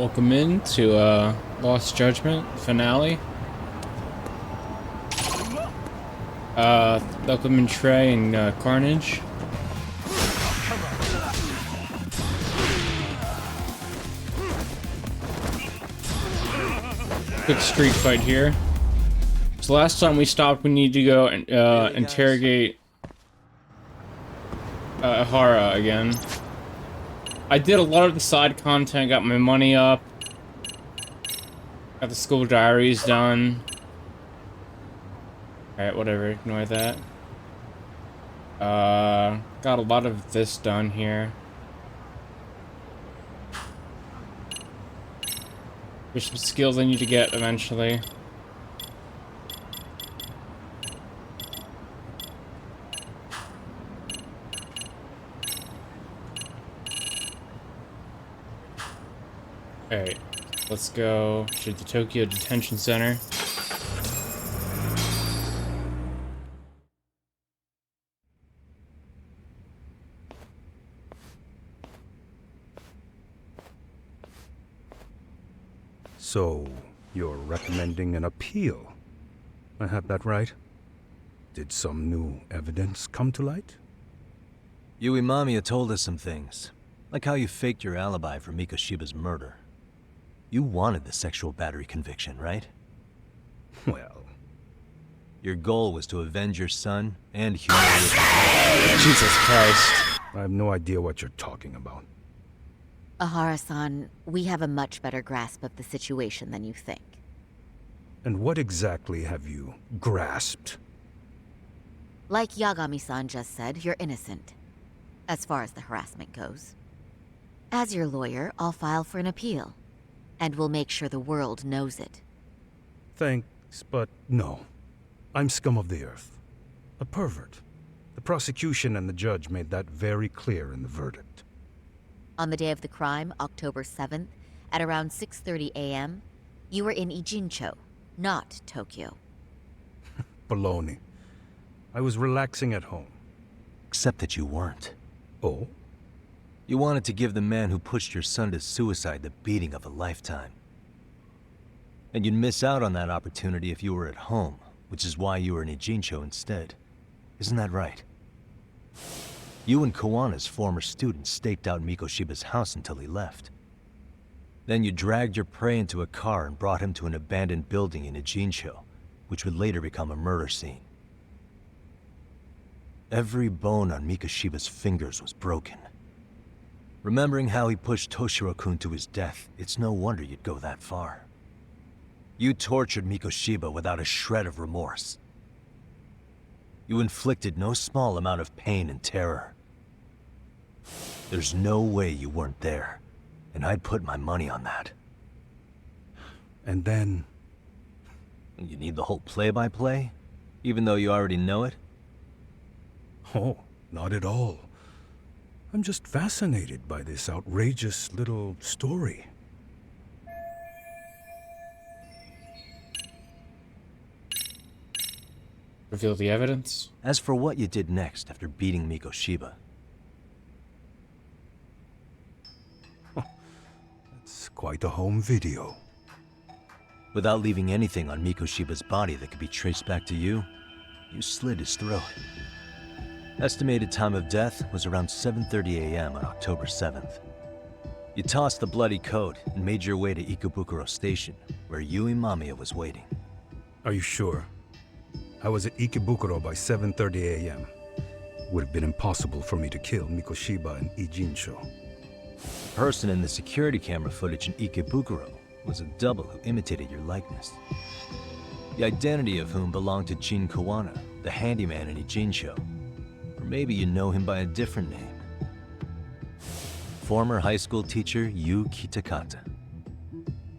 Welcome in to Lost Judgment finale. Welcome in Trey and Carnage. Quick street fight here. So last time we stopped, we need to go and interrogate Hara again. I did a lot of the side content, got my money up. Got the school diaries done. Alright, whatever, ignore that. Got a lot of this done here. There's some skills I need to get eventually. Alright, let's go to the Tokyo Detention Center. So, you're recommending an appeal. I have that right? Did some new evidence come to light? Yui Mamiya told us some things, like how you faked your alibi for Mikoshiba's murder. You wanted the sexual battery conviction, right? Well... Your goal was to avenge your son and humiliate him. Jesus Christ. I have no idea what you're talking about. Ahara-san, we have a much better grasp of the situation than you think. And what exactly have you grasped? Like Yagami-san just said, you're innocent, as far as the harassment goes. As your lawyer, I'll file for an appeal, and we'll make sure the world knows it. Thanks, but no. I'm scum of the earth. A pervert. The prosecution and the judge made that very clear in the verdict. On the day of the crime, October 7th, at around 6:30 a.m., you were in Ijincho, not Tokyo. Baloney. I was relaxing at home. Except that you weren't. Oh? You wanted to give the man who pushed your son to suicide the beating of a lifetime. And you'd miss out on that opportunity if you were at home, which is why you were in Ijincho instead. Isn't that right? You and Kawana's former student staked out Mikoshiba's house until he left. Then you dragged your prey into a car and brought him to an abandoned building in Ijincho, which would later become a murder scene. Every bone on Mikoshiba's fingers was broken. Remembering how he pushed Toshiro-kun to his death, it's no wonder you'd go that far. You tortured Mikoshiba without a shred of remorse. You inflicted no small amount of pain and terror. There's no way you weren't there, and I'd put my money on that. And then... You need the whole play-by-play, even though you already know it? Oh, not at all. I'm just fascinated by this outrageous little story. Reveal the evidence. As for what you did next after beating Mikoshiba, It's quite a home video. without leaving anything on Mikoshiba's body that could be traced back to you, you slit his throat. Estimated time of death was around 7:30 a.m. on October 7th. You tossed the bloody coat and made your way to Ikebukuro Station, where Yui Mamiya was waiting. Are you sure? I was at Ikebukuro by 7:30 a.m. Would have been impossible for me to kill Mikoshiba in Ijincho. The person in the security camera footage in Ikebukuro was a double who imitated your likeness. The identity of whom belonged to Jin Kawana, the handyman in Ijincho. Or maybe you know him by a different name. Former high school teacher Yu Kitakata.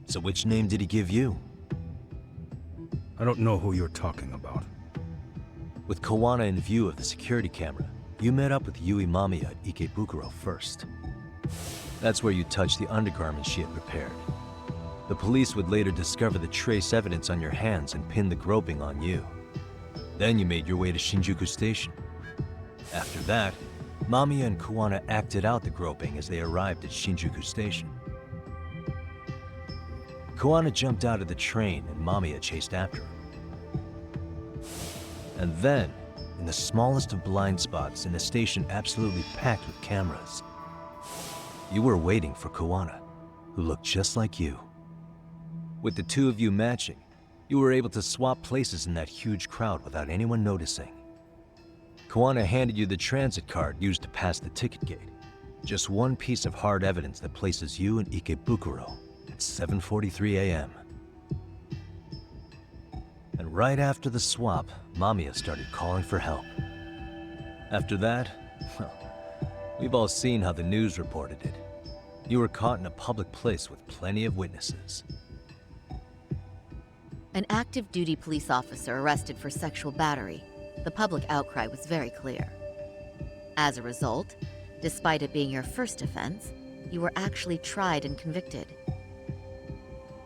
So which name did he give you? I don't know who you're talking about. With Kawana in view of the security camera, you met up with Yui Mamiya at Ikebukuro first. That's where you touched the undergarments she had prepared. The police would later discover the trace evidence on your hands and pin the groping on you. Then you made your way to Shinjuku Station. After that, Mamiya and Kawana acted out the groping as they arrived at Shinjuku Station. Kawana jumped out of the train and Mamiya chased after him. And then, in the smallest of blind spots in a station absolutely packed with cameras, you were waiting for Kawana, who looked just like you. With the two of you matching, you were able to swap places in that huge crowd without anyone noticing. Kawana handed you the transit card used to pass the ticket gate. Just one piece of hard evidence that places you in Ikebukuro at 7:43 a.m. And right after the swap, Mamiya started calling for help. After that, well, we've all seen how the news reported it. You were caught in a public place with plenty of witnesses. An active duty police officer arrested for sexual battery. The public outcry was very clear. As a result, despite it being your first offense, you were actually tried and convicted.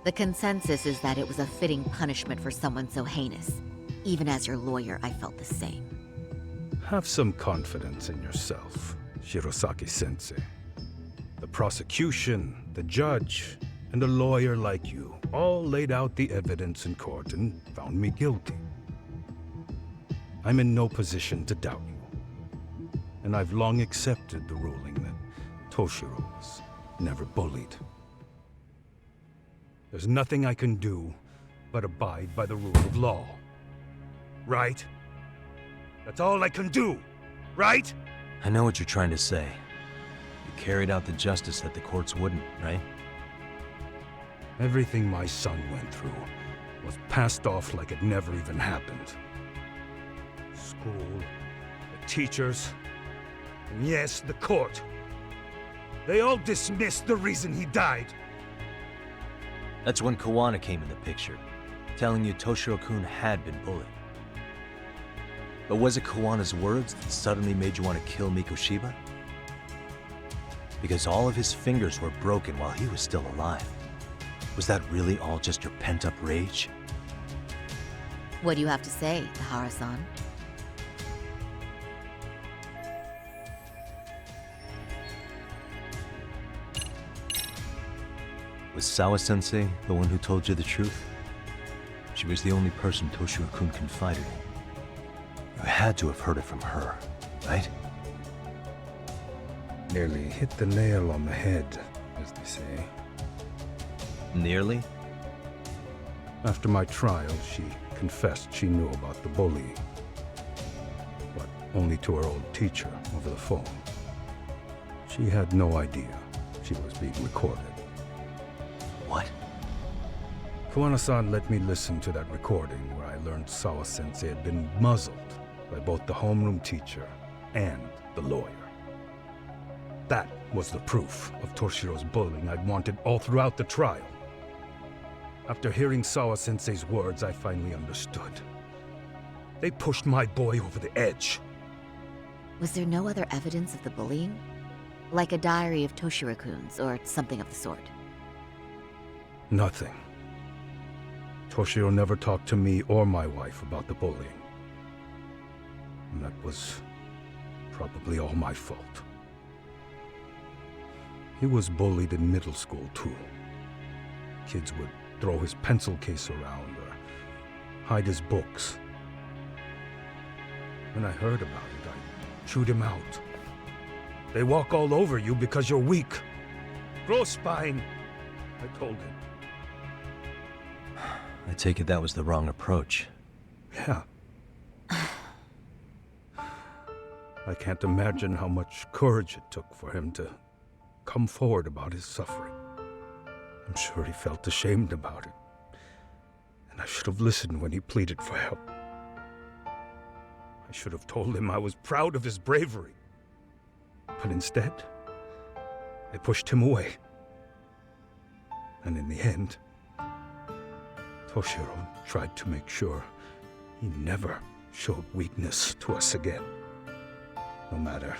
The consensus is that it was a fitting punishment for someone so heinous. Even as your lawyer, I felt the same. Have some confidence in yourself, Shirosaki-sensei. The prosecution, the judge, and a lawyer like you all laid out the evidence in court and found me guilty. I'm in no position to doubt you. And I've long accepted the ruling that Toshiro was never bullied. There's nothing I can do but abide by the rule of law. Right? That's all I can do, right? I know what you're trying to say. You carried out the justice that the courts wouldn't, right? Everything my son went through was passed off like it never even happened. School, the teachers, and yes, the court. They all dismissed the reason he died. That's when Kawana came in the picture, telling you Toshiro-kun had been bullied. But was it Kawana's words that suddenly made you want to kill Mikoshiba? Because all of his fingers were broken while he was still alive. Was that really all just your pent-up rage? What do you have to say, Tahara-san? Was Sawa-sensei the one who told you the truth? She was the only person Toshiro-kun confided in. You had to have heard it from her, right? Nearly hit the nail on the head, as they say. Nearly? After my trial, she confessed she knew about the bullying. But only to her old teacher over the phone. She had no idea she was being recorded. What? Kawana-san let me listen to that recording where I learned Sawa-sensei had been muzzled by both the homeroom teacher and the lawyer. That was the proof of Toshiro's bullying I'd wanted all throughout the trial. After hearing Sawa-sensei's words, I finally understood. They pushed my boy over the edge. Was there no other evidence of the bullying? Like a diary of Toshiro-kun's or something of the sort? Nothing. Toshiro never talked to me or my wife about the bullying. And that was probably all my fault. He was bullied in middle school, too. Kids would throw his pencil case around or hide his books. When I heard about it, I chewed him out. They walk all over you because you're weak. Grow spine, I told him. I take it that was the wrong approach. Yeah. I can't imagine how much courage it took for him to come forward about his suffering. I'm sure he felt ashamed about it. And I should have listened when he pleaded for help. I should have told him I was proud of his bravery. But instead, I pushed him away. And in the end, Toshiro tried to make sure he never showed weakness to us again, no matter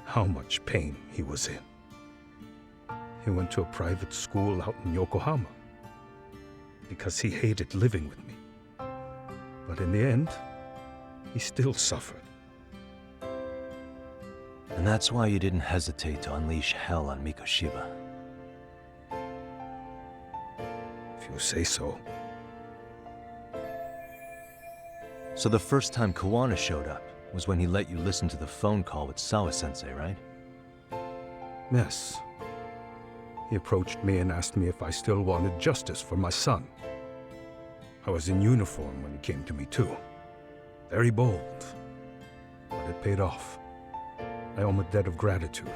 how much pain he was in. He went to a private school out in Yokohama because he hated living with me. But in the end, he still suffered. And that's why you didn't hesitate to unleash hell on Mikoshiba. If you say so. So the first time Kawana showed up was when he let you listen to the phone call with Sawa-sensei, right? Yes. He approached me and asked me if I still wanted justice for my son. I was in uniform when he came to me too. Very bold. But it paid off. I owe him a debt of gratitude.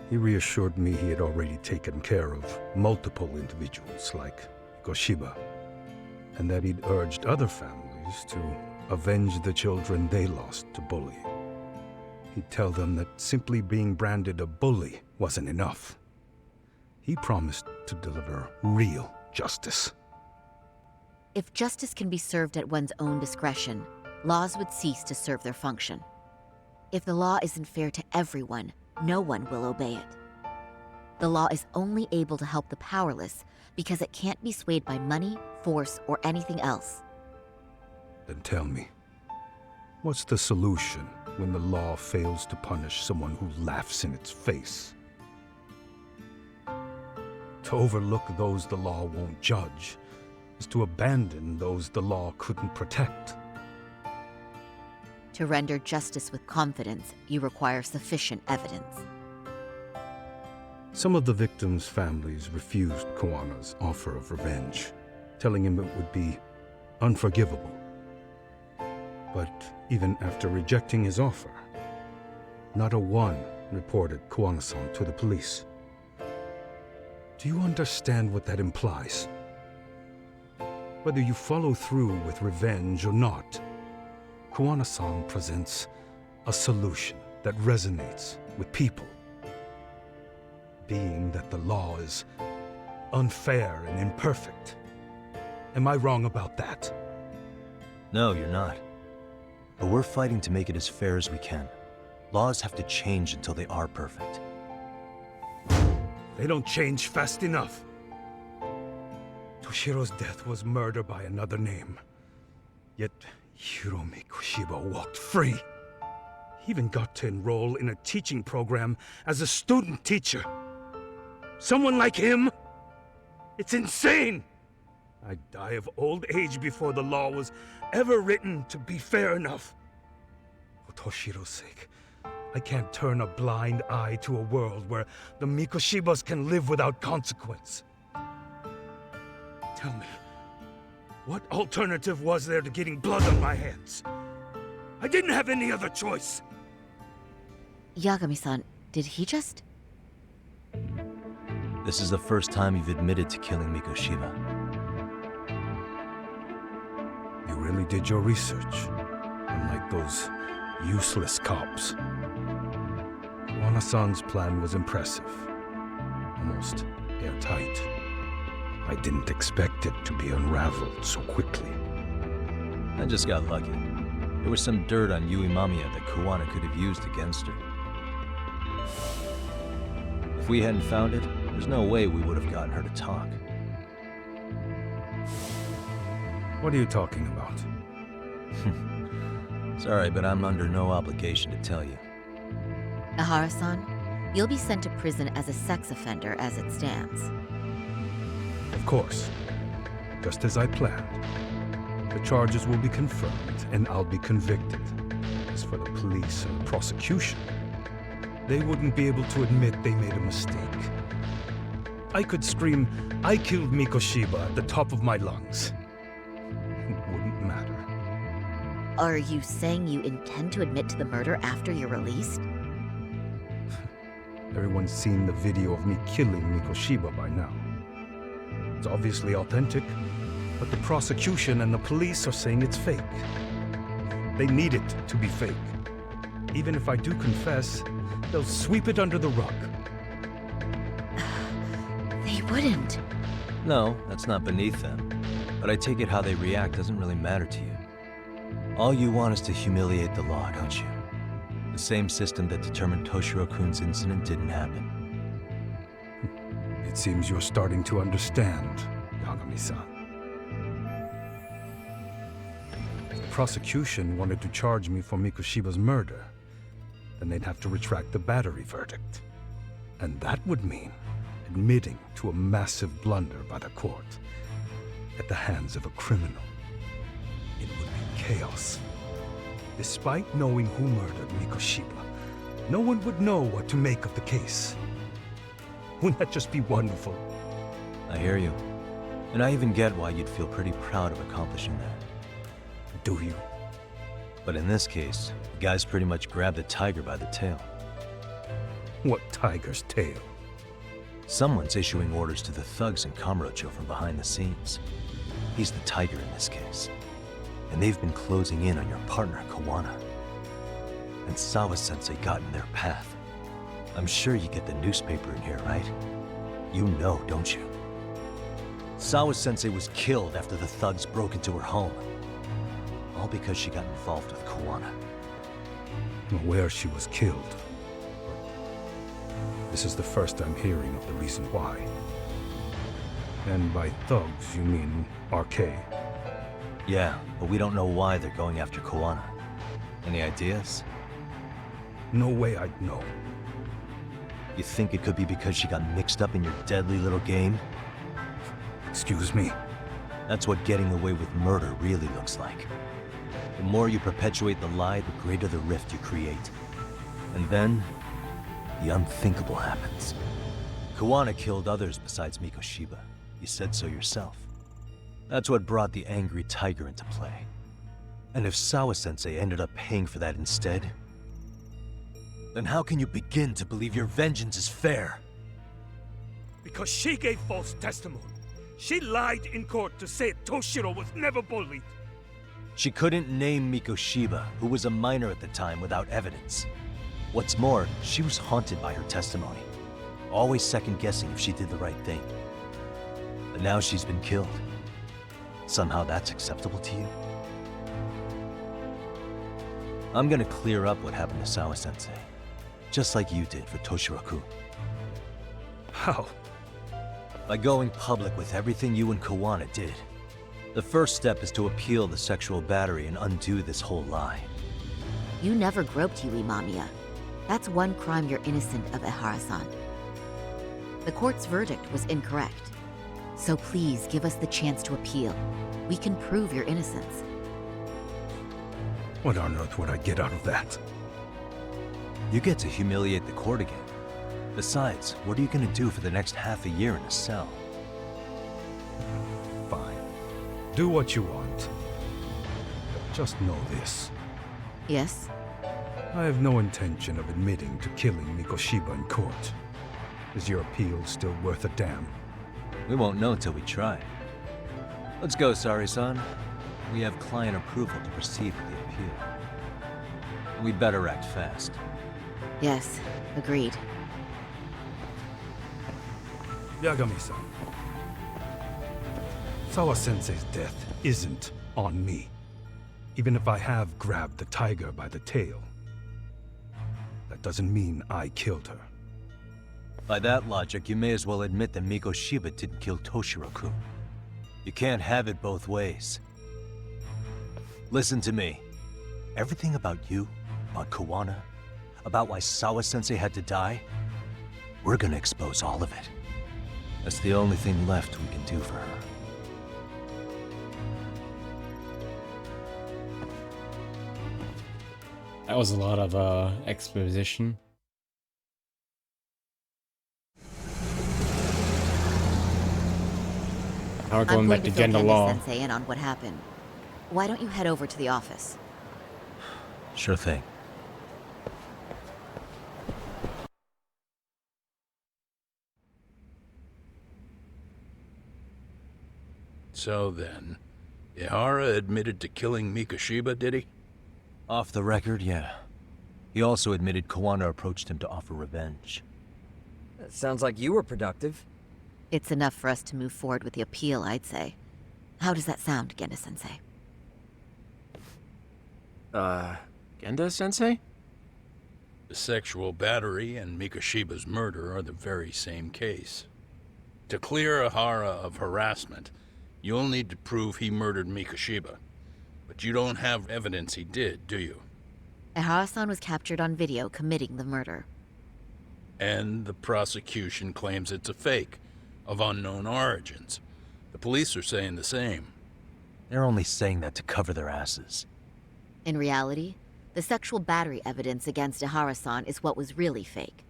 He reassured me he had already taken care of multiple individuals like Goshiba, and that he'd urged other families to avenge the children they lost to bullying. He'd tell them that simply being branded a bully wasn't enough. He promised to deliver real justice. If justice can be served at one's own discretion, laws would cease to serve their function. If the law isn't fair to everyone, no one will obey it. The law is only able to help the powerless because it can't be swayed by money, force, or anything else. Then tell me, what's the solution when the law fails to punish someone who laughs in its face? To overlook those the law won't judge is to abandon those the law couldn't protect. To render justice with confidence, you require sufficient evidence. Some of the victims' families refused Kuwana's offer of revenge, telling him it would be unforgivable. But even after rejecting his offer, not a one reported Kuwana-san to the police. Do you understand what that implies? Whether you follow through with revenge or not, Kuwana-san presents a solution that resonates with people. Being that the law is unfair and imperfect. Am I wrong about that? No, you're not. But we're fighting to make it as fair as we can. Laws have to change until they are perfect. They don't change fast enough. Toshiro's death was murder by another name. Yet Hiromi Kushiba walked free. He even got to enroll in a teaching program as a student teacher. Someone like him? It's insane! I'd die of old age before the law was ever written to be fair enough. For Toshiro's sake, I can't turn a blind eye to a world where the Mikoshibas can live without consequence. Tell me, what alternative was there to getting blood on my hands? I didn't have any other choice. Yagami-san, did he just... This is the first time you've admitted to killing Mikoshiba. You really did your research, unlike those useless cops. Kuwana-san's plan was impressive, almost airtight. I didn't expect it to be unraveled so quickly. I just got lucky. There was some dirt on Yui Mamiya that Kuwana could have used against her. If we hadn't found it, there's no way we would have gotten her to talk. What are you talking about? Sorry, but I'm under no obligation to tell you. Ahara-san, you'll be sent to prison as a sex offender as it stands. Of course. Just as I planned. The charges will be confirmed, and I'll be convicted. As for the police and the prosecution, they wouldn't be able to admit they made a mistake. I could scream, "I killed Mikoshiba" at the top of my lungs. It wouldn't matter. Are you saying you intend to admit to the murder after you're released? Everyone's seen the video of me killing Mikoshiba by now. It's obviously authentic, but the prosecution and the police are saying it's fake. They need it to be fake. Even if I do confess, they'll sweep it under the rug. They wouldn't. No, that's not beneath them. But I take it how they react doesn't really matter to you. All you want is to humiliate the law, don't you? The same system that determined Toshiro-kun's incident didn't happen. It seems you're starting to understand, Yagami-san. If the prosecution wanted to charge me for Mikoshiba's murder, then they'd have to retract the battery verdict. And that would mean admitting to a massive blunder by the court at the hands of a criminal. It would be chaos. Despite knowing who murdered Mikoshiba, no one would know what to make of the case. Wouldn't that just be wonderful? I hear you. And I even get why you'd feel pretty proud of accomplishing that. Do you? But in this case, the guys pretty much grabbed the tiger by the tail. What tiger's tail? Someone's issuing orders to the thugs in Kamurocho from behind the scenes. He's the tiger in this case. And they've been closing in on your partner, Kuwana. And Sawa-sensei got in their path. I'm sure you get the newspaper in here, right? You know, don't you? Sawa-sensei was killed after the thugs broke into her home. All because she got involved with Kuwana. I'm aware she was killed. This is the first I'm hearing of the reason why. And by thugs, you mean RK? Yeah, but we don't know why they're going after Kuwana. Any ideas? No way I'd know. You think it could be because she got mixed up in your deadly little game? Excuse me? That's what getting away with murder really looks like. The more you perpetuate the lie, the greater the rift you create. And then, the unthinkable happens. Kuwana killed others besides Mikoshiba. You said so yourself. That's what brought the angry tiger into play. And if Sawa-sensei ended up paying for that instead, then how can you begin to believe your vengeance is fair? Because she gave false testimony. She lied in court to say Toshiro was never bullied. She couldn't name Mikoshiba, who was a minor at the time, without evidence. What's more, she was haunted by her testimony, always second-guessing if she did the right thing. But now she's been killed. Somehow that's acceptable to you? I'm gonna clear up what happened to Sawa-sensei, just like you did for Toshiro-kun. How? By going public with everything you and Kuwana did. The first step is to appeal the sexual battery and undo this whole lie. You never groped Yui Mamiya. That's one crime you're innocent of, Ehara-san. The court's verdict was incorrect. So please give us the chance to appeal. We can prove your innocence. What on earth would I get out of that? You get to humiliate the court again. Besides, what are you gonna do for the next half a year in a cell? Fine. Do what you want. But just know this. Yes? I have no intention of admitting to killing Mikoshiba in court. Is your appeal still worth a damn? We won't know till we try. Let's go, Sari-san. We have client approval to proceed with the appeal. We better act fast. Yes, agreed. Yagami-san. Sawa-sensei's death isn't on me. Even if I have grabbed the tiger by the tail, that doesn't mean I killed her. By that logic, you may as well admit that Mikoshiba didn't kill Toshiro-kun. You can't have it both ways. Listen to me. Everything about you, about Kuwana, about why Sawa-sensei had to die, we're gonna expose all of it. That's the only thing left we can do for her. That was a lot of exposition. Now we're going back to Genda Law. Sensei in on what happened. Why don't you head over to the office? Sure thing. So then, Ihara admitted to killing Mikoshiba, did he? Off the record, yeah. He also admitted Kuwana approached him to offer revenge. That sounds like you were productive. It's enough for us to move forward with the appeal, I'd say. How does that sound, Genda-sensei? Genda-sensei? The sexual battery and Mikoshiba's murder are the very same case. To clear Ihara of harassment, you'll need to prove he murdered Mikoshiba. But you don't have evidence he did, do you? Ehara-san was captured on video committing the murder. And the prosecution claims it's a fake, of unknown origins. The police are saying the same. They're only saying that to cover their asses. In reality, the sexual battery evidence against Ehara-san is what was really fake.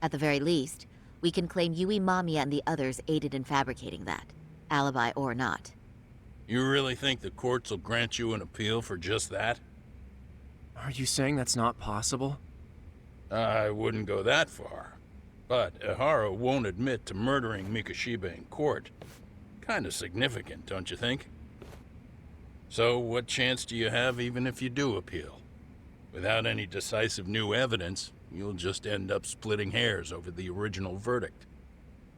At the very least, we can claim Yui Mamiya and the others aided in fabricating that, alibi or not. You really think the courts will grant you an appeal for just that? Are you saying that's not possible? I wouldn't go that far. But Ihara won't admit to murdering Mikoshiba in court. Kinda significant, don't you think? So what chance do you have even if you do appeal? Without any decisive new evidence, you'll just end up splitting hairs over the original verdict.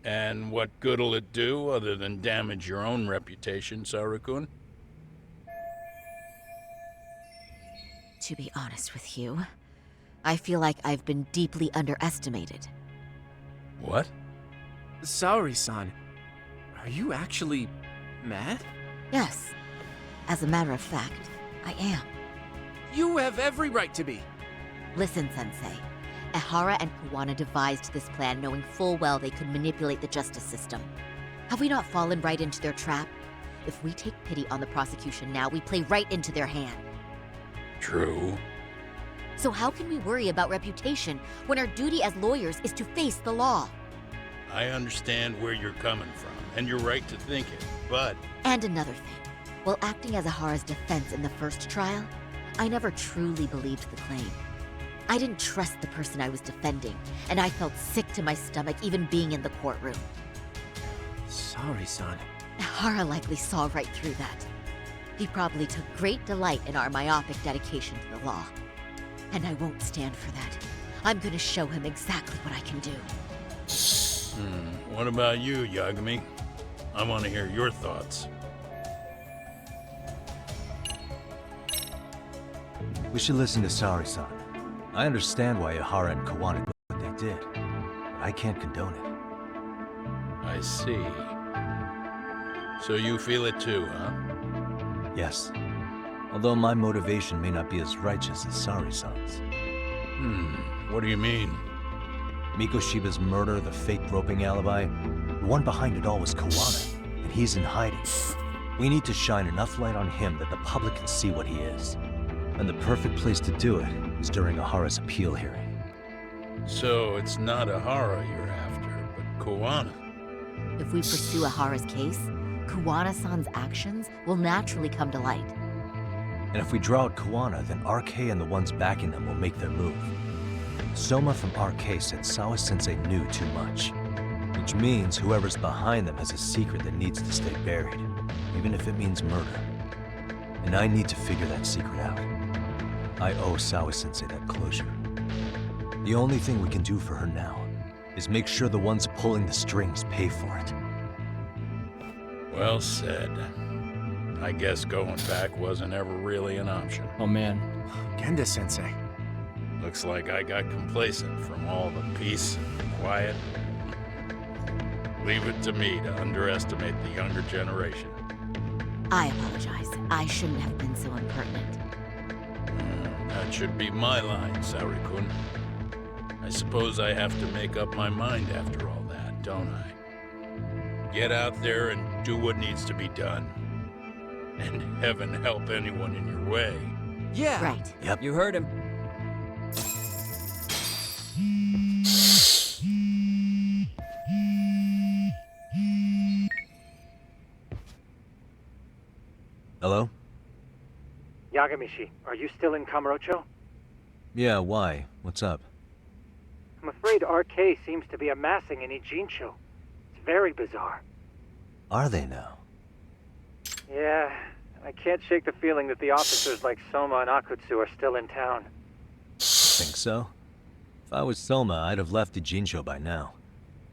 And what good'll it do other than damage your own reputation, Saru-kun? To be honest with you, I feel like I've been deeply underestimated. What? Saori-san, are you actually mad? Yes. As a matter of fact, I am. You have every right to be. Listen, Sensei. Ehara and Kuwana devised this plan knowing full well they could manipulate the justice system. Have we not fallen right into their trap? If we take pity on the prosecution now, we play right into their hand. True. So how can we worry about reputation when our duty as lawyers is to face the law? I understand where you're coming from, and you're right to think it, but... And another thing. While acting as Ahara's defense in the first trial, I never truly believed the claim. I didn't trust the person I was defending, and I felt sick to my stomach even being in the courtroom. Sorry, son. Ahara likely saw right through that. He probably took great delight in our myopic dedication to the law. And I won't stand for that. I'm gonna show him exactly what I can do. What about you, Yagami? I want to hear your thoughts. We should listen to Sari-san. I understand why Ahara and Kawana did what they did, but I can't condone it. I see. So you feel it too, huh? Yes. Although my motivation may not be as righteous as Sari-san's. What do you mean? Mikoshiba's murder, the fake roping alibi, the one behind it all was Kawana, and he's in hiding. We need to shine enough light on him that the public can see what he is. And the perfect place to do it is during Ahara's appeal hearing. So it's not Ahara you're after, but Kawana. If we pursue Ahara's case, Kawana-san's actions will naturally come to light. And if we draw out Kawana, then RK and the ones backing them will make their move. Soma from RK said Sawa-sensei knew too much. Which means whoever's behind them has a secret that needs to stay buried, even if it means murder. And I need to figure that secret out. I owe Sawa-sensei that closure. The only thing we can do for her now is make sure the ones pulling the strings pay for it. Well said. I guess going back wasn't ever really an option. Oh man. Genda-sensei. Looks like I got complacent from all the peace and quiet. Leave it to me to underestimate the younger generation. I apologize. I shouldn't have been so impertinent. That should be my line, Sari-kun. I suppose I have to make up my mind after all that, don't I? Get out there and do what needs to be done. And heaven help anyone in your way. Yeah. Right. Yep. You heard him. Hello? Yagamishi, are you still in Kamurocho? Yeah, why? What's up? I'm afraid RK seems to be amassing in Ijincho. It's very bizarre. Are they now? Yeah, I can't shake the feeling that the officers like Soma and Akutsu are still in town. Think so? If I was Soma, I'd have left Ijincho by now.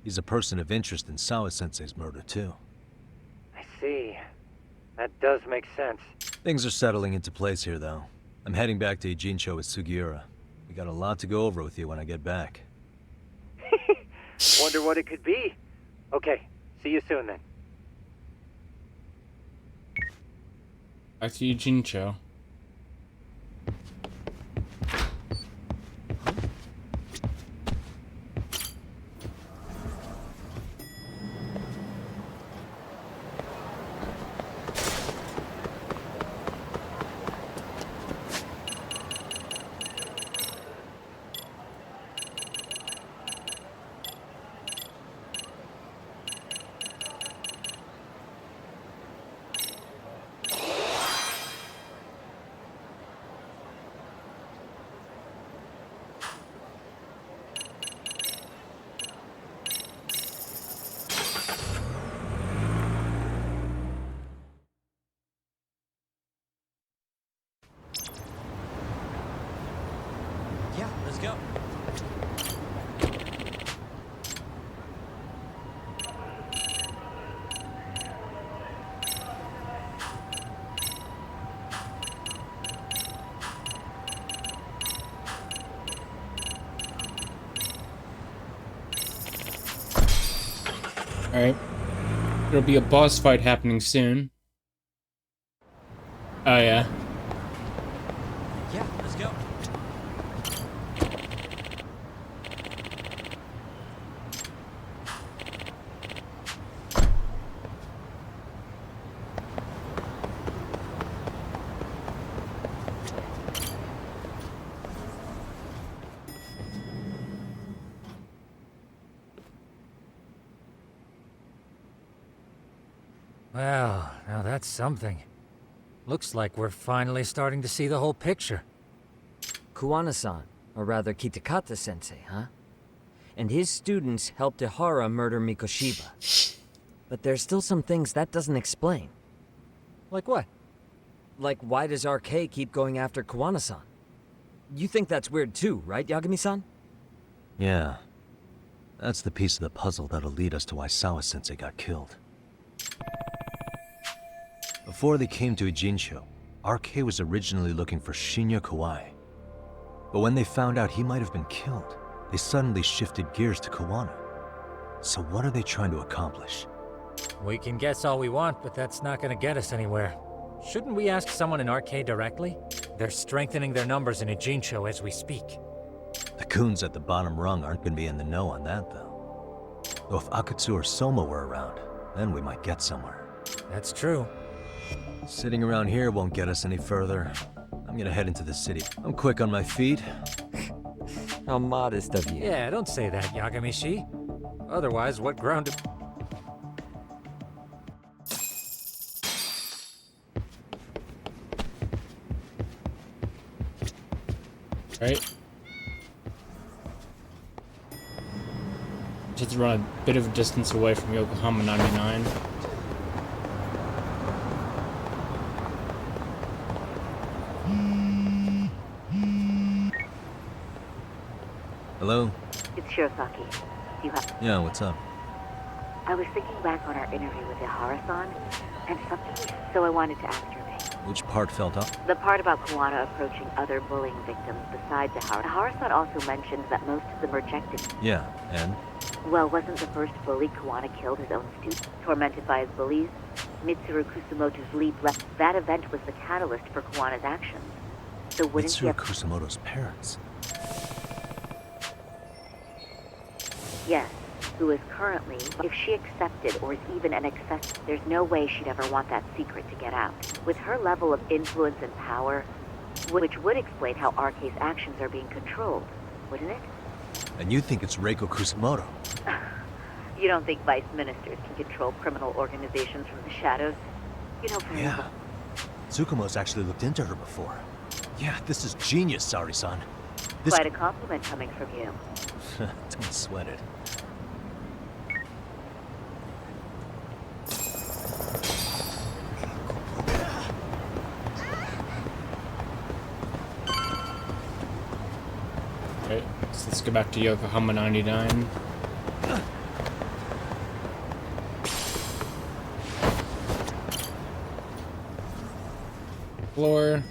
He's a person of interest in Sawa-sensei's murder, too. I see. That does make sense. Things are settling into place here, though. I'm heading back to Ijincho with Sugiura. We got a lot to go over with you when I get back. Wonder what it could be. Okay, see you soon then. Back to Jincho. Yeah, let's go. Alright. There'll be a boss fight happening soon. Oh yeah. Yeah, let's go. Well, now that's something. Looks like we're finally starting to see the whole picture. Kuwana-san, or rather Kitakata-sensei, huh? And his students helped Ihara murder Mikoshiba. But there's still some things that doesn't explain. Like what? Like, why does RK keep going after Kuwana-san? You think that's weird too, right, Yagami-san? Yeah. That's the piece of the puzzle that'll lead us to why Sawa-sensei got killed. Before they came to Ijincho, RK was originally looking for Shinya Kawai. But when they found out he might have been killed, they suddenly shifted gears to Kuwana. So what are they trying to accomplish? We can guess all we want, but that's not gonna get us anywhere. Shouldn't we ask someone in RK directly? They're strengthening their numbers in Ijincho as we speak. The goons at the bottom rung aren't gonna be in the know on that, though. Though if Akatsu or Soma were around, then we might get somewhere. That's true. Sitting around here won't get us any further. I'm gonna head into the city. I'm quick on my feet. How modest of you. Yeah, don't say that, Yagami-shi. Otherwise, what ground... Right? Just to run a bit of a distance away from Yokohama 99. Hello? It's Shirosaki. Do you have... Yeah, what's up? I was thinking back on our interview with Ihara-san, and something, so I wanted to ask your name. Which part felt up? The part about Kuwana approaching other bullying victims besides Ihara. Ihara-san also mentioned that most of them rejected. Yeah, and? Well, wasn't the first bully Kuwana killed his own student, tormented by his bullies? Mitsuru Kusumoto's lead left. That event was the catalyst for Kuwana's actions. So wouldn't she Mitsuru have... Kusumoto's parents. Yes, who is currently, if she accepted or is even an access, there's no way she'd ever want that secret to get out. With her level of influence and power, which would explain how RK's actions are being controlled, wouldn't it? And you think it's Reiko Kusumoto? You don't think vice ministers can control criminal organizations from the shadows? You know very Yeah. well. Tsukumo's actually looked into her before. Yeah, this is genius, Sari-san. This... Quite a compliment coming from you. Don't sweat it. Right, so let's go back to Yokohama 99. Floor.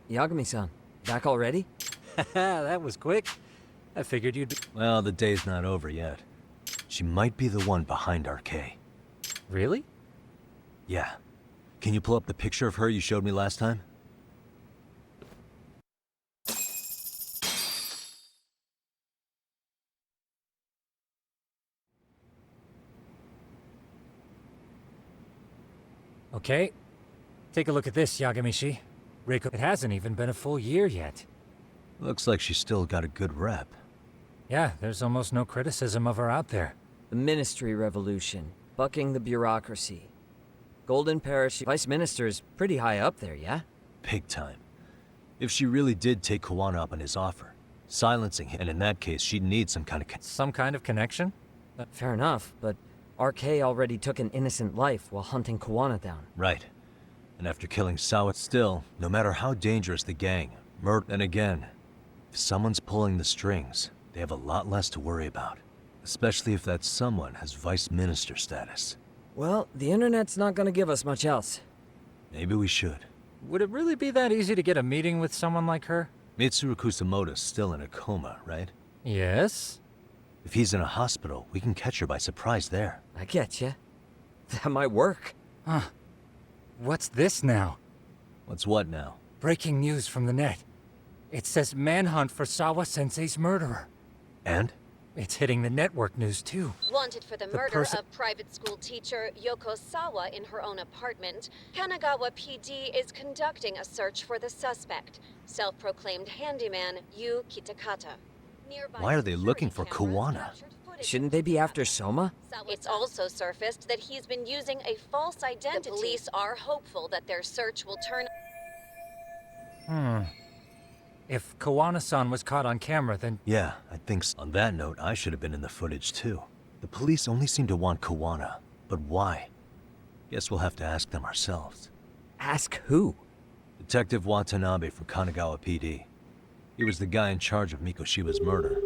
Yagami-san, back already? That was quick. I figured you'd be... Well, the day's not over yet. She might be the one behind RK. Really? Yeah. Can you pull up the picture of her you showed me last time? Okay. Take a look at this, Yagami-shi. Reiko, it hasn't even been a full year yet. Looks like she's still got a good rep. Yeah, there's almost no criticism of her out there. The Ministry Revolution, bucking the bureaucracy. Golden Parachute Vice Minister is pretty high up there, yeah? Big time. If she really did take Kuwana up on his offer, silencing him, and in that case, she'd need some kind of... Some kind of connection? Fair enough, but RK already took an innocent life while hunting Kuwana down. Right. And after killing Sawa, still, no matter how dangerous the gang, and again, if someone's pulling the strings, they have a lot less to worry about. Especially if that someone has Vice Minister status. Well, the internet's not gonna give us much else. Maybe we should. Would it really be that easy to get a meeting with someone like her? Mitsuru Kusumoto's still in a coma, right? Yes? If he's in a hospital, we can catch her by surprise there. I getcha. That might work. Huh. What's this now? What's what now? Breaking news from the net. It says manhunt for Sawa-sensei's murderer. And? It's hitting the network news, too. Wanted for the murder of private school teacher Yoko Sawa in her own apartment, Kanagawa PD is conducting a search for the suspect, self-proclaimed handyman Yu Kitakata. Why are they looking for Kuwana? Shouldn't they be after Soma? It's also surfaced that he's been using a false identity. The police are hopeful that their search will turn... If Kawana-san was caught on camera, then... Yeah, I think so. On that note, I should have been in the footage too. The police only seem to want Kuwana, but why? Guess we'll have to ask them ourselves. Ask who? Detective Watanabe from Kanagawa PD. He was the guy in charge of Mikoshiba's murder.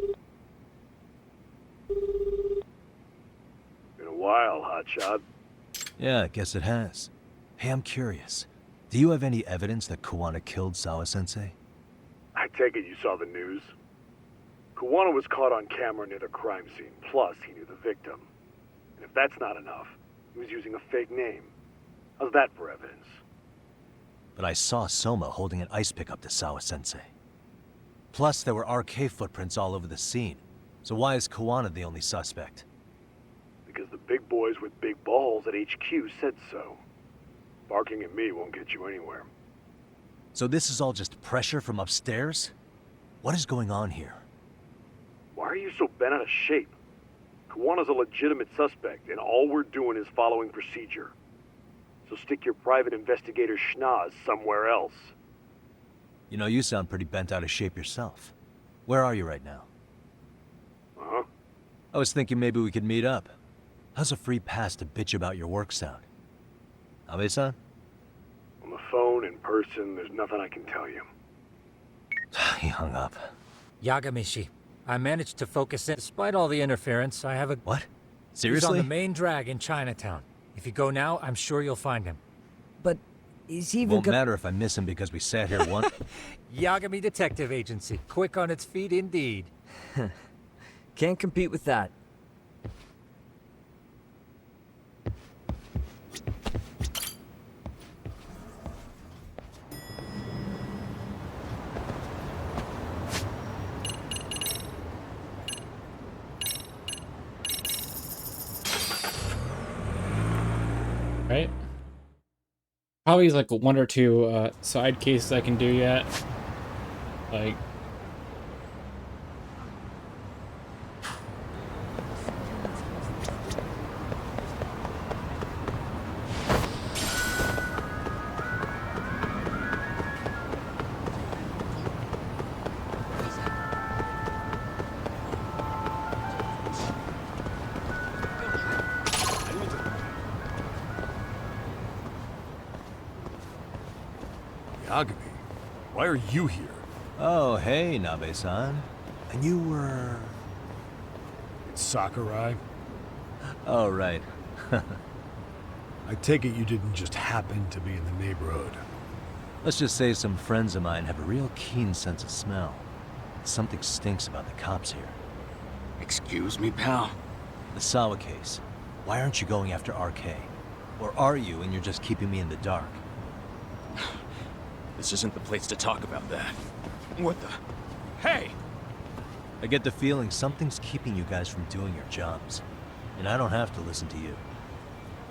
Been a while, hotshot. Yeah, I guess it has. Hey, I'm curious. Do you have any evidence that Kuwana killed Sawa-sensei? I take it you saw the news. Kuwana was caught on camera near the crime scene, plus he knew the victim. And if that's not enough, he was using a fake name. How's that for evidence? But I saw Soma holding an ice pick up to Sawa-sensei. Plus, there were RK footprints all over the scene. So why is Kuwana the only suspect? Because the big boys with big balls at HQ said so. Barking at me won't get you anywhere. So this is all just pressure from upstairs? What is going on here? Why are you so bent out of shape? Kuwana's a legitimate suspect, and all we're doing is following procedure. So stick your private investigator schnoz somewhere else. You know, you sound pretty bent out of shape yourself. Where are you right now? Uh-huh. I was thinking maybe we could meet up. How's a free pass to bitch about your work sound? Abe-san? On the phone, in person, there's nothing I can tell you. He hung up. Yagamishi, I managed to focus in. Despite all the interference, I have a... What? He's Seriously? on the main drag in Chinatown. If you go now, I'm sure you'll find him. But is he even Won't matter if I miss him because we sat here one... Yagami Detective Agency. Quick on its feet indeed. Can't compete with that. Right? Probably like one or two side cases I can do yet. Like... Yagami, why are you here? Oh, hey, Nabe-san. And you were... It's Sakurai. Oh, right. I take it you didn't just happen to be in the neighborhood. Let's just say some friends of mine have a real keen sense of smell. Something stinks about the cops here. Excuse me, pal? The Sawa case. Why aren't you going after RK? Or are you and you're just keeping me in the dark? This isn't the place to talk about that. What the... Hey! I get the feeling something's keeping you guys from doing your jobs. And I don't have to listen to you.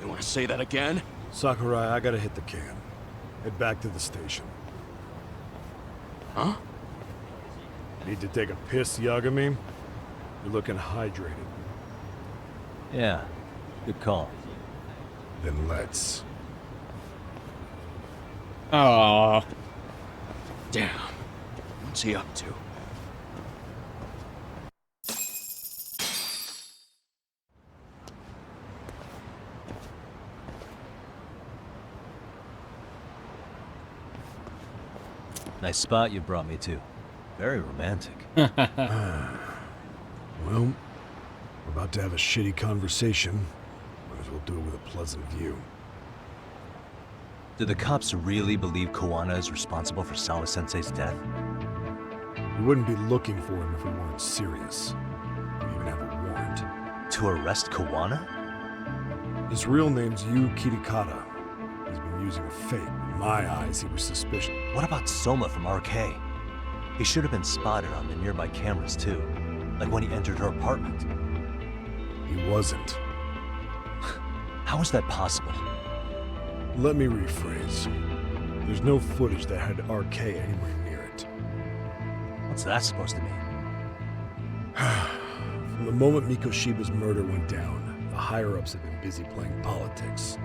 You want to say that again? Sakurai, I gotta hit the can. Head back to the station. Huh? Need to take a piss, Yagami? You're looking hydrated. Yeah, good call. Then let's. Aww. Damn. What's he up to? Nice spot you brought me to. Very romantic. Well, we're about to have a shitty conversation. Might as well do it with a pleasant view. Do the cops really believe Kuwana is responsible for Sawa-sensei's death? We wouldn't be looking for him if we weren't serious. We even have a warrant. To arrest Kuwana? His real name's Yu Kitakata. He's been using a fake. In my eyes, he was suspicious. What about Soma from RK? He should have been spotted on the nearby cameras too. Like when he entered her apartment. He wasn't. How is that possible? Let me rephrase. There's no footage that had RK anywhere near it. What's that supposed to mean? From the moment Mikoshiba's murder went down, the higher-ups have been busy playing politics.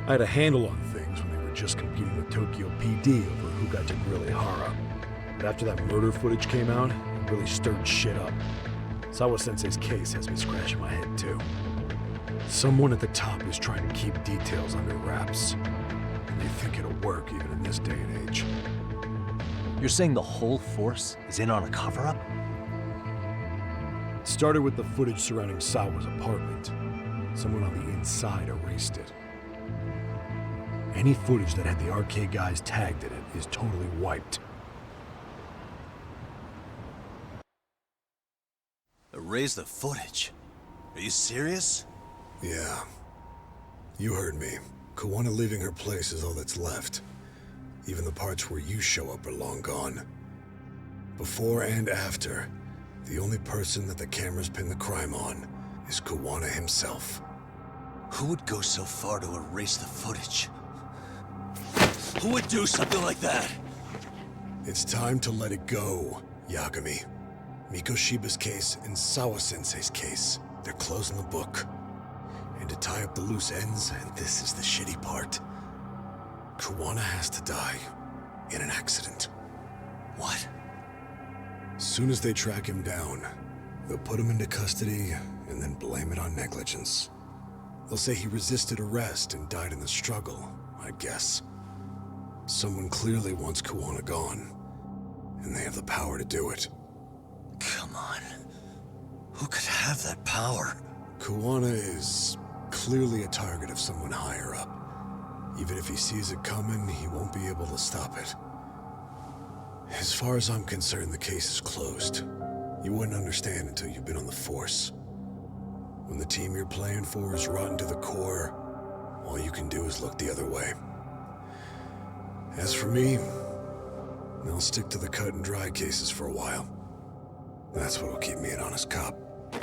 I had a handle on things when they were just competing with Tokyo PD over who got to grill Ihara. But after that murder footage came out, it really stirred shit up. Sawa-sensei's case has me scratching my head too. Someone at the top is trying to keep details under wraps. And they think it'll work even in this day and age. You're saying the whole force is in on a cover-up? It started with the footage surrounding Sawa's apartment. Someone on the inside erased it. Any footage that had the arcade guys tagged in it is totally wiped. Erase the footage? Are you serious? Yeah. You heard me. Kuwana leaving her place is all that's left. Even the parts where you show up are long gone. Before and after, the only person that the cameras pin the crime on is Kuwana himself. Who would go so far to erase the footage? Who would do something like that? It's time to let it go, Yagami. Mikoshiba's case and Sawa-sensei's case, they're closing the book. And to tie up the loose ends, and this is the shitty part, Kuwana has to die in an accident. What? Soon as they track him down, they'll put him into custody and then blame it on negligence. They'll say he resisted arrest and died in the struggle, I guess. Someone clearly wants Kuwana gone, and they have the power to do it. Come on. Who could have that power? Kuwana is clearly a target of someone higher up. Even if he sees it coming, he won't be able to stop it. As far as I'm concerned, the case is closed. You wouldn't understand until you've been on the force. When the team you're playing for is rotten to the core, all you can do is look the other way. As for me, I'll stick to the cut and dry cases for a while. That's what'll keep me an honest cop.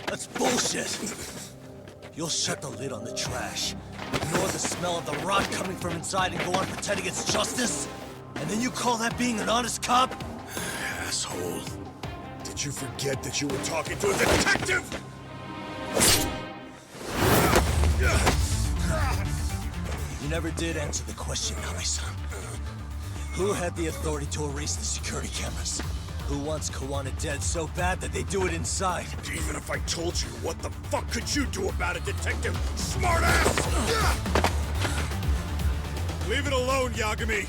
That's bullshit! You'll shut the lid on the trash, ignore the smell of the rot coming from inside and go on pretending it's justice? And then you call that being an honest cop? Asshole. Did you forget that you were talking to a detective? You never did answer the question, Nami-san. Who had the authority to erase the security cameras? Who wants Kuwana dead so bad that they do it inside? Even if I told you, what the fuck could you do about it, detective? Smartass! Leave it alone, Yagami.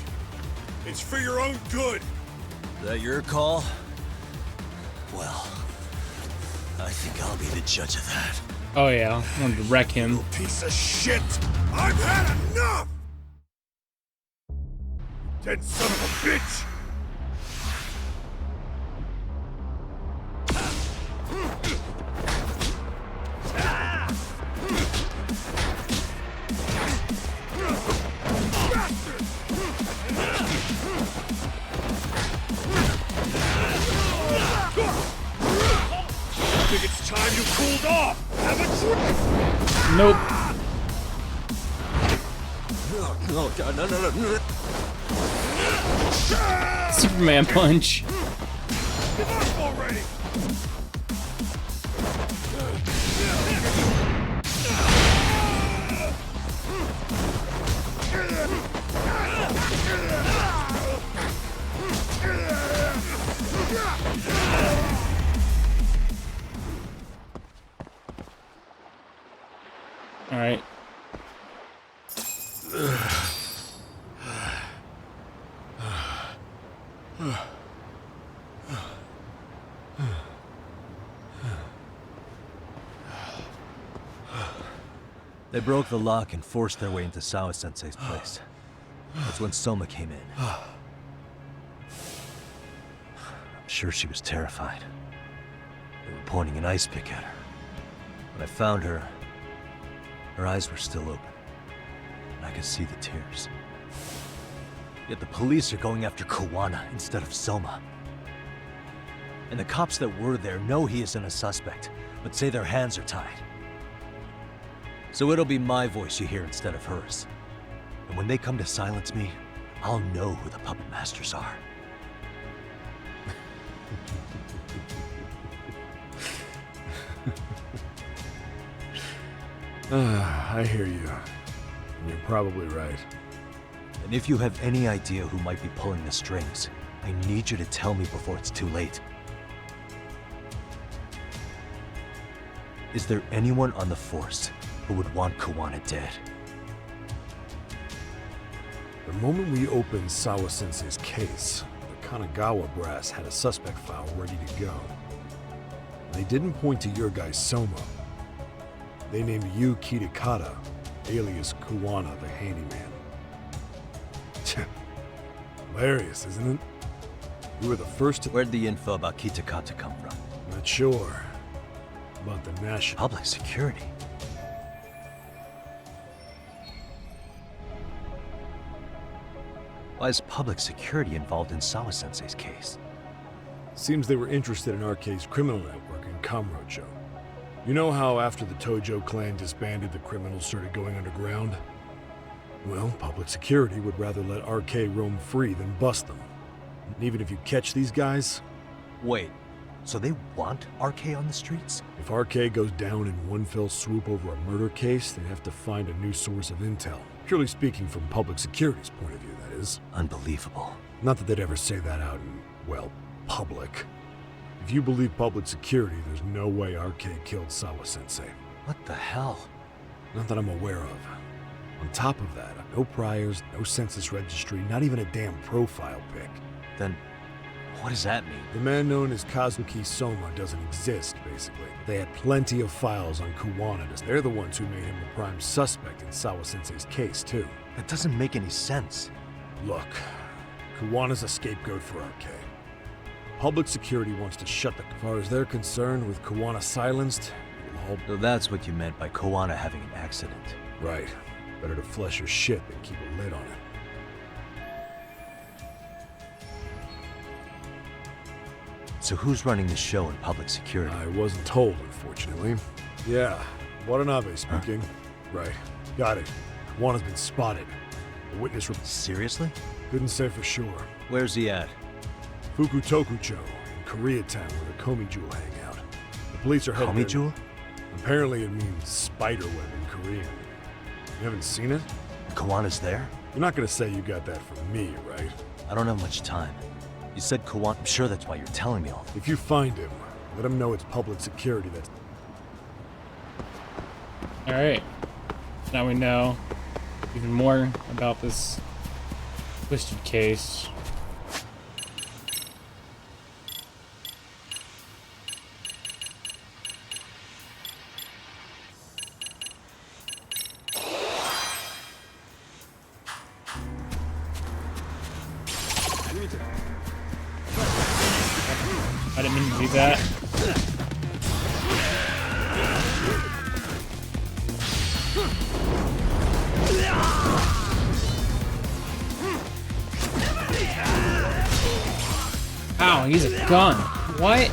It's for your own good. Is that your call? Well, I think I'll be the judge of that. Oh yeah, I wanted to wreck him. You piece of shit! I've had enough! Dead son of a bitch! I think it's time you cooled off! Have a drink! Nope. No. Superman punch. Give up already! All right. They broke the lock and forced their way into Sawa-sensei's place. That's when Soma came in. I'm sure she was terrified. They were pointing an ice pick at her. When I found her, her eyes were still open, and I could see the tears. Yet the police are going after Kuwana instead of Soma. And the cops that were there know he isn't a suspect, but say their hands are tied. So it'll be my voice you hear instead of hers. And when they come to silence me, I'll know who the puppet masters are. I hear you. You're probably right. And if you have any idea who might be pulling the strings, I need you to tell me before it's too late. Is there anyone on the Force who would want Kuwana dead? The moment we opened Sawa-sensei's case, the Kanagawa brass had a suspect file ready to go. They didn't point to your guy Soma. They named you Kitakata, alias Kuwana the handyman. Hilarious, isn't it? You were the first to... Where'd the info about Kitakata come from? Not sure. About the national... Public security. Why is public security involved in Sawa-sensei's case? Seems they were interested in RK's criminal network in Kamurocho. You know how after the Tojo clan disbanded, the criminals started going underground? Well, public security would rather let RK roam free than bust them. And even if you catch these guys... Wait, so they want RK on the streets? If RK goes down in one fell swoop over a murder case, they have to find a new source of intel. Purely speaking, from public security's point of view, that is. Unbelievable. Not that they'd ever say that out in, well, public. If you believe public security, there's no way RK killed Sawa-sensei. What the hell? Not that I'm aware of. On top of that, no priors, no census registry, not even a damn profile pic. Then, what does that mean? The man known as Kazuki Soma doesn't exist, basically. They had plenty of files on Kuwana. They're the ones who made him the prime suspect in Sawa-sensei's case, too. That doesn't make any sense. Look, Kuwana's a scapegoat for RK. Public security wants to shut the... As far as they're concerned, with Kuwana silenced, it'll all... So that's what you meant by Kuwana having an accident. Right. Better to flush your shit than keep a lid on it. So who's running the show in public security? I wasn't told, unfortunately. Yeah, Watanabe speaking. Right. Got it. Kuwana's been spotted. A witness... Seriously? Couldn't say for sure. Where's he at? Fukutokucho, in Koreatown, where the Komi Jewel hang out. The police are headed... Komi Jewel? Apparently it means spider web in Korean. You haven't seen it? Kuwana's there? You're not gonna say you got that from me, right? I don't have much time. You said Kuwana... I'm sure that's why you're telling me all this. If you find him, let him know it's public security that's... Alright. Now we know even more about this twisted case. I didn't mean to do that. Ow, he's a gun. What?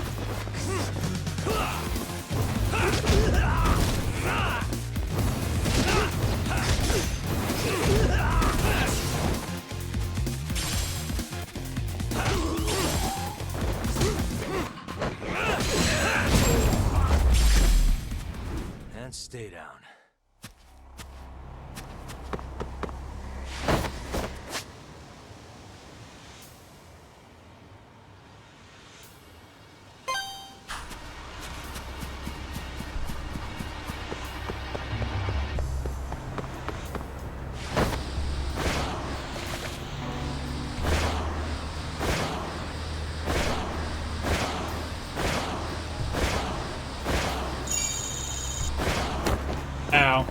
And stay down. Ow.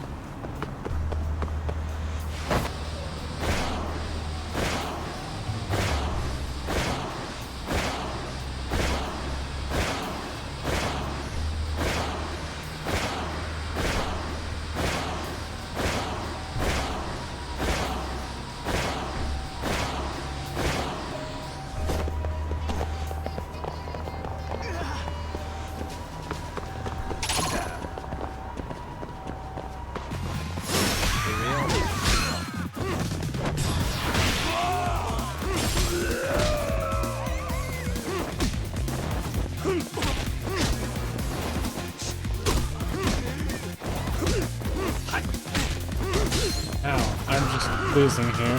losing here.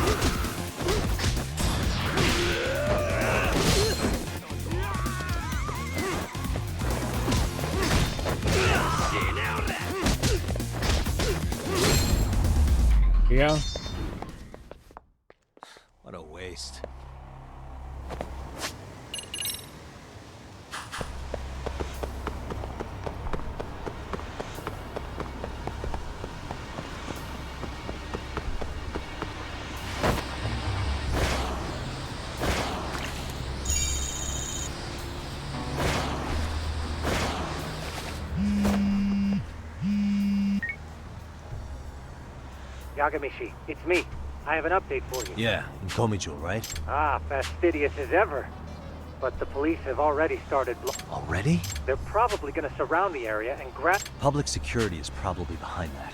Yeah. What a waste. Yagamishi, it's me. I have an update for you. Yeah, in Komijul, right? Ah, fastidious as ever. But the police have already started Already? They're probably gonna surround the area and grab... Public security is probably behind that.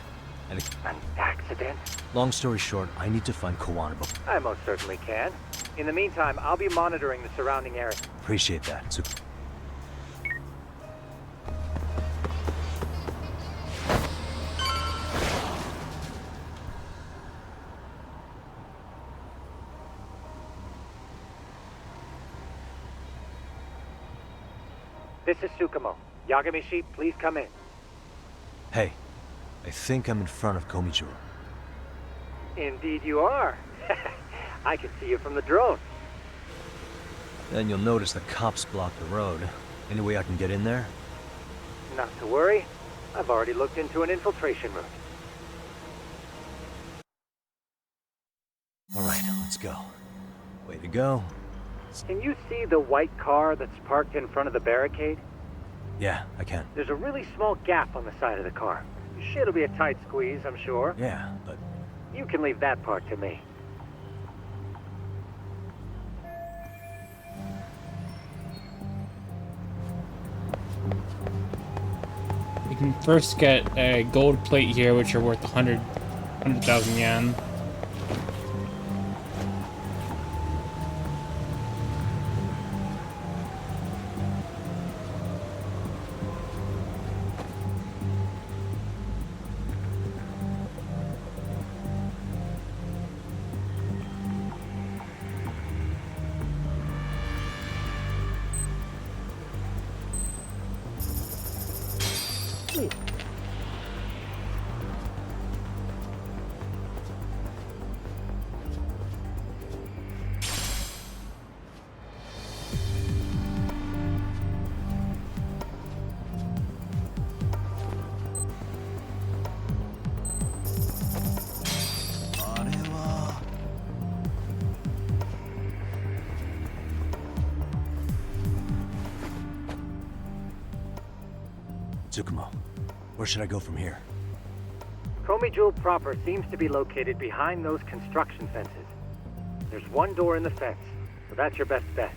And An accident? long story short, I need to find Kawana. I most certainly can. In the meantime, I'll be monitoring the surrounding area. Appreciate that. So This is Tsukumo. Yagamishi, please come in. hey, I think I'm in front of Komijul. Indeed you are. I can see you from the drone. Then you'll notice the cops block the road. Any way I can get in there? Not to worry. I've already looked into an infiltration route. All right, let's go. Way to go. Can you see the white car that's parked in front of the barricade? Yeah, I can. There's a really small gap on the side of the car. It'll be a tight squeeze, I'm sure. Yeah, but You can leave that part to me. You can first get a gold plate here, which are worth 100,000 yen. Tsukumo, where should I go from here? Komijul proper seems to be located behind those construction fences. There's one door in the fence, so that's your best bet.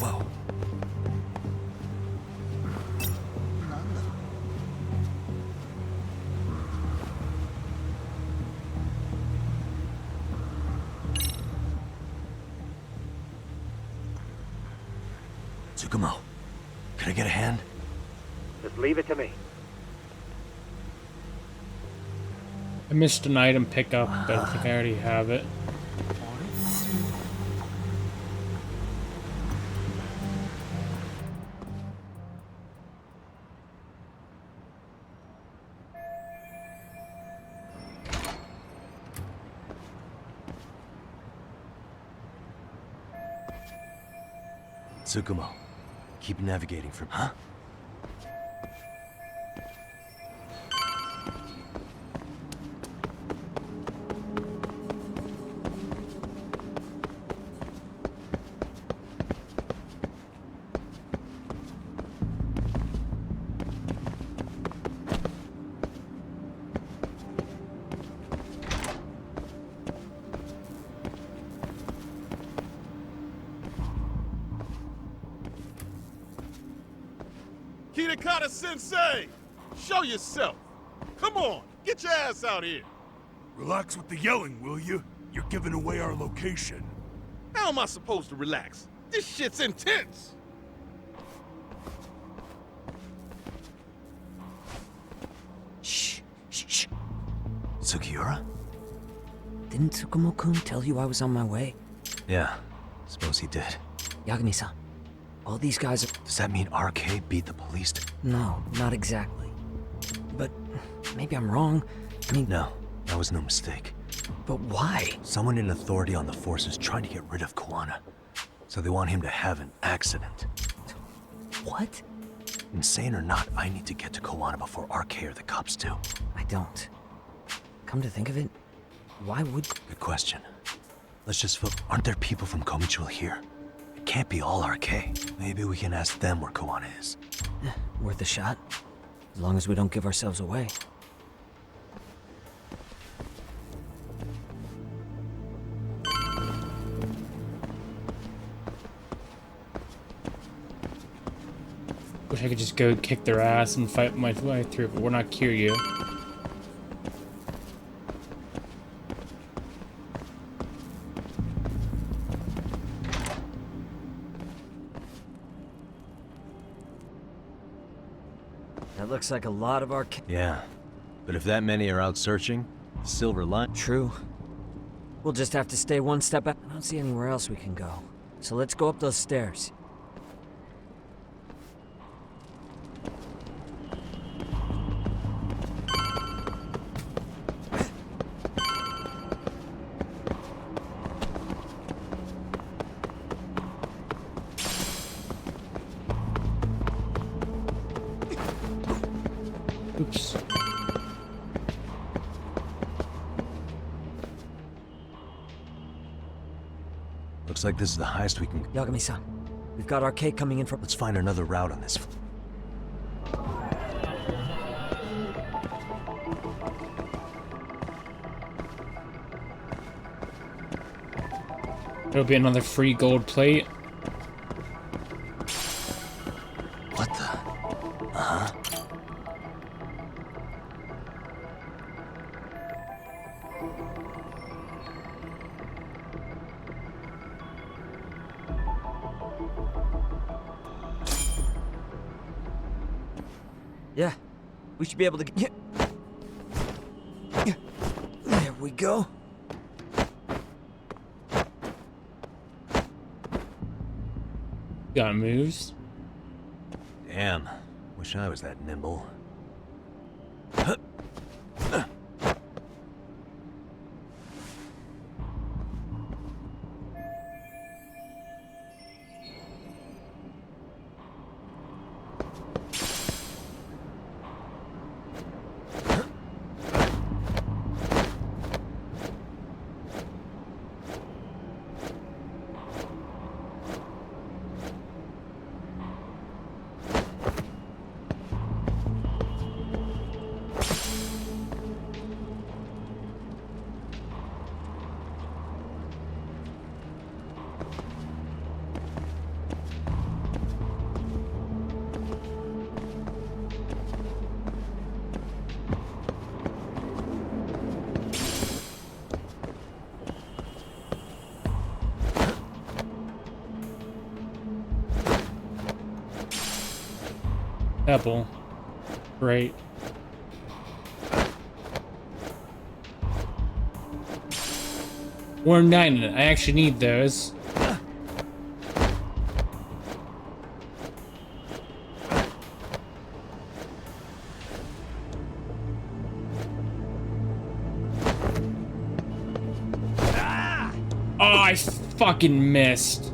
Whoa. Tsukumo, can I get a hand? Just leave it to me. I missed an item pickup, but I think I already have it. Tsukumo, keep navigating from, huh? Kitakata Sensei! Show yourself! Come on, get your ass out here! Relax with the yelling, will you? You're giving away our location. How am I supposed to relax? This shit's intense! Shh. Sugiura? Didn't Tsukumo-kun tell you I was on my way? Yeah, suppose he did. Yagami-san, all these guys are... Does that mean RK beat the police? No, not exactly. But maybe I'm wrong. I mean... No, that was no mistake. But why? Someone in authority on the force is trying to get rid of Kuwana. So they want him to have an accident. What? Insane or not, I need to get to Kuwana before RK or the cops do. I don't. Come to think of it, why would... Good question. Let's just aren't there people from Komichua here? It can't be all RK. Maybe we can ask them where Kuwana is. Worth a shot. As long as we don't give ourselves away. Wish I could just go kick their ass and fight my way through, but we're not Kiryu. That looks like a lot of our... Yeah, but if that many are out searching, silver line... True. We'll just have to stay one step back. I don't see anywhere else we can go. So let's go up those stairs. Oops. Looks like this is the highest we can... Yagami-san, we've got RK coming in from... Let's find another route on this. There'll be another free gold plate. What the... Uh-huh. Yeah, we should be able to get... There we go. Got moves. Damn, wish I was that nimble. Apple. Great. Warm magnet. I actually need those. Oh, I fucking missed.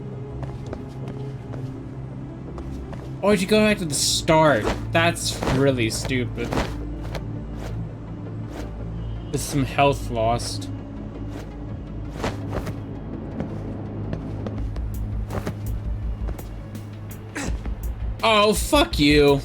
Why'd you go back to the start? That's really stupid. There's some health lost. Oh, fuck you.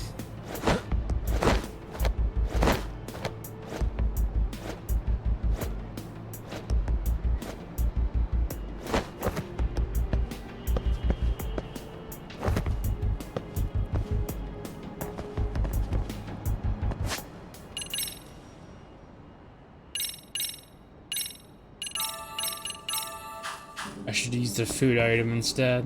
should use the food item instead.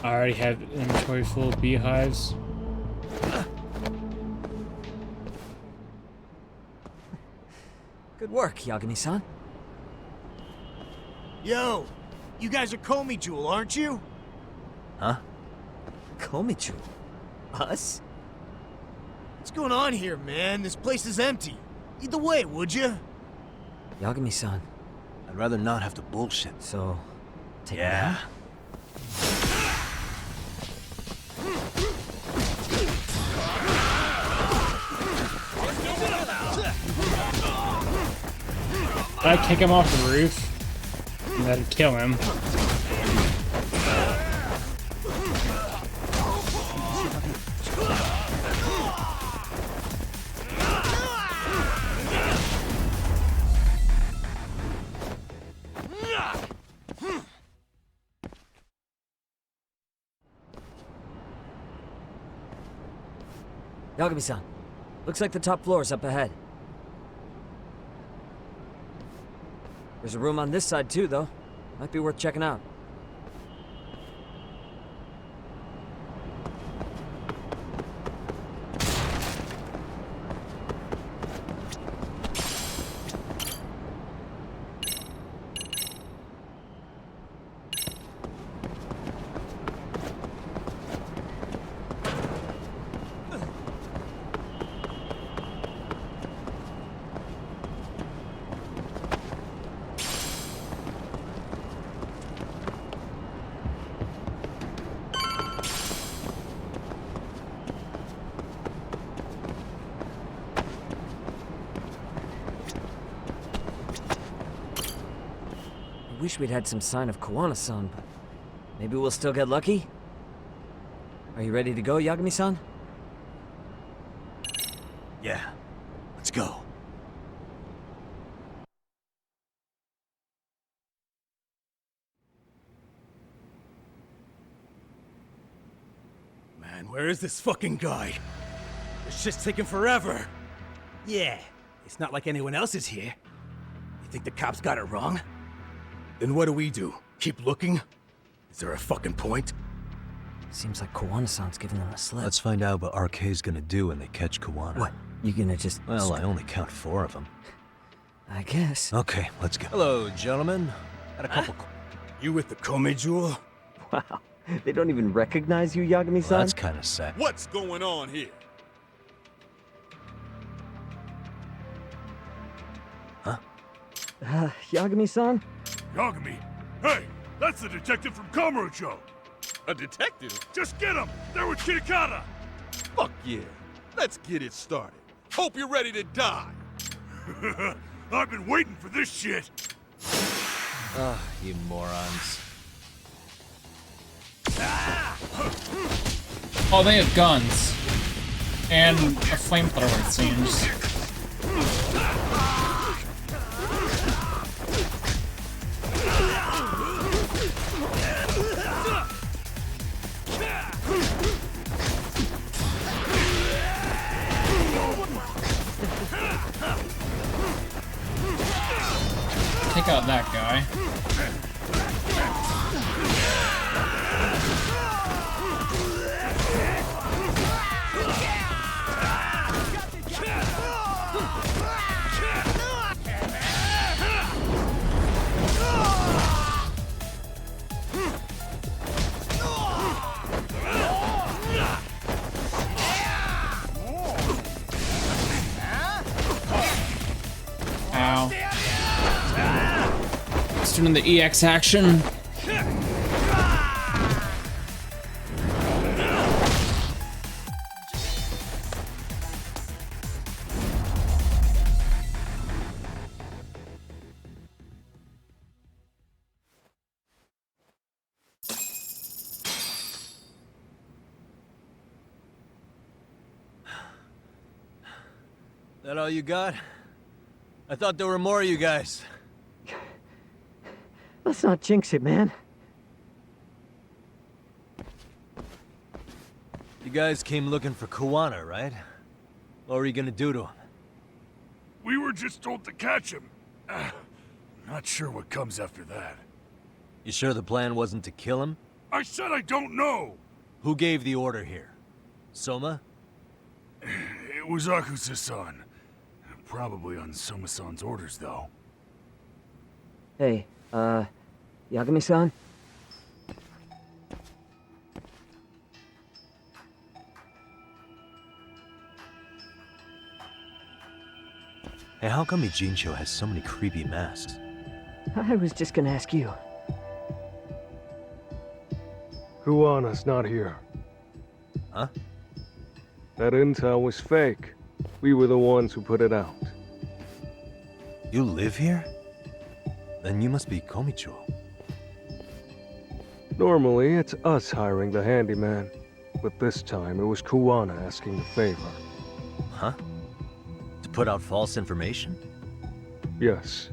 I already have inventory full of beehives. Good work, Yagami-san. Yo, you guys are Comey Jewel, aren't you? Huh? Komichu? Us? What's going on here, man? This place is empty. Lead the way, would you? Yagami-san. I'd rather not have to bullshit. So, take Yeah. I kick him off the roof, and that'd kill him. Yagami-san. Looks like the top floor is up ahead. There's a room on this side too, though. Might be worth checking out. I wish we'd had some sign of Kawana-san, but maybe we'll still get lucky? Are you ready to go, Yagami-san? Yeah. Let's go. Man, where is this fucking guy? This shit's taking forever. Yeah, it's not like anyone else is here. You think the cops got it wrong? Then what do? Keep looking? Is there a fucking point? Seems like Kawana-san's giving them a slip. Let's find out what RK's gonna do when they catch Kawana. What? You gonna just... Well, I only count 4 of them. I guess. Okay, let's go. Hello, gentlemen. Had a couple... You with the Comey Jewel? Wow. They don't even recognize you, Yagami-san? Well, that's kind of sad. What's going on here? Huh? Yagami-san? Yagami? Hey, that's the detective from Kamurocho. A detective? Just get him! They're with Kitakata! Fuck yeah. Let's get it started. Hope you're ready to die. I've been waiting for this shit. Ah, you morons. Oh, they have guns. And a flamethrower, it seems. Take out that guy. Ow. Let's turn in the EX action. That all you got? I thought there were more of you guys. Let's not jinx it, man. You guys came looking for Kuwana, right? What were you gonna do to him? We were just told to catch him. Not sure what comes after that. You sure the plan wasn't to kill him? I said I don't know! Who gave the order here? Soma? It was Akusa-san. Probably on Soma-san's orders, though. Hey, Yagami-san? Hey, how come Ijincho has so many creepy masks? I was just gonna ask you. Kuwana's not here. Huh? That intel was fake. We were the ones who put it out. You live here? Then you must be Komicho. Normally, it's us hiring the handyman. But this time, it was Kuwana asking the favor. Huh? To put out false information? Yes.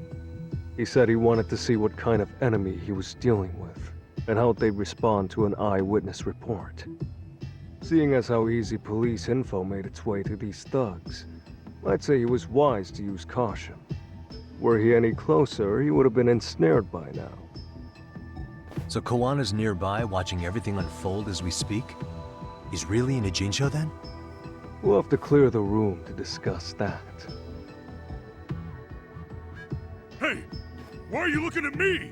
He said he wanted to see what kind of enemy he was dealing with, and how they'd respond to an eyewitness report. Seeing as how easy police info made its way to these thugs, I'd say he was wise to use caution. Were he any closer, he would have been ensnared by now. So Kawana's nearby, watching everything unfold as we speak? He's really in Ijincho then? We'll have to clear the room to discuss that. Hey! Why are you looking at me?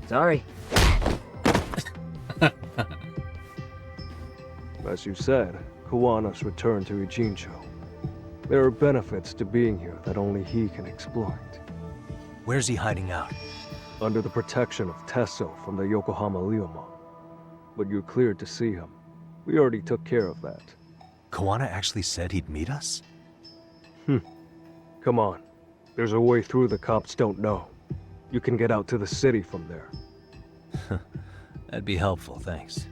Sorry. As you said, Kawana's returned to Ijincho. There are benefits to being here that only he can exploit. Where's he hiding out? Under the protection of Tesso from the Yokohama Ryomon. But you're cleared to see him. We already took care of that. Kawana actually said he'd meet us? Come on. There's a way through the cops don't know. You can get out to the city from there. That'd be helpful, thanks.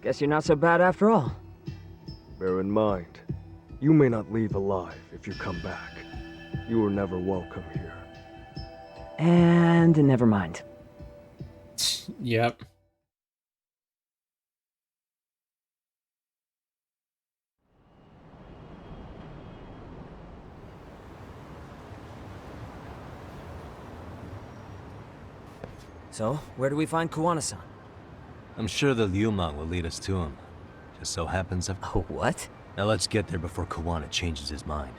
Guess you're not so bad after all. Bear in mind, you may not leave alive if you come back. You were never welcome here. And never mind. Yep. So, where do we find Kuwana-san? I'm sure the Ryomon will lead us to him. Just so happens I've... Oh, what? Now let's get there before Kawana changes his mind.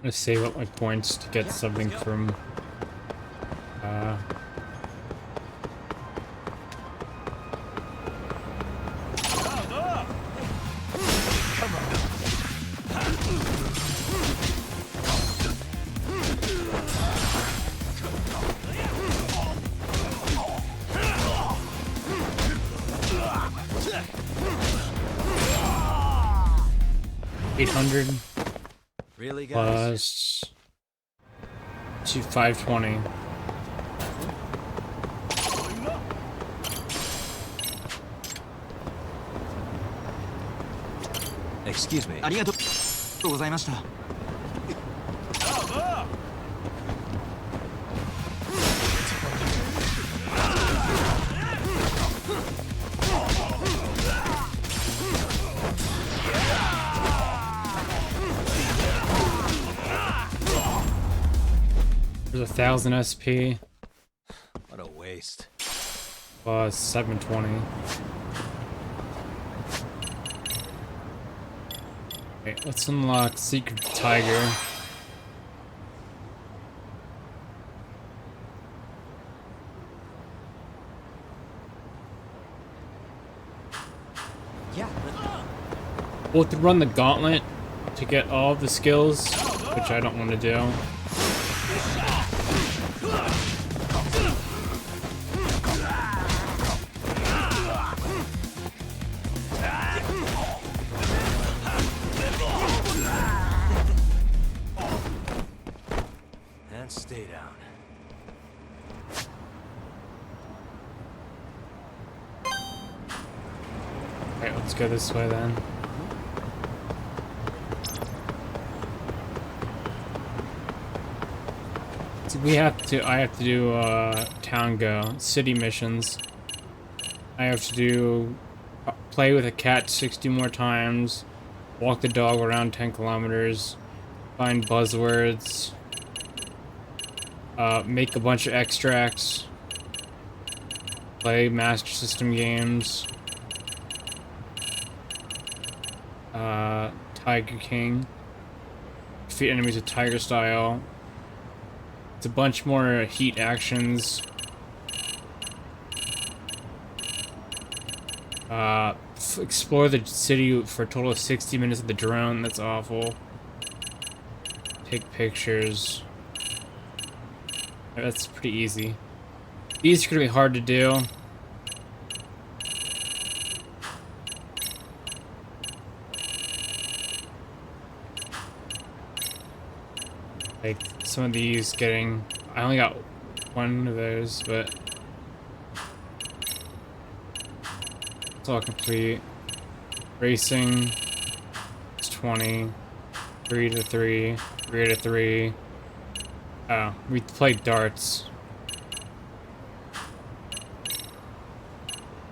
I'm gonna save up my points to get something from $800 Really, guys? plus 520. Excuse me. ありがとうございました。 There's 1,000 SP. What a waste. Plus 720. Okay, let's unlock Secret Tiger. Yeah. We'll have to run the gauntlet to get all of the skills, which I don't want to do. And stay down. Alright, let's go this way then. So I have to do town go, city missions. I have to do play with a cat 60 more times, walk the dog around 10 kilometers, find buzzwords, make a bunch of extracts, play Master System games, Tiger King, defeat enemies with Tiger Style. It's a bunch more heat actions. Explore the city for a total of 60 minutes with the drone. That's awful. Take pictures. That's pretty easy. These are gonna be hard to do. Like some of these getting, I only got one of those, but it's all complete. Racing, it's 20, 3 to 3, 3 to 3. Oh, we played darts.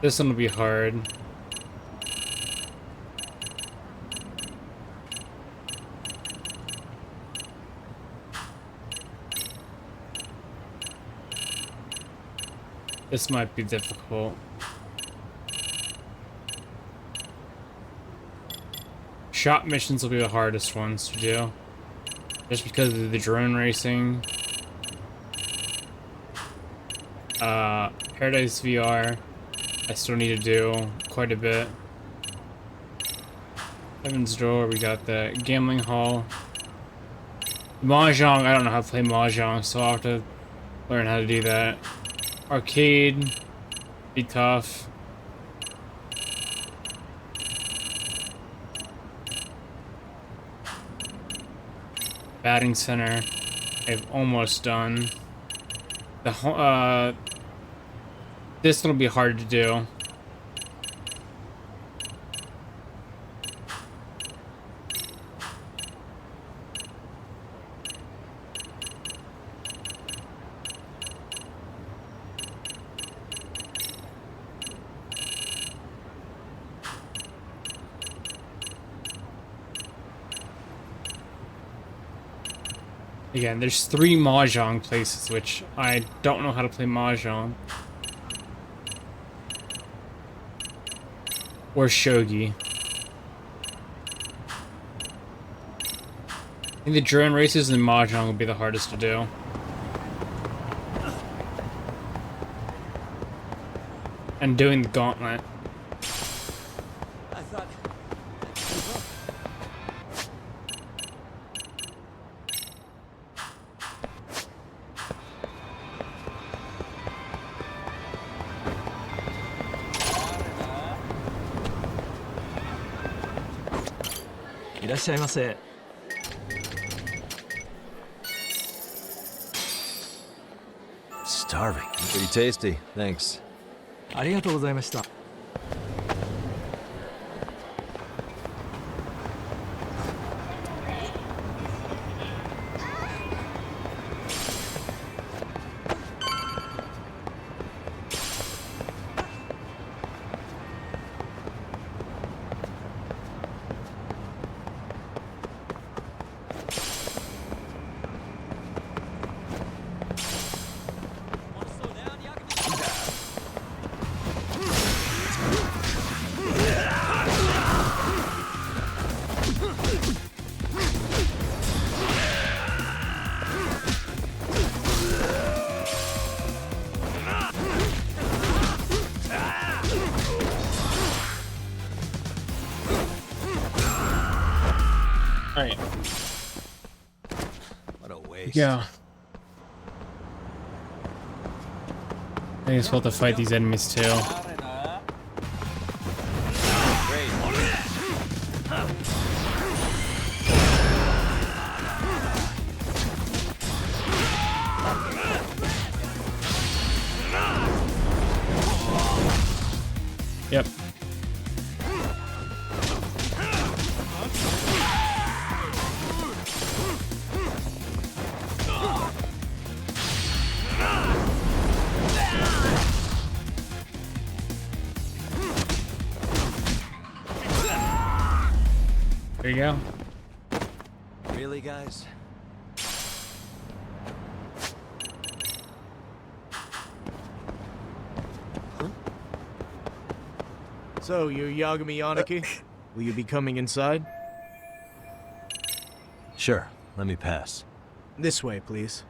This one will be hard. This might be difficult. Shop missions will be the hardest ones to do. Just because of the drone racing. Paradise VR, I still need to do quite a bit. Heaven's Door, we got the gambling hall. Mahjong, I don't know how to play Mahjong, so I'll have to learn how to do that. Arcade, be tough. Batting center, I've almost done. This one will be hard to do. Again, there's 3 Mahjong places, which I don't know how to play Mahjong. Or Shogi. I think the drone races and Mahjong will be the hardest to do. And doing the gauntlet. I thought... Starving. Pretty tasty. Thanks. ありがとうございました。Alright. What a waste. Yeah. I think it's supposed to fight these enemies too. Yep. There you go. Really, guys? So, you're Yagami Yanaki? Will you be coming inside? Sure, let me pass. This way, please.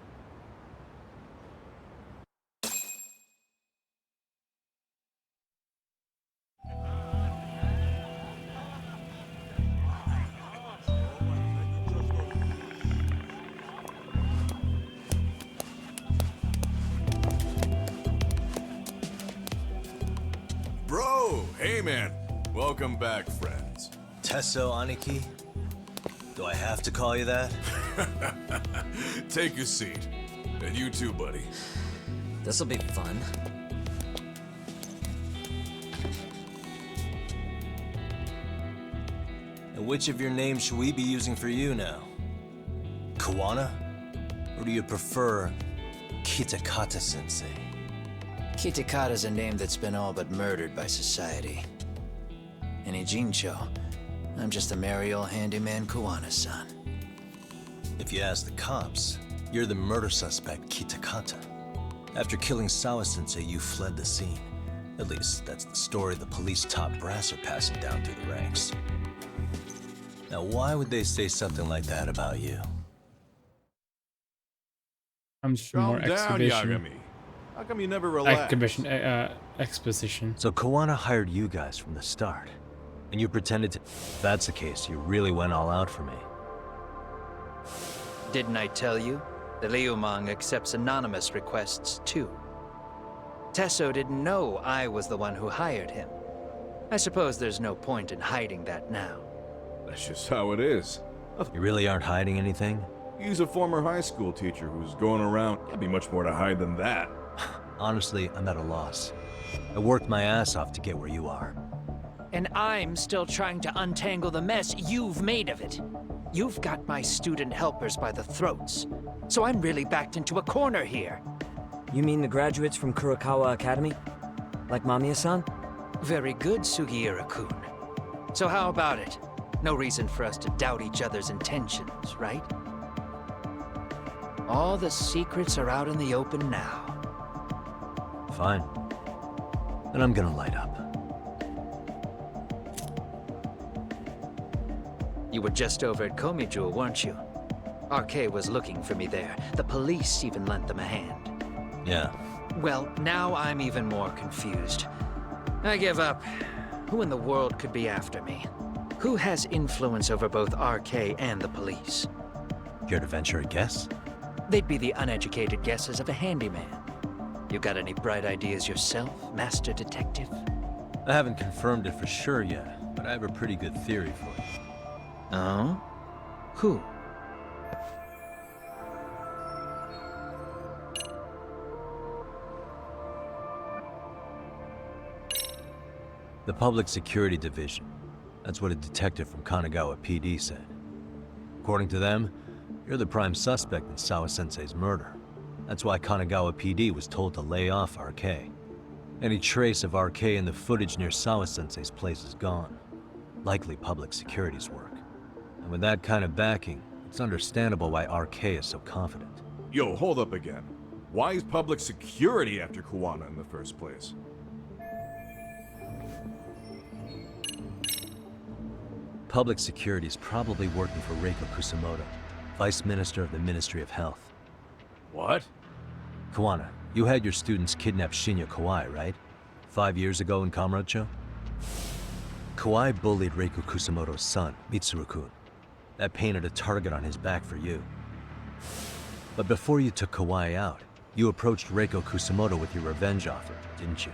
Bro, hey man. Welcome back, friends. Tesso Aniki? Do I have to call you that? Take your seat. And you too, buddy. This'll be fun. And which of your names should we be using for you now? Kawana? Or do you prefer Kitakata-sensei? Kitakata's a name that's been all but murdered by society. In Ijincho, I'm just a merry old handyman Kawana-san. If you ask the cops, you're the murder suspect Kitakata. After killing Sawa-sensei, you fled the scene. At least, that's the story the police top brass are passing down through the ranks. Now, why would they say something like that about you? I'm just more Calm down, exhibition. Yagami. How come you never relax? Exposition. So Kawana hired you guys from the start, and you pretended to... If that's the case, you really went all out for me. Didn't I tell you? The Liumang accepts anonymous requests, too. Tesso didn't know I was the one who hired him. I suppose there's no point in hiding that now. That's just how it is. You really aren't hiding anything? He's a former high school teacher who's going around. Can't be much more to hide than that. Honestly, I'm at a loss. I worked my ass off to get where you are. And I'm still trying to untangle the mess you've made of it. You've got my student helpers by the throats. So I'm really backed into a corner here. You mean the graduates from Kurokawa Academy? Like Mamiya-san? Very good, Sugiura-kun. So how about it? No reason for us to doubt each other's intentions, right? All the secrets are out in the open now. Fine. Then I'm gonna light up. You were just over at Komijul, weren't you? RK was looking for me there. The police even lent them a hand. Yeah. Well, now I'm even more confused. I give up. Who in the world could be after me? Who has influence over both RK and the police? Care to venture a guess? They'd be the uneducated guesses of a handyman. You got any bright ideas yourself, Master Detective? I haven't confirmed it for sure yet, but I have a pretty good theory for you. Oh? Who? The Public Security Division. That's what a detective from Kanagawa PD said. According to them, you're the prime suspect in Sawa-sensei's murder. That's why Kanagawa PD was told to lay off RK. Any trace of RK in the footage near Sawa-sensei's place is gone. Likely public security's work. And with that kind of backing, it's understandable why RK is so confident. Yo, hold up again. Why is public security after Kawana in the first place? Public security is probably working for Reiko Kusamoto, Vice Minister of the Ministry of Health. What? Kawana, you had your students kidnap Shinya Kawai, right? 5 years ago in Kamurocho? Kawai bullied Reiko Kusamoto's son, Mitsuru-kun. That painted a target on his back for you. But before you took Kawai out, you approached Reiko Kusamoto with your revenge offer, didn't you?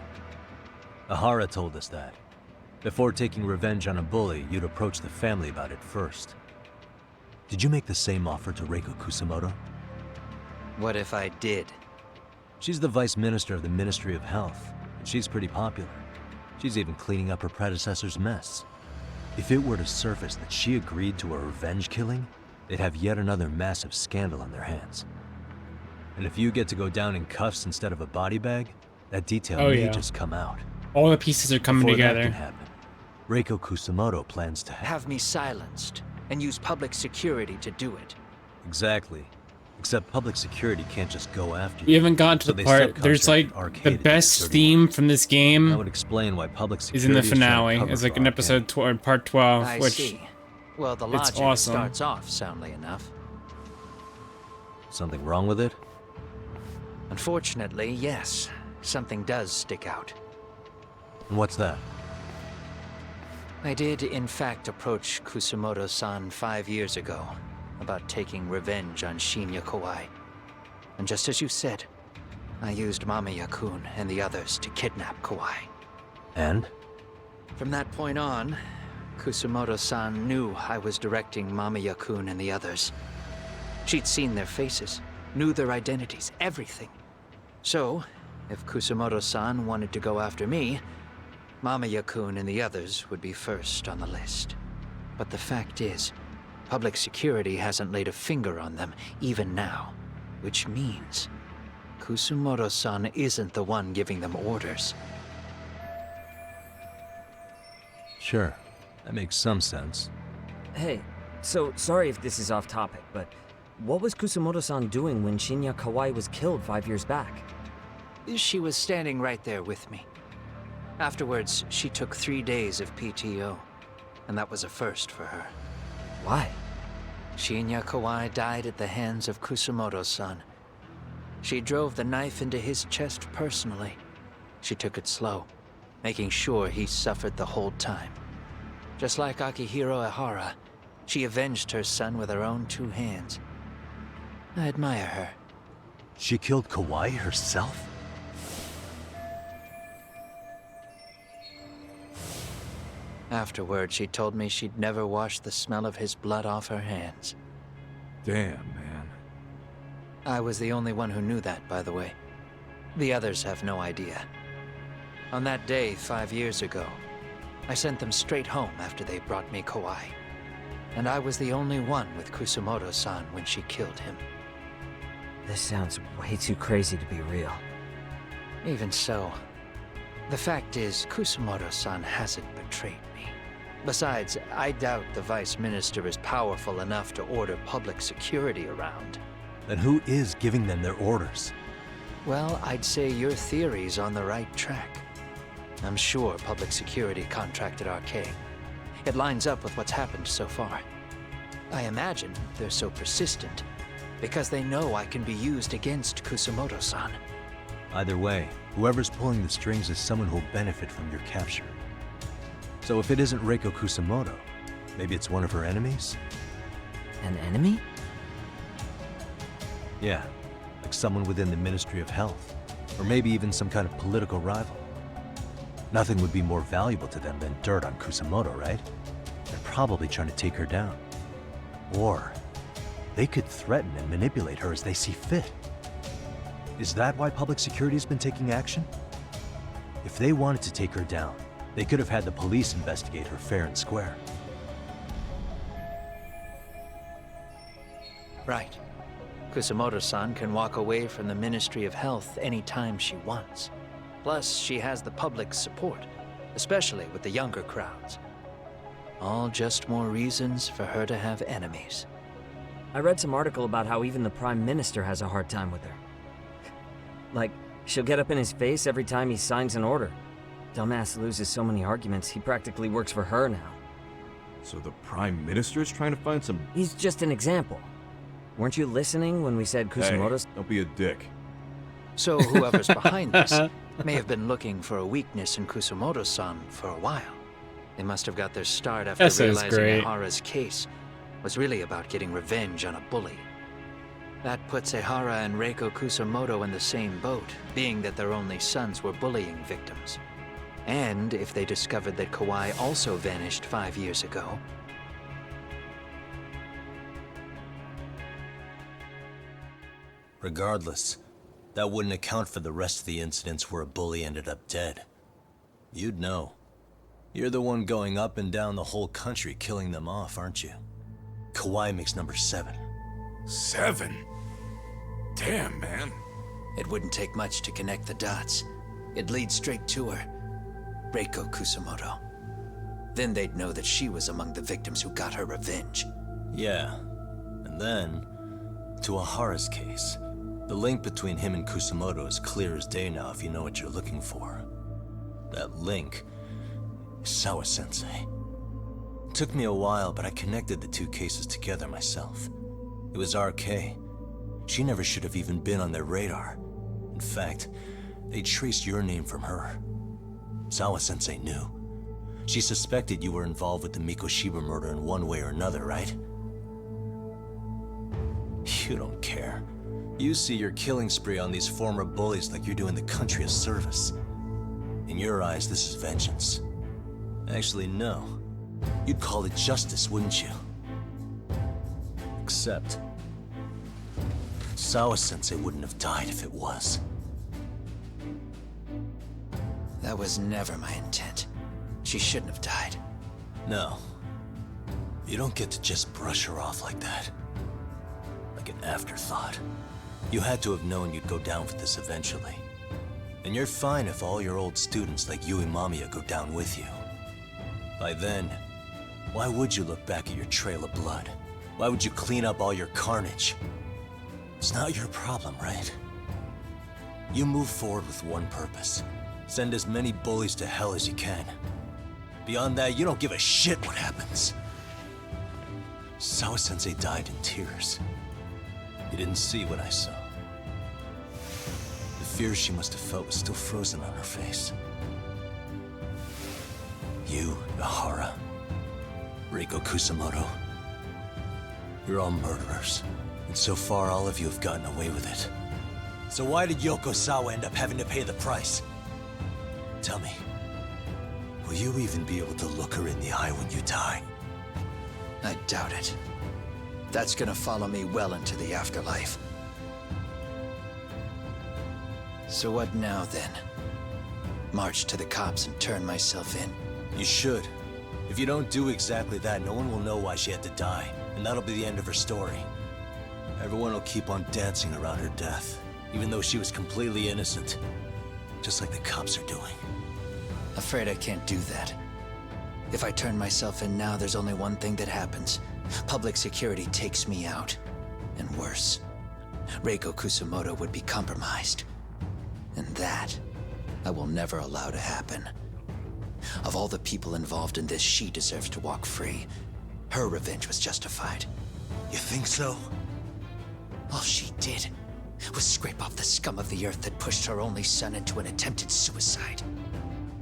Ahara told us that. Before taking revenge on a bully, you'd approach the family about it first. Did you make the same offer to Reiko Kusamoto? What if I did? She's the Vice Minister of the Ministry of Health, and she's pretty popular. She's even cleaning up her predecessor's mess. If it were to surface that she agreed to a revenge killing, they'd have yet another massive scandal on their hands. And if you get to go down in cuffs instead of a body bag, that detail may just come out. All the pieces are coming Before together. That can happen, Reiko Kusamoto plans to have me silenced and use public security to do it. Exactly. Except public security can't just go after you. We haven't gotten to the part. There's like the best theme from this game. That would explain why public security is in the finale. It's like in episode part 12, I which see. Well, the it's logic awesome. starts off soundly enough. Something wrong with it? Unfortunately, yes. Something does stick out. And what's that? I did, in fact, approach Kusamoto-san 5 years ago about taking revenge on Shinya Kawai. And just as you said, I used Mamiya-kun and the others to kidnap Kawai. And? From that point on, Kusamoto-san knew I was directing Mamiya-kun and the others. She'd seen their faces, knew their identities, everything. So, if Kusamoto-san wanted to go after me, Mamiya-kun and the others would be first on the list. But the fact is, public security hasn't laid a finger on them, even now. Which means, Kusamoto-san isn't the one giving them orders. Sure, that makes some sense. Hey, so sorry if this is off topic, but what was Kusamoto-san doing when Shinya Kawai was killed 5 years back? She was standing right there with me. Afterwards, she took 3 days of PTO, and that was a first for her. Why? Shinya Kawai died at the hands of Kusamoto-san. She drove the knife into his chest personally. She took it slow, making sure he suffered the whole time. Just like Akihiro Ehara, she avenged her son with her own 2 hands. I admire her. She killed Kawai herself? Afterward, she told me she'd never wash the smell of his blood off her hands. Damn, man. I was the only one who knew that, by the way. The others have no idea. On that day 5 years ago, I sent them straight home after they brought me Kawai. And I was the only one with Kusamoto-san when she killed him. This sounds way too crazy to be real. Even so, the fact is, Kusamoto-san hasn't betrayed me. Besides, I doubt the Vice Minister is powerful enough to order public security around. Then who is giving them their orders? Well, I'd say your theory's on the right track. I'm sure public security contracted RK. It lines up with what's happened so far. I imagine they're so persistent because they know I can be used against Kusamoto-san. Either way, whoever's pulling the strings is someone who'll benefit from your capture. So if it isn't Reiko Kusamoto, maybe it's one of her enemies? An enemy? Yeah, like someone within the Ministry of Health. Or maybe even some kind of political rival. Nothing would be more valuable to them than dirt on Kusamoto, right? They're probably trying to take her down. Or they could threaten and manipulate her as they see fit. Is that why public security has been taking action? If they wanted to take her down, they could have had the police investigate her fair and square. Right. Kusamoto-san can walk away from the Ministry of Health anytime she wants. Plus, she has the public's support, especially with the younger crowds. All just more reasons for her to have enemies. I read some article about how even the Prime Minister has a hard time with her. Like, she'll get up in his face every time he signs an order. Dumbass loses so many arguments, he practically works for her now. So the Prime Minister is trying to find some... He's just an example. Weren't you listening when we said Kusamoto's... Hey, don't be a dick. So whoever's behind this may have been looking for a weakness in Kusamoto-san for a while. They must have got their start after realizing Ehara's case. was really about getting revenge on a bully. That puts Ehara and Reiko Kusamoto in the same boat, being that their only sons were bullying victims. And if they discovered that Kawai also vanished 5 years ago, regardless, that wouldn't account for the rest of the incidents where a bully ended up dead. You'd know. You're the one going up and down the whole country killing them off, aren't you? Kawai makes number 7. 7? Damn, man. it wouldn't take much to connect the dots. It'd lead straight to her, Reiko Kusamoto. Then they'd know that she was among the victims who got her revenge. Yeah, and then, to Ahara's case, the link between him and Kusamoto is clear as day now if you know what you're looking for. That link is Sawa-sensei. It took me a while, but I connected the two cases together myself. It was RK. She never should have even been on their radar. In fact, they traced your name from her. Sawa-sensei knew. She suspected you were involved with the Mikoshiba murder in one way or another, right? You don't care. You see your killing spree on these former bullies like you're doing the country a service. In your eyes, this is vengeance. Actually, no. You'd call it justice, wouldn't you? Except, Sawa-sensei wouldn't have died if it was. That was never my intent. She shouldn't have died. No. You don't get to just brush her off like that. Like an afterthought. You had to have known you'd go down for this eventually. And you're fine if all your old students like Yui Mamiya go down with you. By then, why would you look back at your trail of blood? Why would you clean up all your carnage? It's not your problem, right? You move forward with one purpose. Send as many bullies to hell as you can. Beyond that, you don't give a shit what happens. Sawa-sensei died in tears. You didn't see what I saw. The fear she must have felt was still frozen on her face. You, Ehara, Reiko Kusamoto, you're all murderers. And so far, all of you have gotten away with it. So why did Yoko Sawa end up having to pay the price? Tell me, will you even be able to look her in the eye when you die? I doubt it. That's gonna follow me well into the afterlife. So what now, then? March to the cops and turn myself in? You should. If you don't do exactly that, no one will know why she had to die, and that'll be the end of her story. Everyone will keep on dancing around her death, even though she was completely innocent. Just like the cops are doing. Afraid I can't do that. If I turn myself in now, there's only one thing that happens. Public security takes me out. And worse, Reiko Kusamoto would be compromised. And that, I will never allow to happen. Of all the people involved in this, she deserves to walk free. Her revenge was justified. You think so? All she did was scrape off the scum of the earth that pushed her only son into an attempted suicide.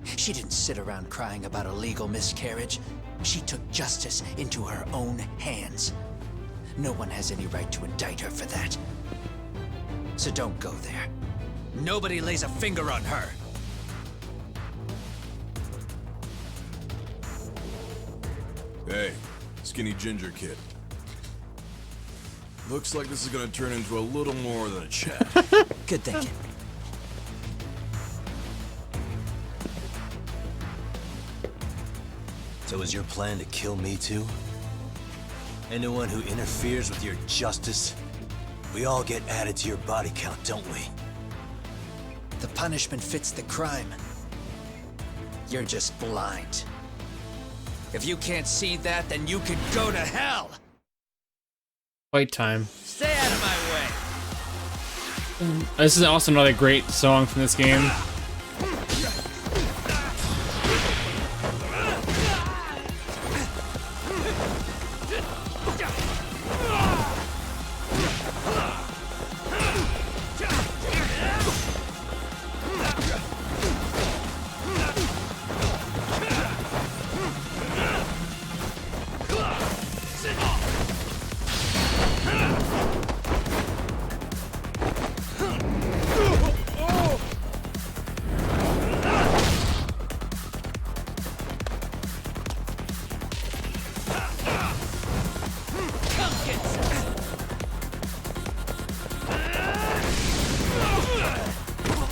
She didn't sit around crying about a legal miscarriage. She took justice into her own hands. No one has any right to indict her for that. So don't go there. Nobody lays a finger on her. Hey, skinny ginger kid. Looks like this is gonna turn into a little more than a chat. Good thinking. So is your plan to kill me too? Anyone who interferes with your justice, we all get added to your body count, don't we? The punishment fits the crime. You're just blind. If you can't see that, then you can go to hell! Fight time. Stay out of my way! This is also another great song from this game.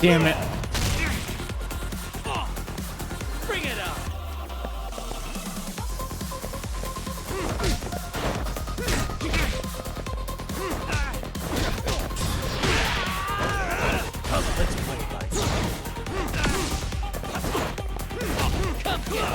Damn it. Bring it on. Come, let's play like. Come get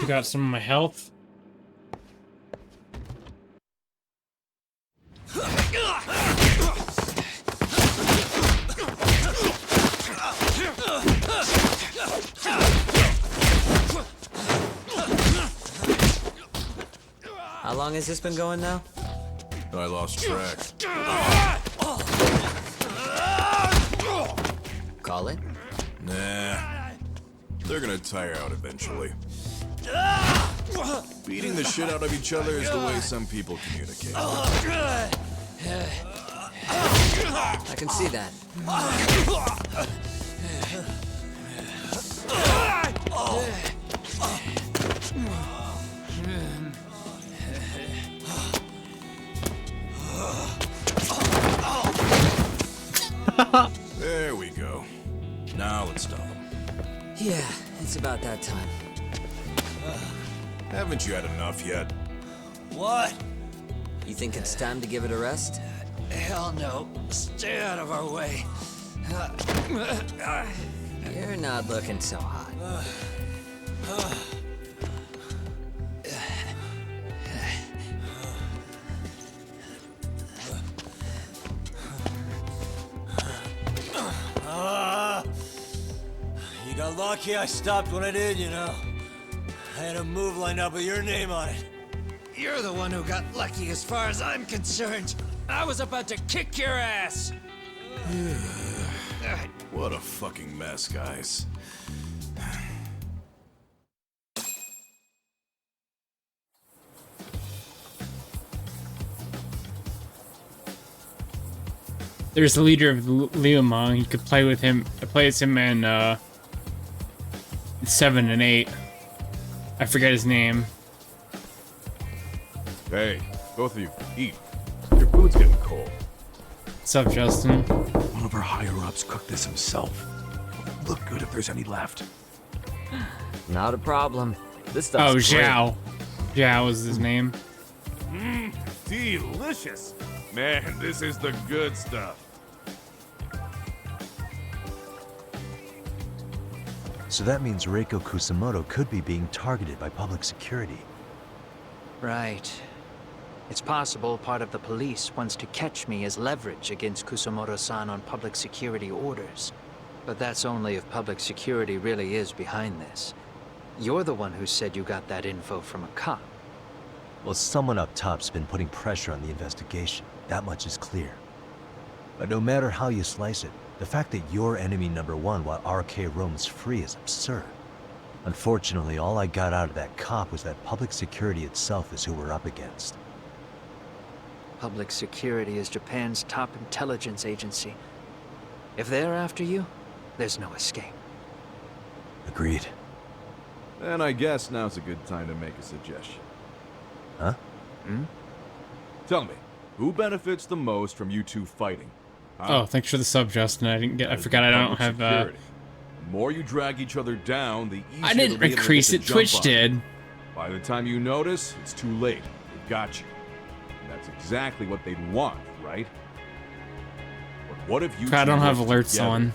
You got some of my health. How long has this been going now? I lost track. Call it? Nah. They're gonna tire out eventually. Beating the shit out of each other is the way some people communicate. I can see that. There we go. Now let's stop them. Yeah, it's about that time. Haven't you had enough yet? What? You think it's time to give it a rest? Hell no. Stay out of our way. You're not looking so hot. You got lucky I stopped when I did, you know. I had a move lined up with your name on it. You're the one who got lucky as far as I'm concerned. I was about to kick your ass. What a fucking mess, guys. There's the leader of Liumang. You could play with him. Play as him in 7 and 8. I forget his name. Hey, both of you, eat. Your food's getting cold. What's up, Justin? One of our higher-ups cooked this himself. Look good if there's any left. Not a problem. This Oh, stuff's great. Zhao. Zhao was his name. Mmm, delicious. Man, this is the good stuff. So that means Reiko Kusamoto could be being targeted by public security. Right. It's possible part of the police wants to catch me as leverage against Kusamoto-san on public security orders. But that's only if public security really is behind this. You're the one who said you got that info from a cop. Well, someone up top's been putting pressure on the investigation. That much is clear. But no matter how you slice it, the fact that you're enemy number one while RK roams free is absurd. Unfortunately, all I got out of that cop was that public security itself is who we're up against. Public security is Japan's top intelligence agency. If they're after you, there's no escape. Agreed. And I guess now's a good time to make a suggestion. Huh? Tell me, who benefits the most from you two fighting? Oh, thanks for the sub, Justin. I forgot I don't have. The more you drag each other down, the easier. I didn't increase it. Twitch did. By the time you notice, it's too late. They got you. And that's exactly what they'd want, right? But what if you? I don't have work alerts together? on.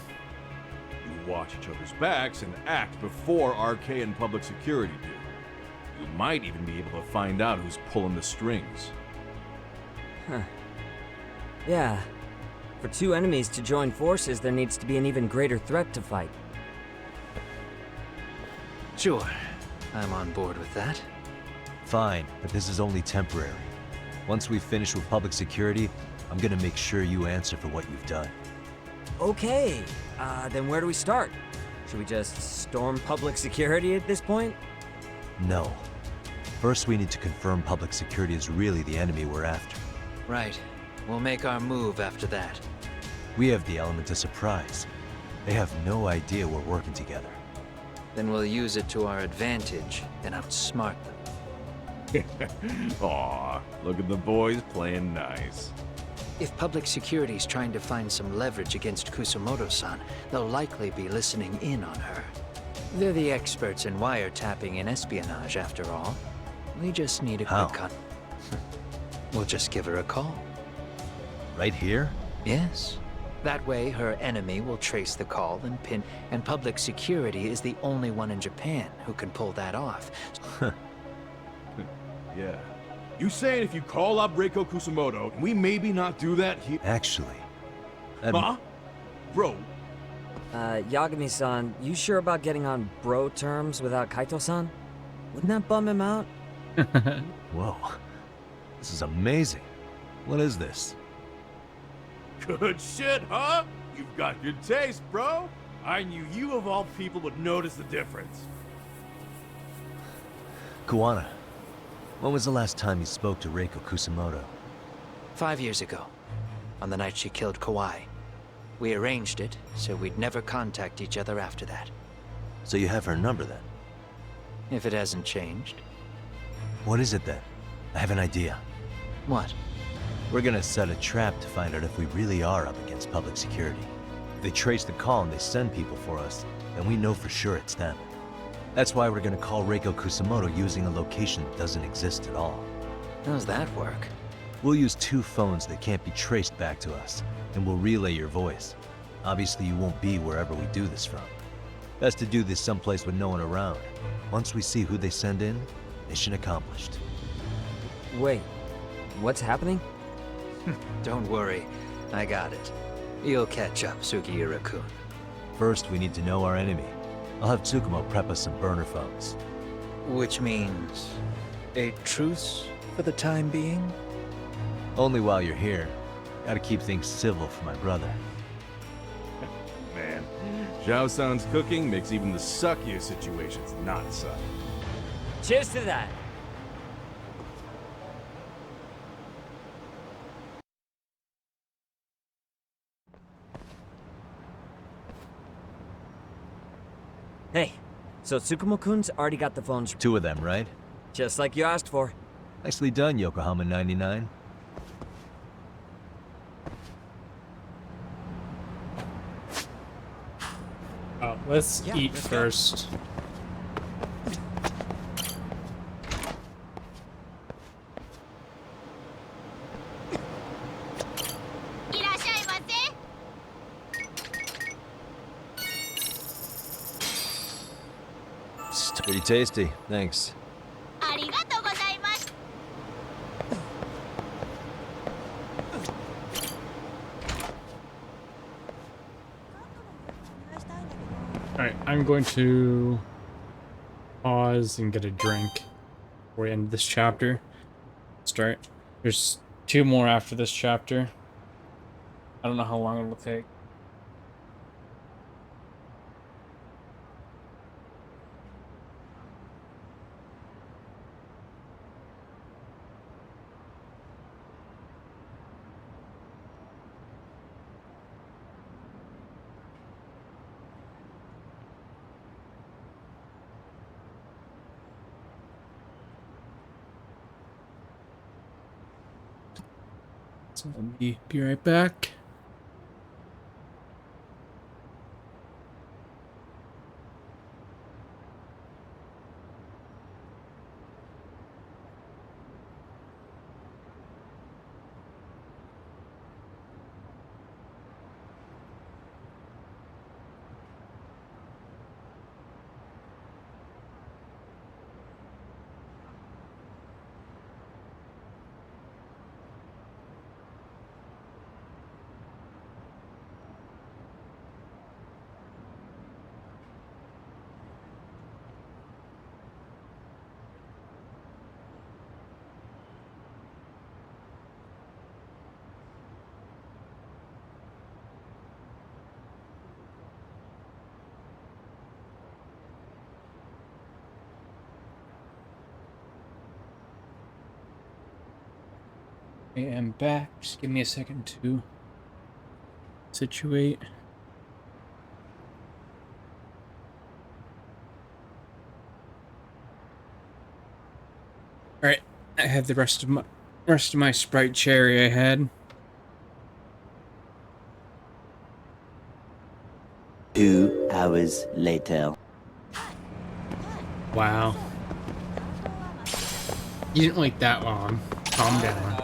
You watch each other's backs and act before RK and public security do. You might even be able to find out who's pulling the strings. Huh. Yeah. For two enemies to join forces, there needs to be an even greater threat to fight. Sure. I'm on board with that. Fine, but this is only temporary. Once we finish with public security, I'm gonna make sure you answer for what you've done. Okay, then where do we start? Should we just storm public security at this point? No. First, we need to confirm public security is really the enemy we're after. Right. We'll make our move after that. We have the element of surprise. They have no idea we're working together. Then we'll use it to our advantage and outsmart them. Aw, look at the boys playing nice. If public security's trying to find some leverage against Kusumoto-san, they'll likely be listening in on her. They're the experts in wiretapping and espionage, after all. We just need a quick cut. We'll just give her a call. Right here? Yes. That way, her enemy will trace the call and pin, and public security is the only one in Japan who can pull that off. Yeah. You saying if you call up Reiko Kusumoto, and we maybe not do that here? Actually. Huh? Bro. Yagami-san, you sure about getting on bro terms without Kaito-san? Wouldn't that bum him out? Whoa. This is amazing. What is this? Good shit, huh? You've got good taste, bro. I knew you of all people would notice the difference. Kuwana, when was the last time you spoke to Reiko Kusumoto? 5 years ago, on the night she killed Kawai. We arranged it, so we'd never contact each other after that. So you have her number then? If it hasn't changed. What is it then? I have an idea. What? We're gonna set a trap to find out if we really are up against public security. If they trace the call and they send people for us, then we know for sure it's them. That's why we're gonna call Reiko Kusumoto using a location that doesn't exist at all. How's that work? We'll use 2 phones that can't be traced back to us, and we'll relay your voice. Obviously, you won't be wherever we do this from. Best to do this someplace with no one around. Once we see who they send in, mission accomplished. Wait, what's happening? Don't worry, I got it. You'll catch up, Sugiura-kun. First, we need to know our enemy. I'll have Tsukumo prep us some burner phones. Which means a truce for the time being? Only while you're here. Gotta keep things civil for my brother. Man, Zhao-san's cooking makes even the suckiest situations not suck. Cheers to that! Hey, so Tsukumo-kun's already got the phones. 2 of them, right? Just like you asked for. Nicely done, Yokohama 99. Oh, let's eat first. It's pretty tasty, thanks. Alright, I'm going to pause and get a drink before we end this chapter. Start. There's 2 more after this chapter. I don't know how long it will take. So let me be right back. I am back. Just give me a second to situate. All right, I have the rest of my Sprite cherry I had. 2 hours later. Wow. You didn't wait that long. Calm down.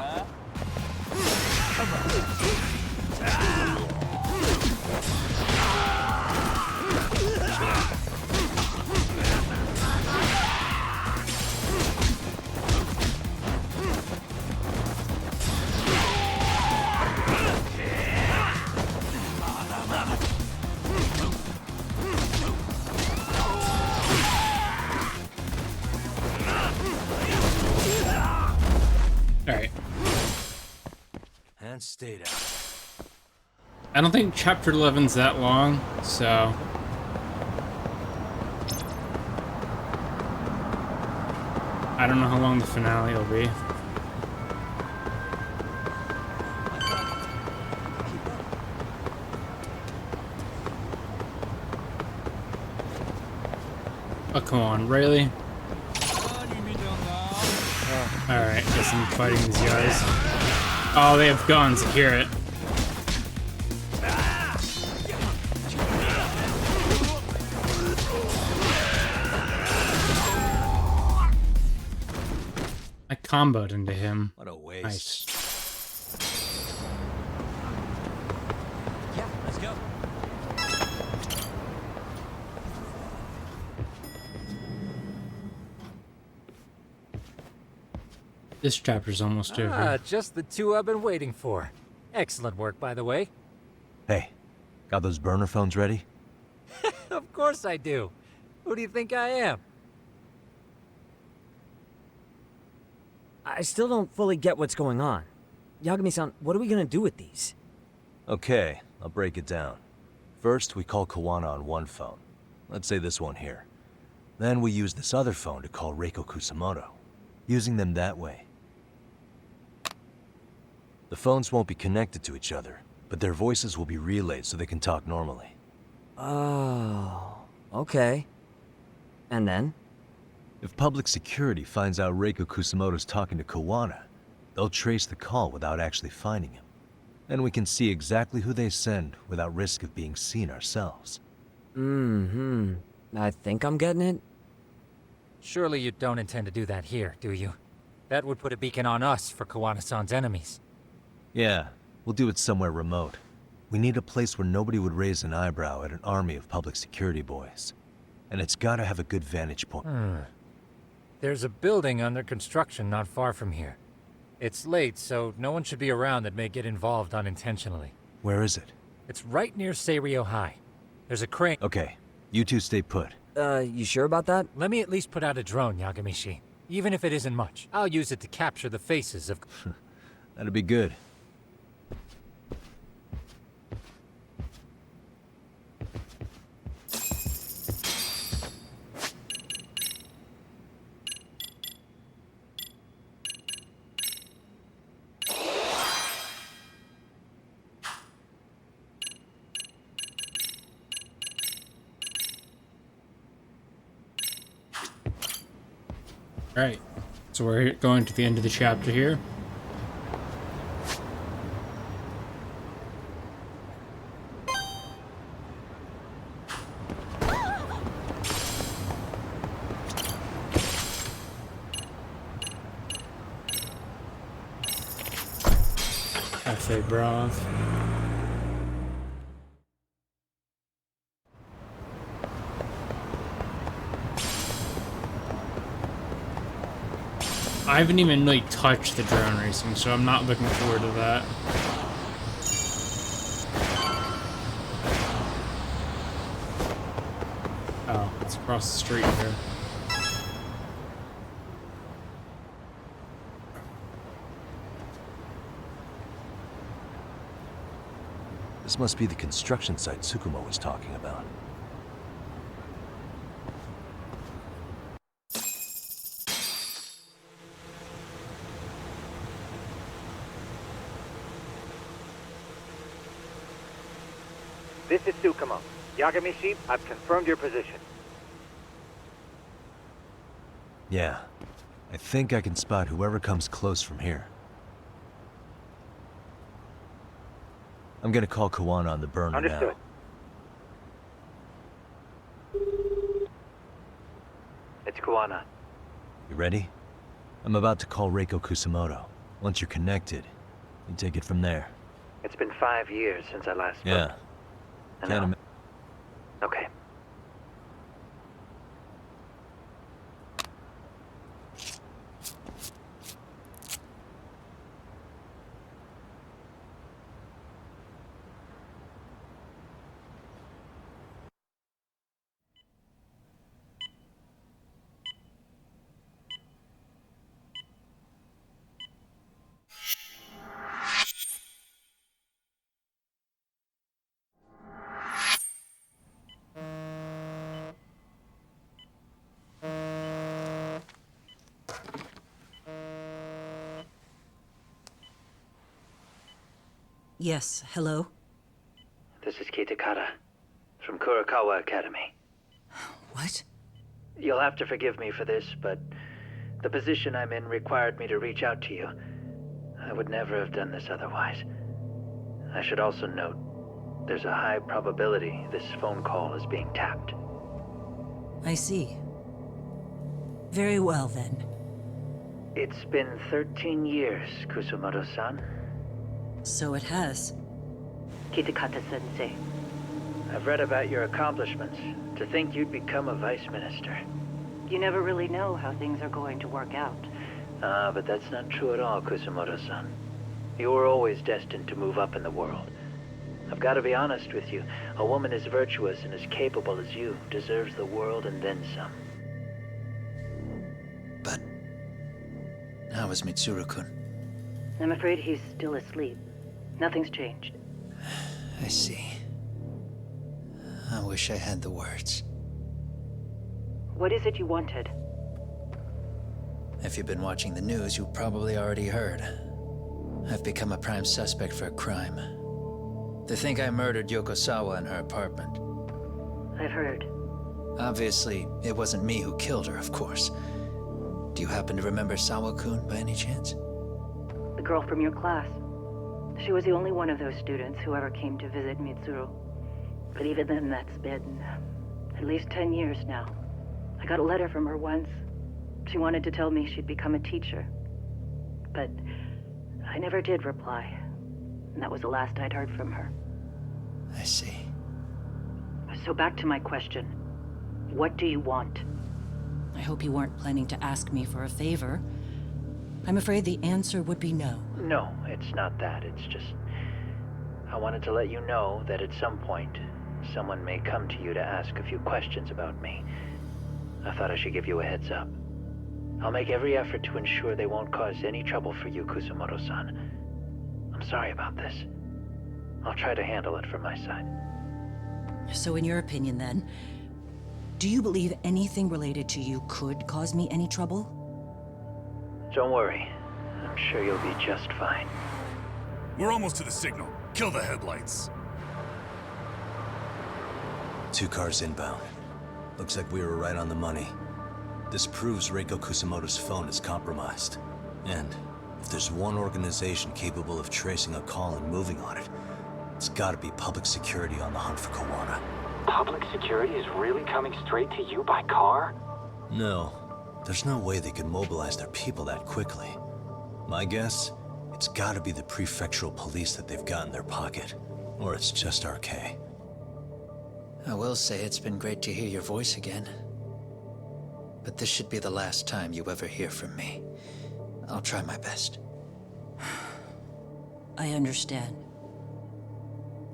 Alright. And stay down. I don't think chapter 11's that long, so... I don't know how long the finale will be. Oh, come on, really? Alright, guess I'm fighting these guys. Oh, they have guns, I hear it. I comboed into him. What a waste. Nice. Yeah, let's go. This chapter's almost over. Ah, just the two I've been waiting for. Excellent work, by the way. Hey, got those burner phones ready? Of course I do. Who do you think I am? I still don't fully get what's going on. Yagami-san, what are we gonna do with these? Okay, I'll break it down. First, we call Kawana on one phone. Let's say this one here. Then we use this other phone to call Reiko Kusamoto. Using them that way. The phones won't be connected to each other, but their voices will be relayed so they can talk normally. Oh, okay. And then? If public security finds out Reiko Kusamoto's talking to Kawana, they'll trace the call without actually finding him. And we can see exactly who they send without risk of being seen ourselves. Mm-hmm. I think I'm getting it. Surely you don't intend to do that here, do you? That would put a beacon on us for Kawana-san's enemies. Yeah, we'll do it somewhere remote. We need a place where nobody would raise an eyebrow at an army of public security boys. And it's gotta have a good vantage point. There's a building under construction not far from here. It's late, so no one should be around that may get involved unintentionally. Where is it? It's right near Seirio High. There's a crane. Okay, you two stay put. You sure about that? Let me at least put out a drone, Yagami-shi. Even if it isn't much. I'll use it to capture the faces of... That'd be good. Right, so we're going to the end of the chapter here. Cafe broth. I haven't even really touched the drone racing, so I'm not looking forward to that. Oh, it's across the street here. This must be the construction site Tsukumo was talking about. This is Tsukumo. Yagami Sheep, I've confirmed your position. Yeah. I think I can spot whoever comes close from here. I'm gonna call Kawana on the burner Understood. It's Kawana. You ready? I'm about to call Reiko Kusamoto. Once you're connected, you take it from there. It's been 5 years since I last spoke. Yeah. I Can't know. ima- Okay. Yes, hello? This is Kitakata, from Kurakawa Academy. What? You'll have to forgive me for this, but the position I'm in required me to reach out to you. I would never have done this otherwise. I should also note, there's a high probability this phone call is being tapped. I see. Very well, then. It's been 13 years, Kusumoto-san. So it has. Kitakata-sensei. I've read about your accomplishments. To think you'd become a vice minister. You never really know how things are going to work out. But that's not true at all, Kusumoto-san. You were always destined to move up in the world. I've got to be honest with you. A woman as virtuous and as capable as you deserves the world and then some. But how is Mitsuru-kun? I'm afraid he's still asleep. Nothing's changed. I see. I wish I had the words. What is it you wanted? If you've been watching the news, you probably already heard. I've become a prime suspect for a crime. They think I murdered Yokosawa in her apartment. I've heard. Obviously, it wasn't me who killed her, of course. Do you happen to remember Sawa-kun by any chance? The girl from your class. She was the only one of those students who ever came to visit Mitsuru. But even then, that's been at least 10 years now. I got a letter from her once. She wanted to tell me she'd become a teacher. But I never did reply. And that was the last I'd heard from her. I see. So back to my question. What do you want? I hope you weren't planning to ask me for a favor. I'm afraid the answer would be no. No, it's not that. It's just... I wanted to let you know that at some point, someone may come to you to ask a few questions about me. I thought I should give you a heads up. I'll make every effort to ensure they won't cause any trouble for you, Kusumoto-san. I'm sorry about this. I'll try to handle it from my side. So in your opinion, then, do you believe anything related to you could cause me any trouble? Don't worry. I'm sure you'll be just fine. We're almost to the signal. Kill the headlights. 2 cars inbound. Looks like we were right on the money. This proves Reiko Kusamoto's phone is compromised. And if there's one organization capable of tracing a call and moving on it, it's gotta be public security on the hunt for Kawana. Public security is really coming straight to you by car? No. There's no way they could mobilize their people that quickly. My guess, it's gotta be the prefectural police that they've got in their pocket. Or it's just RK. I will say it's been great to hear your voice again. But this should be the last time you ever hear from me. I'll try my best. I understand.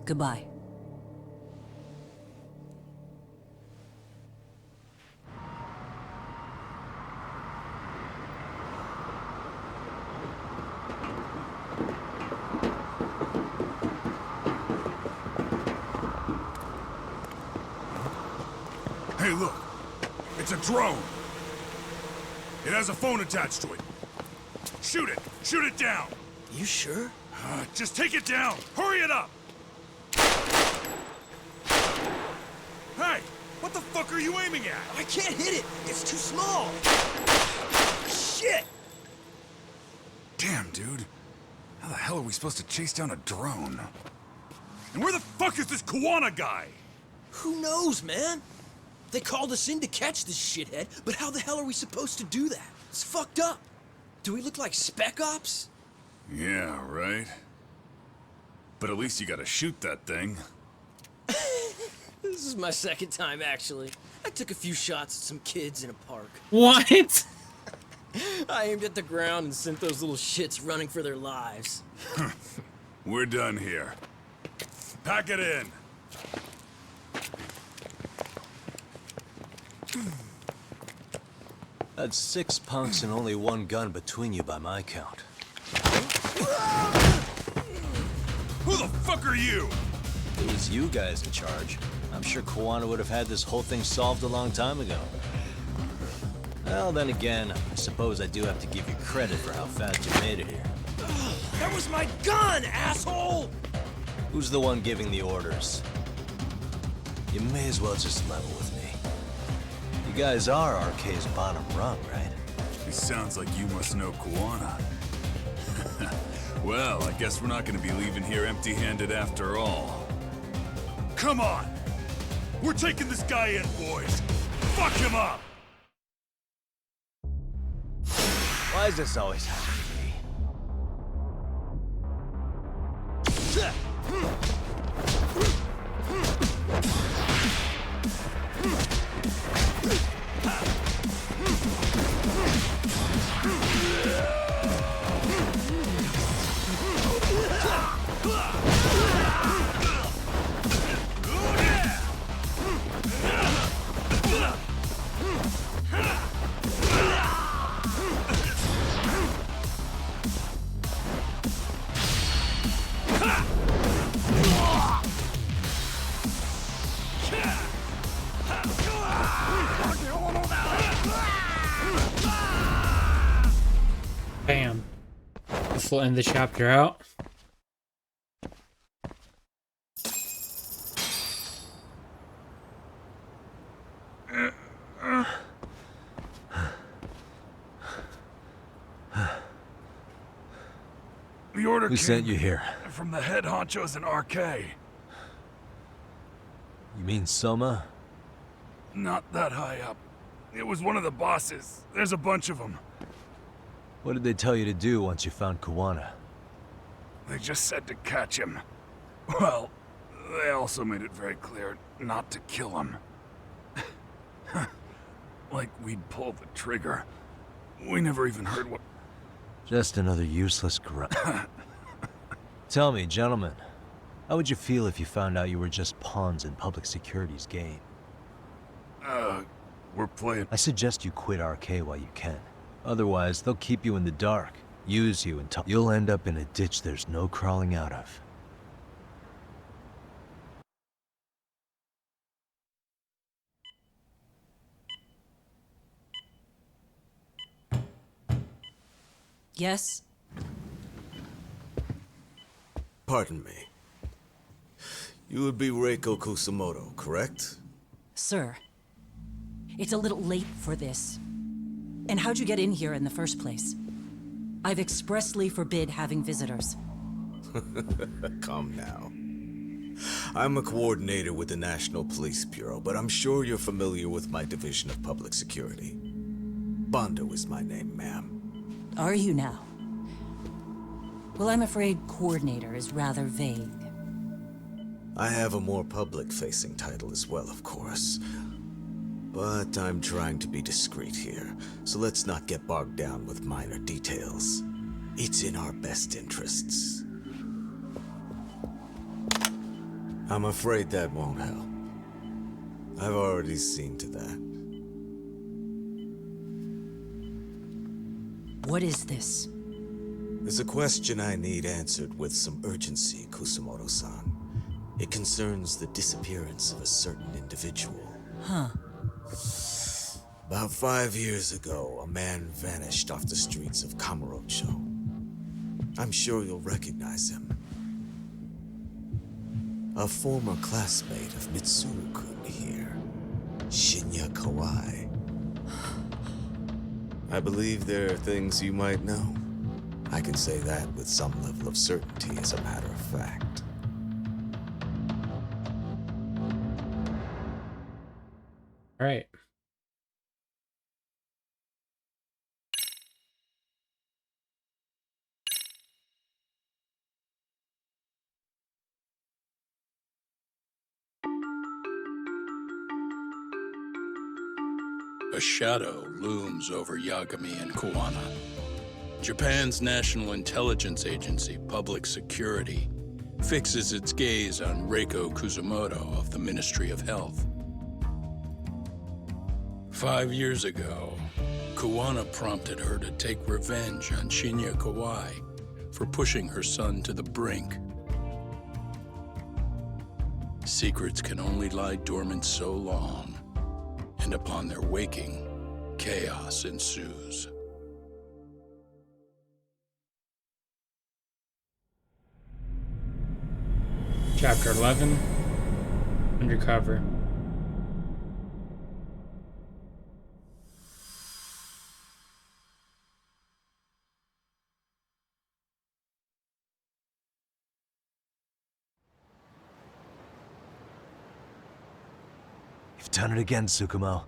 Goodbye. Hey, look. It's a drone. It has a phone attached to it. Shoot it! Shoot it down! You sure? Just take it down! Hurry it up! What the fuck are you aiming at? I can't hit it! It's too small! Shit! Damn, dude. How the hell are we supposed to chase down a drone? And where the fuck is this Kuwana guy? Who knows, man? They called us in to catch this shithead, but how the hell are we supposed to do that? It's fucked up. Do we look like spec ops? Yeah, right. But at least you gotta shoot that thing. This is my second time, actually. I took a few shots at some kids in a park. What? I aimed at the ground and sent those little shits running for their lives. We're done here. Pack it in. That's 6 punks and only 1 gun between you by my count. Who the fuck are you? If it was you guys in charge, I'm sure Kuwana would have had this whole thing solved a long time ago. Well, then again, I suppose I do have to give you credit for how fast you made it here. That was my gun, asshole! Who's the one giving the orders? You may as well just level with me. You guys are RK's bottom rung, right? It sounds like you must know Kuwana. Well, I guess we're not gonna be leaving here empty-handed after all. Come on! We're taking this guy in, boys! Fuck him up! Why does this always happen to me? Bam. This will end the chapter out. The order Who sent you here? from the head honchos in RK. You mean Soma? Not that high up. It was one of the bosses. There's a bunch of them. What did they tell you to do once you found Kuwana? They just said to catch him. Well, they also made it very clear not to kill him. Like we'd pull the trigger. We never even heard what... Just another useless grunt. Tell me, gentlemen, how would you feel if you found out you were just pawns in public security's game? We're playing... I suggest you quit RK while you can. Otherwise, they'll keep you in the dark, use you until you'll end up in a ditch there's no crawling out of. Yes? Pardon me. You would be Reiko Kusumoto, correct? Sir, it's a little late for this. And how'd you get in here in the first place? I've expressly forbid having visitors. Calm now. I'm a coordinator with the National Police Bureau, but I'm sure you're familiar with my Division of Public Security. Bondo is my name, ma'am. Are you now? Well, I'm afraid coordinator is rather vague. I have a more public-facing title as well, of course. But I'm trying to be discreet here, so let's not get bogged down with minor details. It's in our best interests. I'm afraid that won't help. I've already seen to that. What is this? There's a question I need answered with some urgency, Kusumoto-san. It concerns the disappearance of a certain individual. Huh. About 5 years ago, a man vanished off the streets of Kamurocho. I'm sure you'll recognize him. A former classmate of Mitsuru-kun here. Kawai. I believe there are things you might know. I can say that with some level of certainty, as a matter of fact. All right. A shadow looms over Yagami and Kuwana. Japan's National Intelligence Agency, Public Security, fixes its gaze on Reiko Kuzumoto of the Ministry of Health. 5 years ago, Kuwana prompted her to take revenge on Shinya Kawai for pushing her son to the brink. Secrets can only lie dormant so long, and upon their waking, chaos ensues. Chapter 11, Undercover. You've done it again, Tsukumo.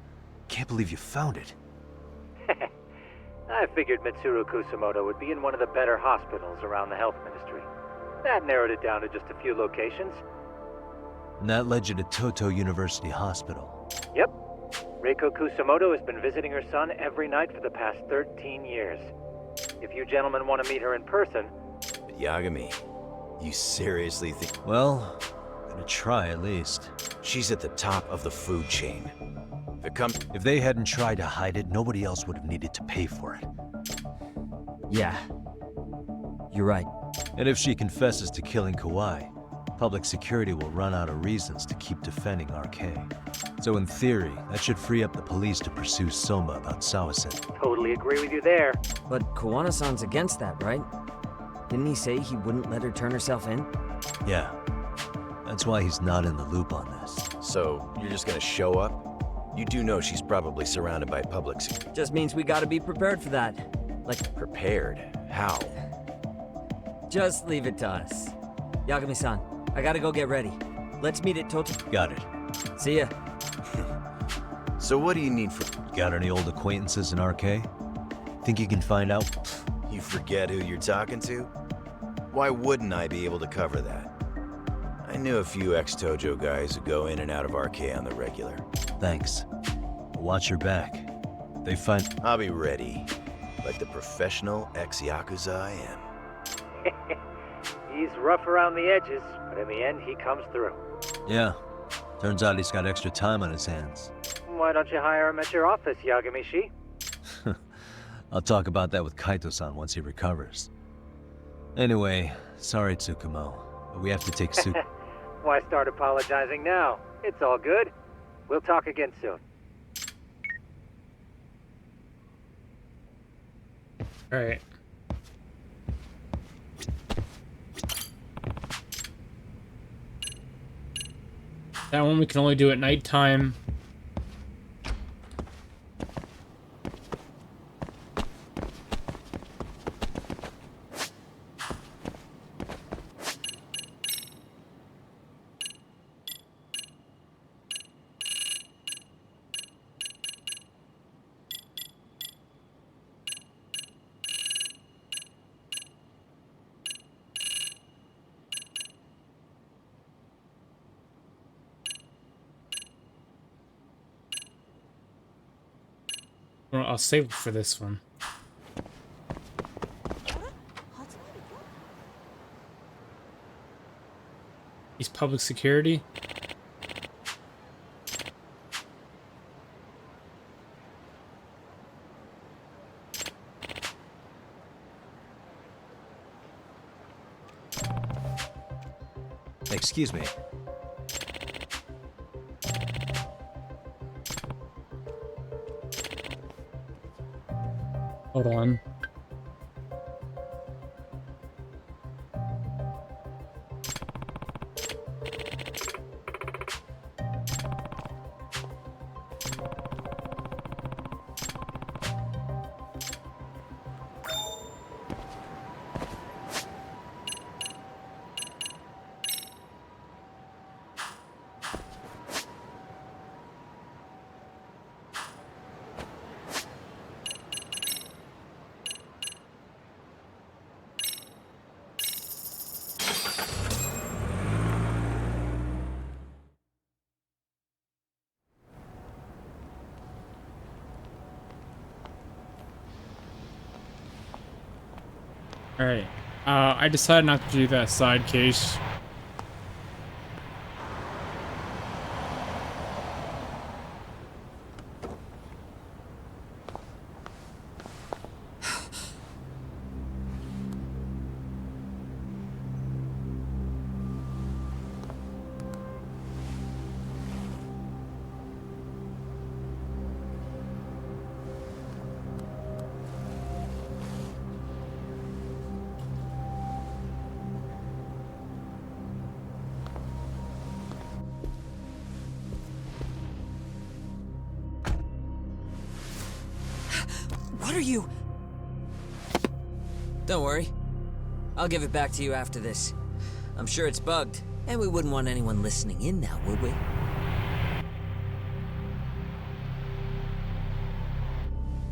Can't believe you found it. I figured Mitsuru Kusumoto would be in one of the better hospitals around the health ministry. That narrowed it down to just a few locations. And that led you to Toto University Hospital. Yep. Reiko Kusumoto has been visiting her son every night for the past 13 years. If you gentlemen want to meet her in person... But Yagami, you seriously think... Well, I'm gonna try at least. She's at the top of the food chain. If they hadn't tried to hide it, nobody else would have needed to pay for it. Yeah. You're right. And if she confesses to killing Kawai, public security will run out of reasons to keep defending RK. So in theory, that should free up the police to pursue Soma about Sawasen. Totally agree with you there. But Kuwana-san's against that, right? Didn't he say he wouldn't let her turn herself in? Yeah. That's why he's not in the loop on this. So, you're just gonna show up? You do know she's probably surrounded by public security. Just means we gotta be prepared for that. Like... Prepared? How? Just leave it to us. Yagami-san, I gotta go get ready. Let's meet at Toto. Got it. See ya. So what do you need for... You got any old acquaintances in RK? Think you can find out? You forget who you're talking to? Why wouldn't I be able to cover that? I knew a few ex-Tojo guys who go in and out of RK on the regular. Thanks. Watch your back. They find... I'll be ready. Like the professional ex-Yakuza I am. He's rough around the edges, but in the end, he comes through. Yeah. Turns out he's got extra time on his hands. Why don't you hire him at your office, Yagami-shi? I'll talk about that with Kaito-san once he recovers. Anyway, sorry Tsukumo, but we have to take Su... Why start apologizing now? It's all good. We'll talk again soon. All right. That one we can only do at nighttime. Well, I'll save it for this one. He's public security. Excuse me. Hold on. Alright. I decided not to do that side case. What are you? Don't worry. I'll give it back to you after this. I'm sure it's bugged, and we wouldn't want anyone listening in now, would we?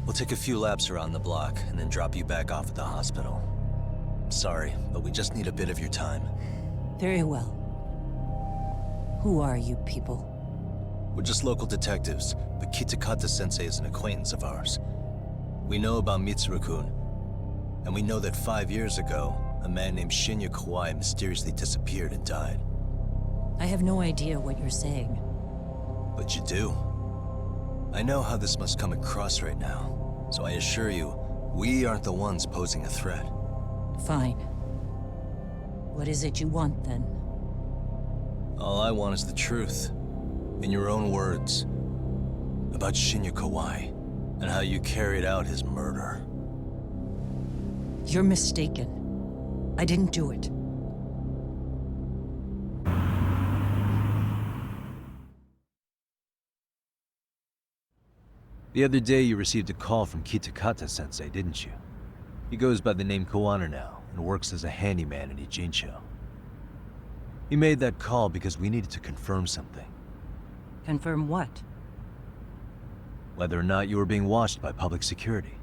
We'll take a few laps around the block and then drop you back off at the hospital. Sorry, but we just need a bit of your time. Very well. Who are you people? We're just local detectives, but Kitakata-sensei is an acquaintance of ours. We know about Mitsuru-kun, and we know that 5 years ago, a man named Shinya Kawai mysteriously disappeared and died. I have no idea what you're saying. But you do. I know how this must come across right now, so I assure you, we aren't the ones posing a threat. Fine. What is it you want, then? All I want is the truth. In your own words. About Shinya Kawai, and how you carried out his murder. You're mistaken. I didn't do it. The other day you received a call from Kitakata-sensei, didn't you? He goes by the name Koana now, and works as a handyman in Ijincho. He made that call because we needed to confirm something. Confirm what? Whether or not you were being watched by public security.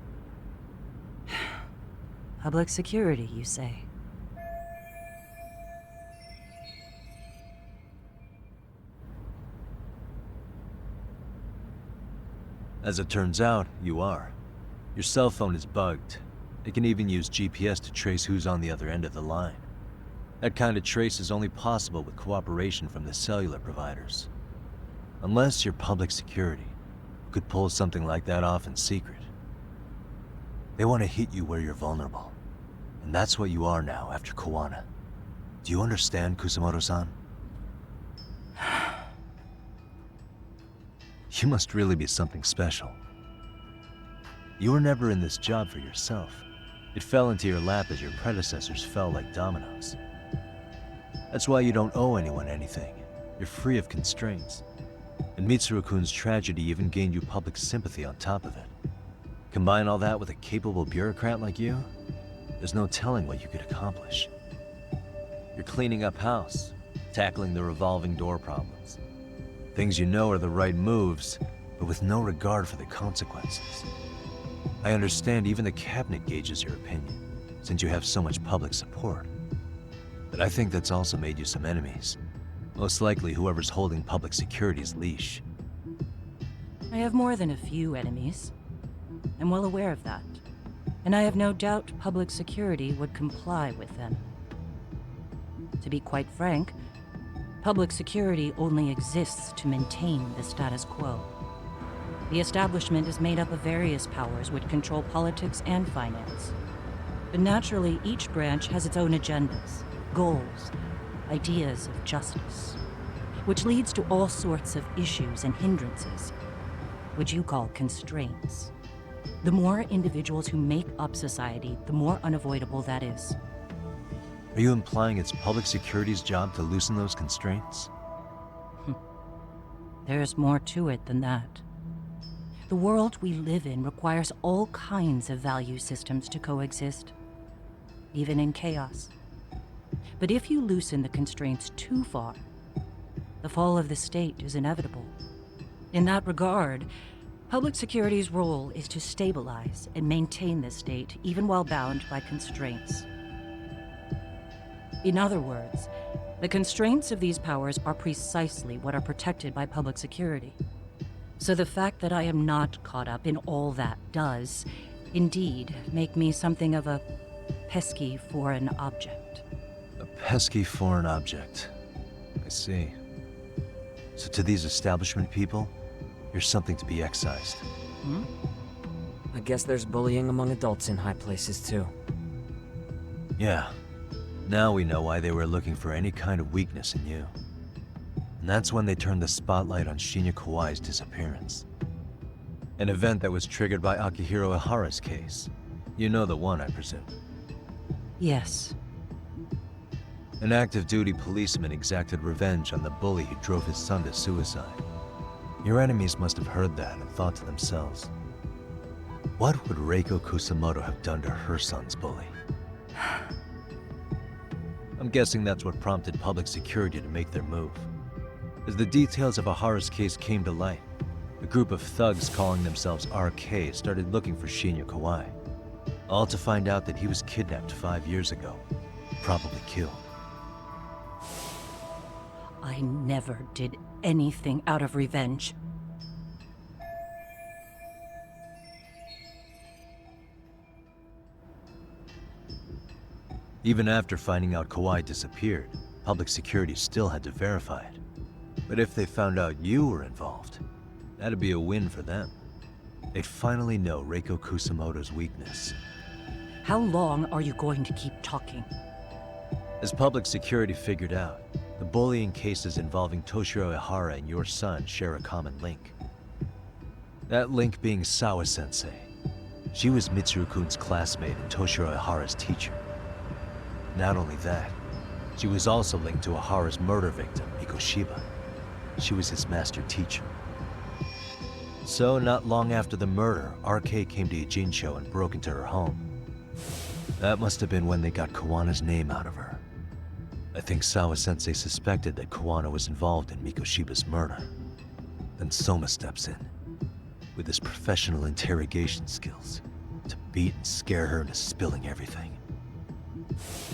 Public security, you say? As it turns out, you are. Your cell phone is bugged. It can even use GPS to trace who's on the other end of the line. That kind of trace is only possible with cooperation from the cellular providers. Unless you're public security, who could pull something like that off in secret. They want to hit you where you're vulnerable. And that's what you are now after Koana. Do you understand, Kusamoto-san? You must really be something special. You were never in this job for yourself. It fell into your lap as your predecessors fell like dominoes. That's why you don't owe anyone anything. You're free of constraints. And Mitsuru-kun's tragedy even gained you public sympathy on top of it. Combine all that with a capable bureaucrat like you, there's no telling what you could accomplish. You're cleaning up house, tackling the revolving door problems. Things you know are the right moves, but with no regard for the consequences. I understand even the cabinet gauges your opinion, since you have so much public support. But I think that's also made you some enemies. Most likely whoever's holding public security's leash. I have more than a few enemies. I'm well aware of that. And I have no doubt public security would comply with them. To be quite frank, public security only exists to maintain the status quo. The establishment is made up of various powers which control politics and finance. But naturally, each branch has its own agendas, goals, ideas of justice, which leads to all sorts of issues and hindrances, which you call constraints. The more individuals who make up society, the more unavoidable that is. Are you implying it's public security's job to loosen those constraints? There's more to it than that. The world we live in requires all kinds of value systems to coexist, even in chaos. But if you loosen the constraints too far, the fall of the state is inevitable. In that regard, public security's role is to stabilize and maintain the state, even while bound by constraints. In other words, the constraints of these powers are precisely what are protected by public security. So the fact that I am not caught up in all that does, indeed, make me something of a pesky foreign object. A pesky foreign object. I see. So to these establishment people, you're something to be excised. Hmm? I guess there's bullying among adults in high places too. Yeah. Now we know why they were looking for any kind of weakness in you. And that's when they turned the spotlight on Shinya Kawai's disappearance. An event that was triggered by Akihiro Ihara's case. You know the one, I presume. Yes. An active duty policeman exacted revenge on the bully who drove his son to suicide. Your enemies must have heard that and thought to themselves, what would Reiko Kusamoto have done to her son's bully? I'm guessing that's what prompted public security to make their move. As the details of Ihara's case came to light, a group of thugs calling themselves RK started looking for Shinya Kawai, all to find out that he was kidnapped 5 years ago, probably killed. I never did anything out of revenge. Even after finding out Kawai disappeared, public security still had to verify it. But if they found out you were involved, that'd be a win for them. They'd finally know Reiko Kusamoto's weakness. How long are you going to keep talking? As public security figured out, the bullying cases involving Toshiro Ihara and your son share a common link. That link being Sawa-sensei. She was Mitsuru-kun's classmate and Toshiro Ihara's teacher. Not only that, she was also linked to Ihara's murder victim, Mikoshiba. She was his master teacher. So, not long after the murder, RK came to Ijincho and broke into her home. That must have been when they got Kawana's name out of her. I think Sawa-sensei suspected that Kawana was involved in Mikoshiba's murder. Then Soma steps in, with his professional interrogation skills, to beat and scare her into spilling everything.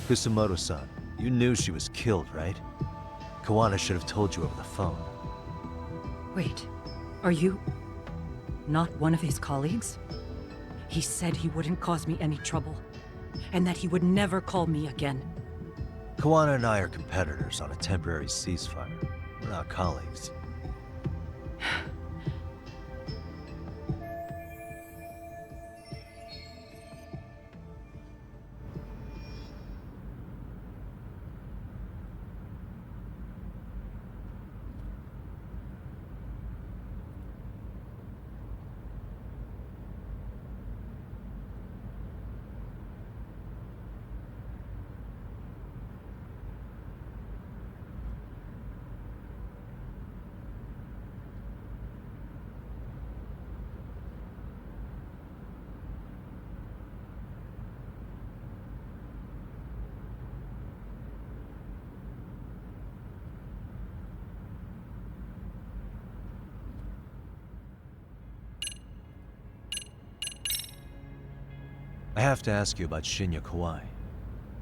Kusamoto-san, you knew she was killed, right? Kawana should have told you over the phone. Wait, are you not one of his colleagues? He said he wouldn't cause me any trouble, and that he would never call me again. Kawana and I are competitors on a temporary ceasefire. We're not colleagues. I have to ask you about Shinya Kawai.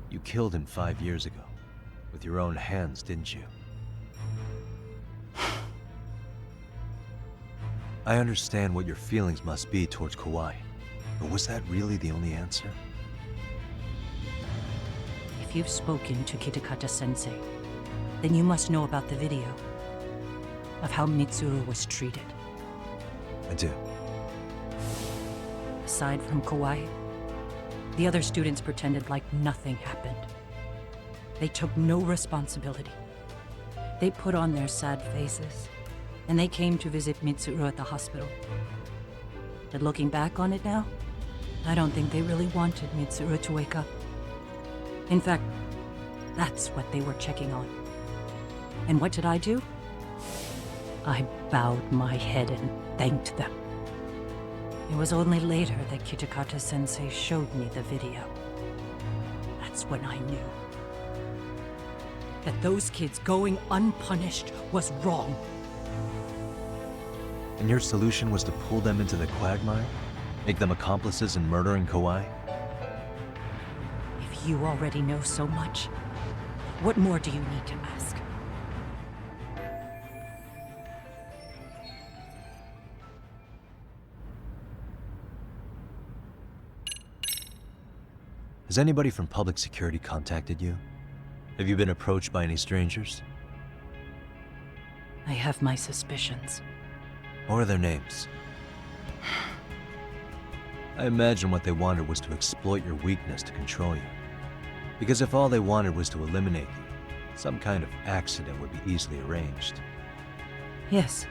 You killed him 5 years ago. With your own hands, didn't you? I understand what your feelings must be towards Kawai, but was that really the only answer? If you've spoken to Kitakata-sensei, then you must know about the video of how Mitsuru was treated. I do. Aside from Kawai, the other students pretended like nothing happened. They took no responsibility. They put on their sad faces, and they came to visit Mitsuru at the hospital. But looking back on it now, I don't think they really wanted Mitsuru to wake up. In fact, that's what they were checking on. And what did I do? I bowed my head and thanked them. It was only later that Kitakata-sensei showed me the video. That's when I knew that those kids going unpunished was wrong. And your solution was to pull them into the quagmire? Make them accomplices in murdering Kawai? If you already know so much, what more do you need to ask? Has anybody from public security contacted you? Have you been approached by any strangers? I have my suspicions. What are their names? I imagine what they wanted was to exploit your weakness to control you. Because if all they wanted was to eliminate you, some kind of accident would be easily arranged. Yes.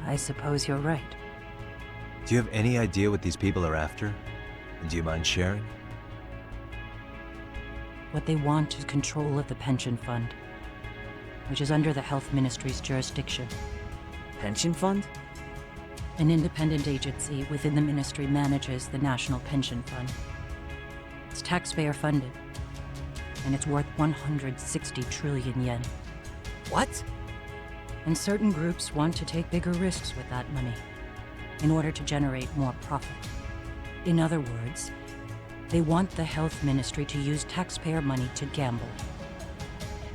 I suppose you're right. Do you have any idea what these people are after? And do you mind sharing? What they want is control of the pension fund, which is under the Health Ministry's jurisdiction. Pension fund? An independent agency within the ministry manages the National Pension Fund. It's taxpayer funded, and it's worth 160 trillion yen. What? And certain groups want to take bigger risks with that money in order to generate more profit. In other words, they want the health ministry to use taxpayer money to gamble.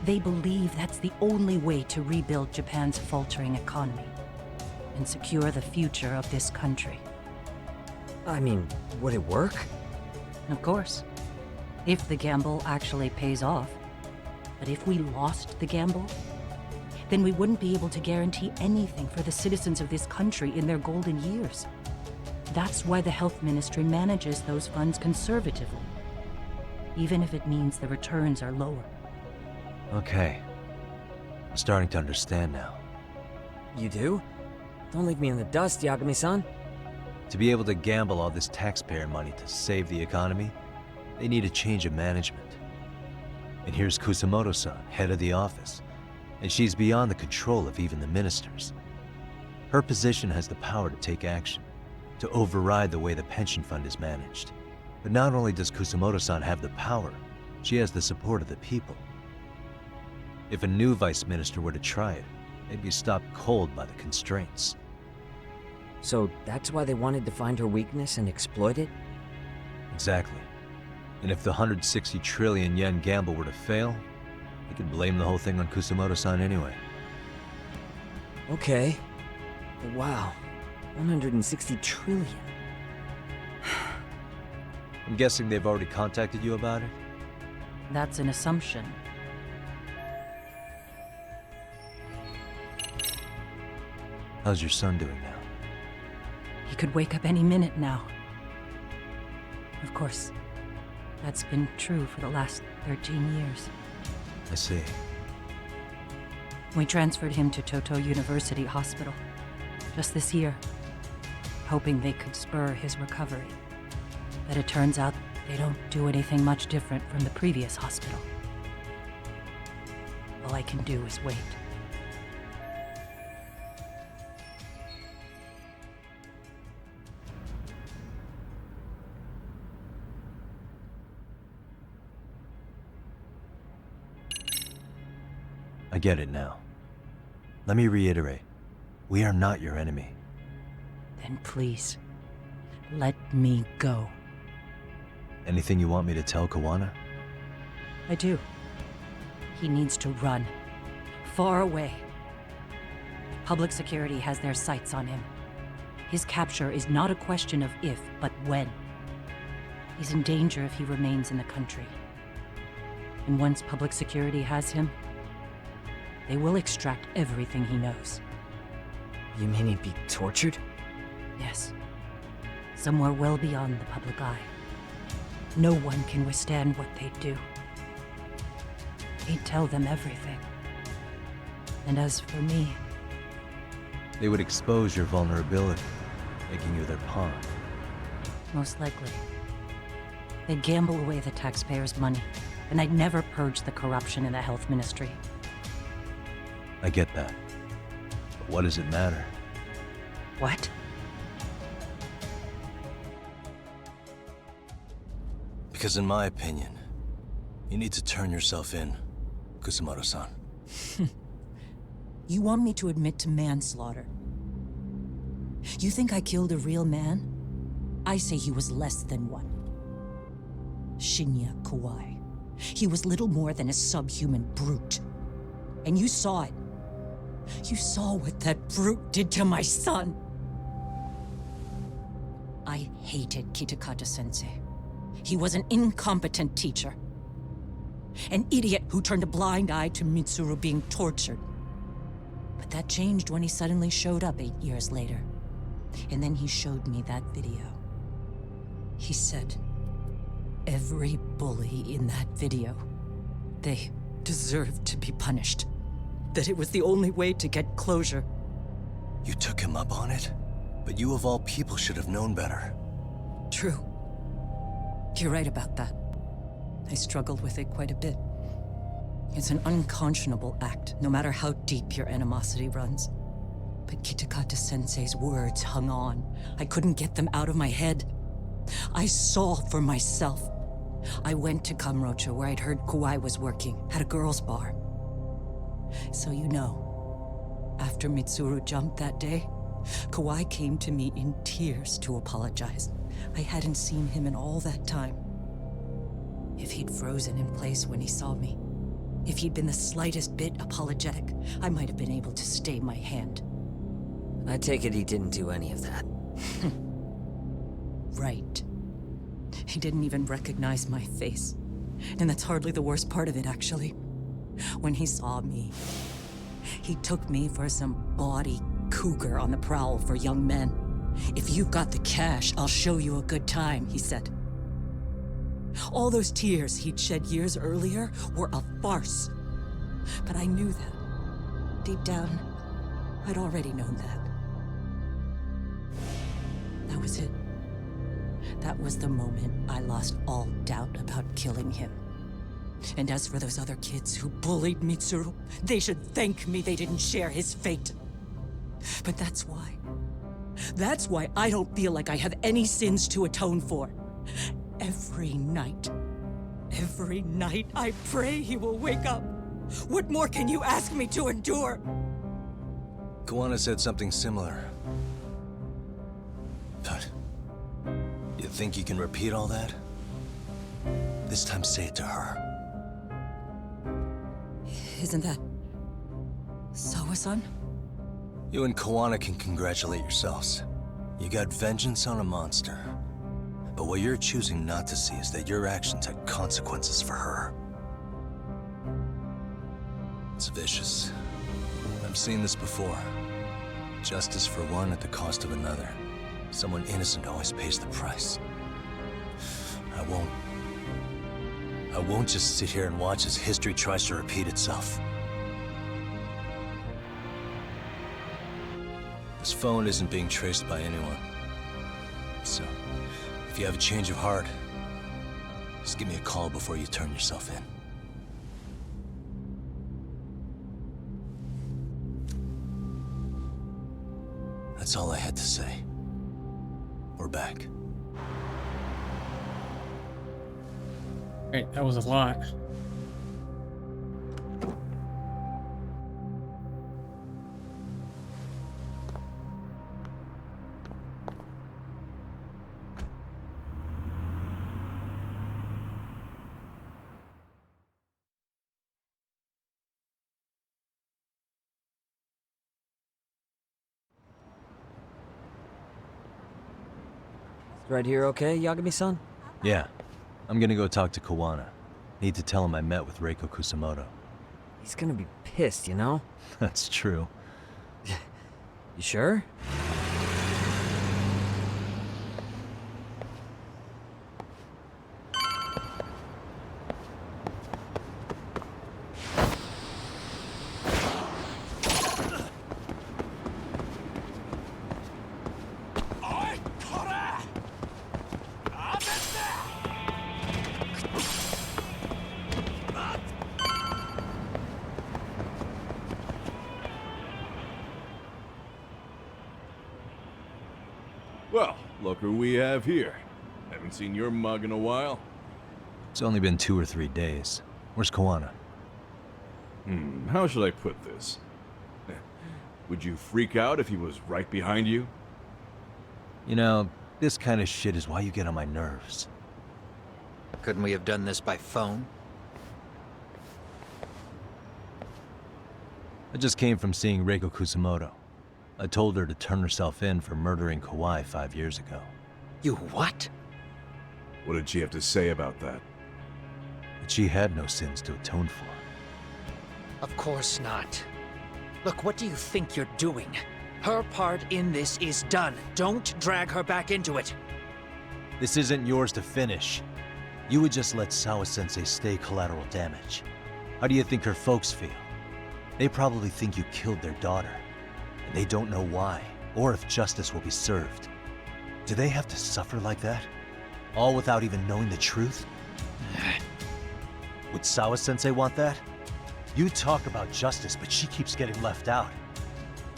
They believe that's the only way to rebuild Japan's faltering economy and secure the future of this country. I mean, would it work? Of course, if the gamble actually pays off. But if we lost the gamble, then we wouldn't be able to guarantee anything for the citizens of this country in their golden years. That's why the health ministry manages those funds conservatively, even if it means the returns are lower. Okay. I'm starting to understand now. You do? Don't leave me in the dust, Yagami-san. To be able to gamble all this taxpayer money to save the economy, they need a change of management. And here's Kusamoto-san, head of the office, and she's beyond the control of even the ministers. Her position has the power to take action, to override the way the pension fund is managed. But not only does Kusamoto-san have the power, she has the support of the people. If a new vice minister were to try it, they'd be stopped cold by the constraints. So that's why they wanted to find her weakness and exploit it? Exactly. And if the 160 trillion yen gamble were to fail, they could blame the whole thing on Kusamoto-san anyway. Okay. But wow, 160 trillion. I'm guessing they've already contacted you about it? That's an assumption. How's your son doing now? He could wake up any minute now. Of course, that's been true for the last 13 years. I see. We transferred him to Toto University Hospital just this year, hoping they could spur his recovery. But it turns out they don't do anything much different from the previous hospital. All I can do is wait. I get it now. Let me reiterate. We are not your enemy. Then please, let me go. Anything you want me to tell Kawana? I do. He needs to run. Far away. Public security has their sights on him. His capture is not a question of if, but when. He's in danger if he remains in the country. And once public security has him, they will extract everything he knows. You mean he'd be tortured? Yes. Somewhere well beyond the public eye. No one can withstand what they do. He'd tell them everything. And as for me... They would expose your vulnerability, making you their pawn. Most likely. They'd gamble away the taxpayers' money, and I'd never purge the corruption in the health ministry. I get that. But what does it matter? What? Because in my opinion, you need to turn yourself in, Kusamoto-san. You want me to admit to manslaughter? You think I killed a real man? I say he was less than one. Shinya Kawai. He was little more than a subhuman brute. And you saw it. You saw what that brute did to my son. I hated Kitakata-sensei. He was an incompetent teacher. An idiot who turned a blind eye to Mitsuru being tortured. But that changed when he suddenly showed up 8 years later. And then he showed me that video. He said, every bully in that video, they deserved to be punished. That it was the only way to get closure. You took him up on it? But you of all people should have known better. True. You're right about that. I struggled with it quite a bit. It's an unconscionable act, no matter how deep your animosity runs. But Kitakata-sensei's words hung on. I couldn't get them out of my head. I saw for myself. I went to Kamurocho, where I'd heard Kawai was working, at a girls' bar. So you know, after Mitsuru jumped that day, Kawai came to me in tears to apologize. I hadn't seen him in all that time. If he'd frozen in place when he saw me, if he'd been the slightest bit apologetic, I might have been able to stay my hand. I take it he didn't do any of that. Right. He didn't even recognize my face. And that's hardly the worst part of it, actually. When he saw me, he took me for some bawdy cougar on the prowl for young men. If you've got the cash, I'll show you a good time, he said. All those tears he'd shed years earlier were a farce. But I knew that. Deep down, I'd already known that. That was it. That was the moment I lost all doubt about killing him. And as for those other kids who bullied Mitsuru, they should thank me they didn't share his fate. But that's why. That's why I don't feel like I have any sins to atone for. Every night I pray he will wake up. What more can you ask me to endure? Kawana said something similar. But you think you can repeat all that? This time say it to her. Isn't that Sawa-san? You and Kawana can congratulate yourselves. You got vengeance on a monster. But what you're choosing not to see is that your actions had consequences for her. It's vicious. I've seen this before. Justice for one at the cost of another. Someone innocent always pays the price. I won't just sit here and watch as history tries to repeat itself. This phone isn't being traced by anyone. So, if you have a change of heart, just give me a call before you turn yourself in. That's all I had to say. We're back. Right, that was a lot. Right here okay, Yagami-san? Yeah. I'm gonna go talk to Kawana. Need to tell him I met with Reiko Kusamoto. He's gonna be pissed, you know? That's true. You sure? Well, look who we have here. Haven't seen your mug in a while. It's only been 2 or 3 days. Where's Kawana? How should I put this? Would you freak out if he was right behind you? You know, this kind of shit is why you get on my nerves. Couldn't we have done this by phone? I just came from seeing Reiko Kusamoto. I told her to turn herself in for murdering Kawai 5 years ago. You what? What did she have to say about that? That she had no sins to atone for. Of course not. Look, what do you think you're doing? Her part in this is done. Don't drag her back into it. This isn't yours to finish. You would just let Sawa-sensei stay collateral damage. How do you think her folks feel? They probably think you killed their daughter, and they don't know why, or if justice will be served. Do they have to suffer like that? All without even knowing the truth? Would Sawa-sensei want that? You talk about justice, but she keeps getting left out.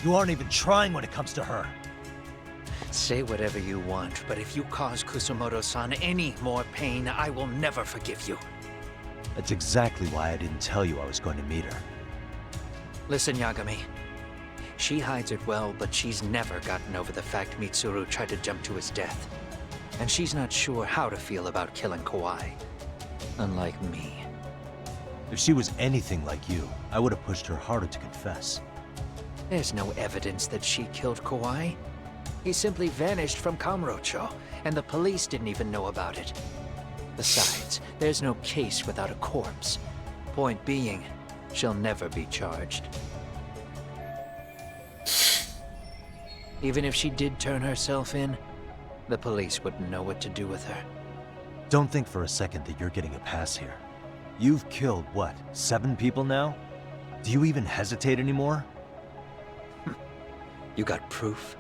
You aren't even trying when it comes to her. Say whatever you want, but if you cause Kusumoto-san any more pain, I will never forgive you. That's exactly why I didn't tell you I was going to meet her. Listen, Yagami. She hides it well, but she's never gotten over the fact Mitsuru tried to jump to his death. And she's not sure how to feel about killing Kawai. Unlike me. If she was anything like you, I would have pushed her harder to confess. There's no evidence that she killed Kawai. He simply vanished from Kamurocho, and the police didn't even know about it. Besides, there's no case without a corpse. Point being, she'll never be charged. Even if she did turn herself in, the police wouldn't know what to do with her. Don't think for a second that you're getting a pass here. You've killed, what, 7 people now? Do you even hesitate anymore? You got proof?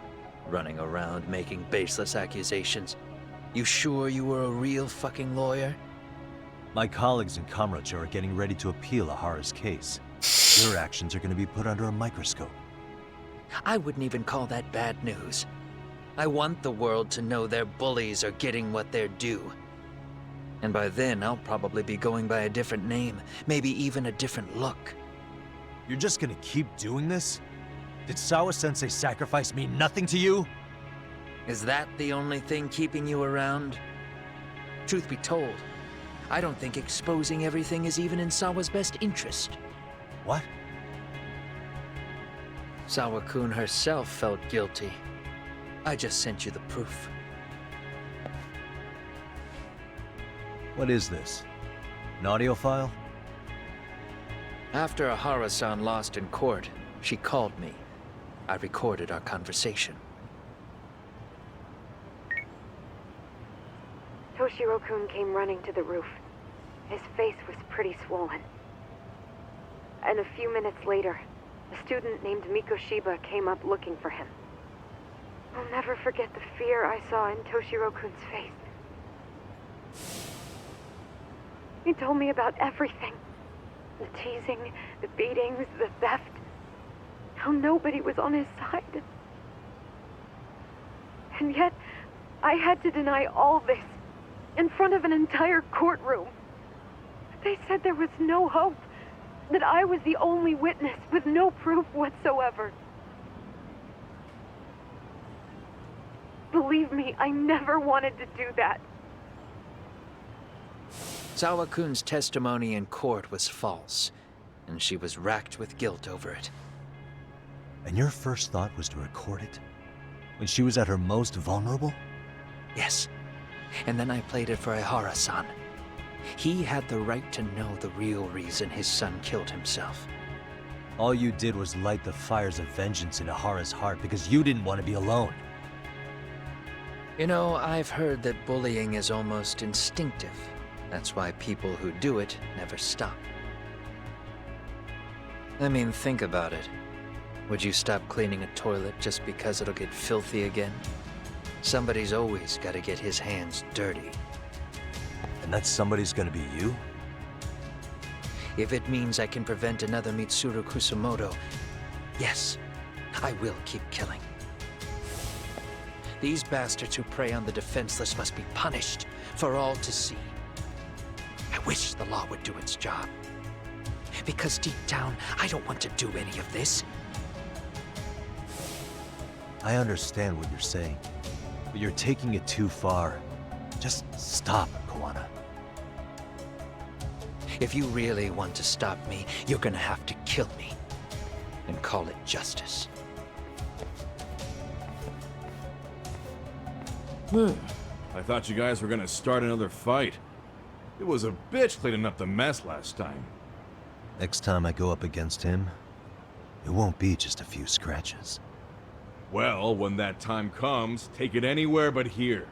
Running around making baseless accusations. You sure you were a real fucking lawyer? My colleagues in Kamurocho are getting ready to appeal Ahara's case. Your actions are going to be put under a microscope. I wouldn't even call that bad news. I want the world to know their bullies are getting what they're due. And by then, I'll probably be going by a different name, maybe even a different look. You're just gonna keep doing this? Did Sawa-sensei sacrifice mean nothing to you? Is that the only thing keeping you around? Truth be told, I don't think exposing everything is even in Sawa's best interest. What? Sawa-kun herself felt guilty. I just sent you the proof. What is this? An audio file? After Ahara-san lost in court, she called me. I recorded our conversation. Toshiro-kun came running to the roof. His face was pretty swollen. And a few minutes later, a student named Mikoshiba came up looking for him. I'll never forget the fear I saw in Toshiro-kun's face. He told me about everything. The teasing, the beatings, the theft. How nobody was on his side. And yet, I had to deny all this in front of an entire courtroom. They said there was no hope, that I was the only witness with no proof whatsoever. Believe me, I never wanted to do that. Sawa-kun's testimony in court was false, and she was racked with guilt over it. And your first thought was to record it? When she was at her most vulnerable? Yes. And then I played it for Ahara-san. He had the right to know the real reason his son killed himself. All you did was light the fires of vengeance in Ahara's heart because you didn't want to be alone. You know, I've heard that bullying is almost instinctive. That's why people who do it never stop. I mean, think about it. Would you stop cleaning a toilet just because it'll get filthy again? Somebody's always got to get his hands dirty. And that somebody's gonna be you? If it means I can prevent another Mitsuru Kusumoto, yes, I will keep killing. These bastards who prey on the defenseless must be punished for all to see. I wish the law would do its job. Because deep down, I don't want to do any of this. I understand what you're saying, but you're taking it too far. Just stop, Kawana. If you really want to stop me, you're gonna have to kill me. And call it I thought you guys were gonna start another fight. It was a bitch cleaning up the mess last time. Next time I go up against him, it won't be just a few scratches. Well, when that time comes, take it anywhere but here.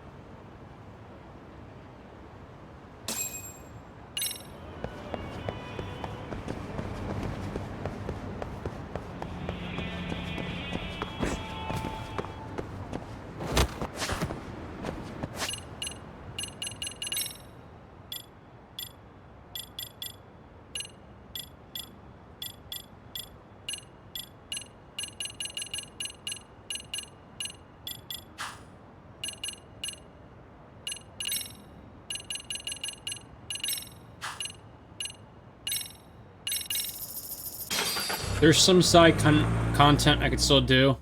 There's some side content I could still do.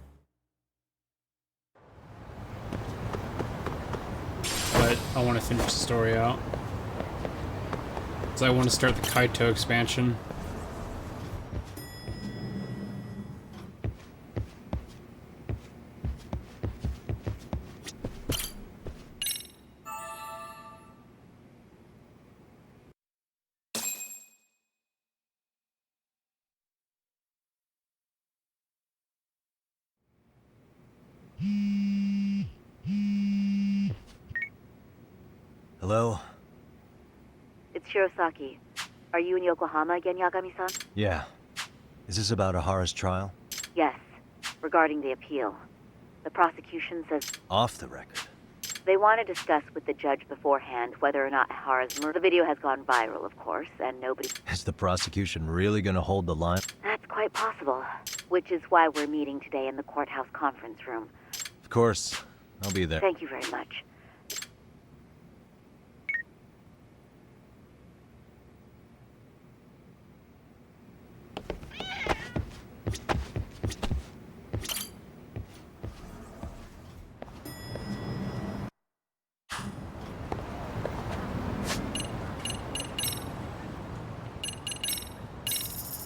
But I want to finish the story out. So I want to start the Kaito expansion. Hello? It's Shirosaki. Are you in Yokohama again, Yagami-san? Yeah. Is this about Ahara's trial? Yes. Regarding the appeal. The prosecution says Off the record. they want to discuss with the judge beforehand whether or not Ahara's murder. The video has gone viral, of course, and nobody... Is the prosecution really gonna hold the line? That's quite possible. Which is why we're meeting today in the courthouse conference room. Of course. I'll be there. Thank you very much.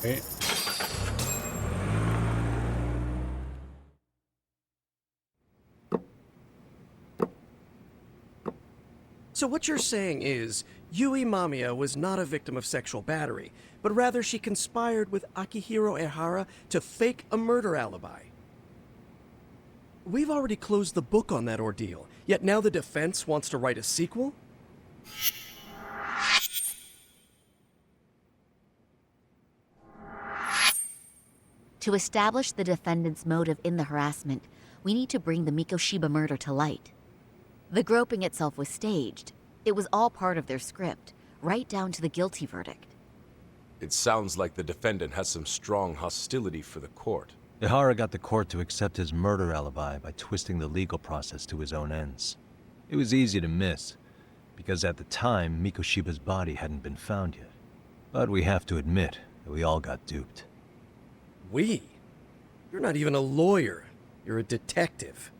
Okay. So what you're saying is, Yui Mamiya was not a victim of sexual battery, but rather she conspired with Akihiro Ehara to fake a murder alibi. We've already closed the book on that ordeal, yet now the defense wants to write a sequel? To establish the defendant's motive in the harassment, we need to bring the Mikoshiba murder to light. The groping itself was staged. It was all part of their script, right down to the guilty verdict. It sounds like the defendant has some strong hostility for the court. Ehara got the court to accept his murder alibi by twisting the legal process to his own ends. It was easy to miss, because at the time, Mikoshiba's body hadn't been found yet. But we have to admit that we all got duped. We? You're not even a lawyer. You're a detective.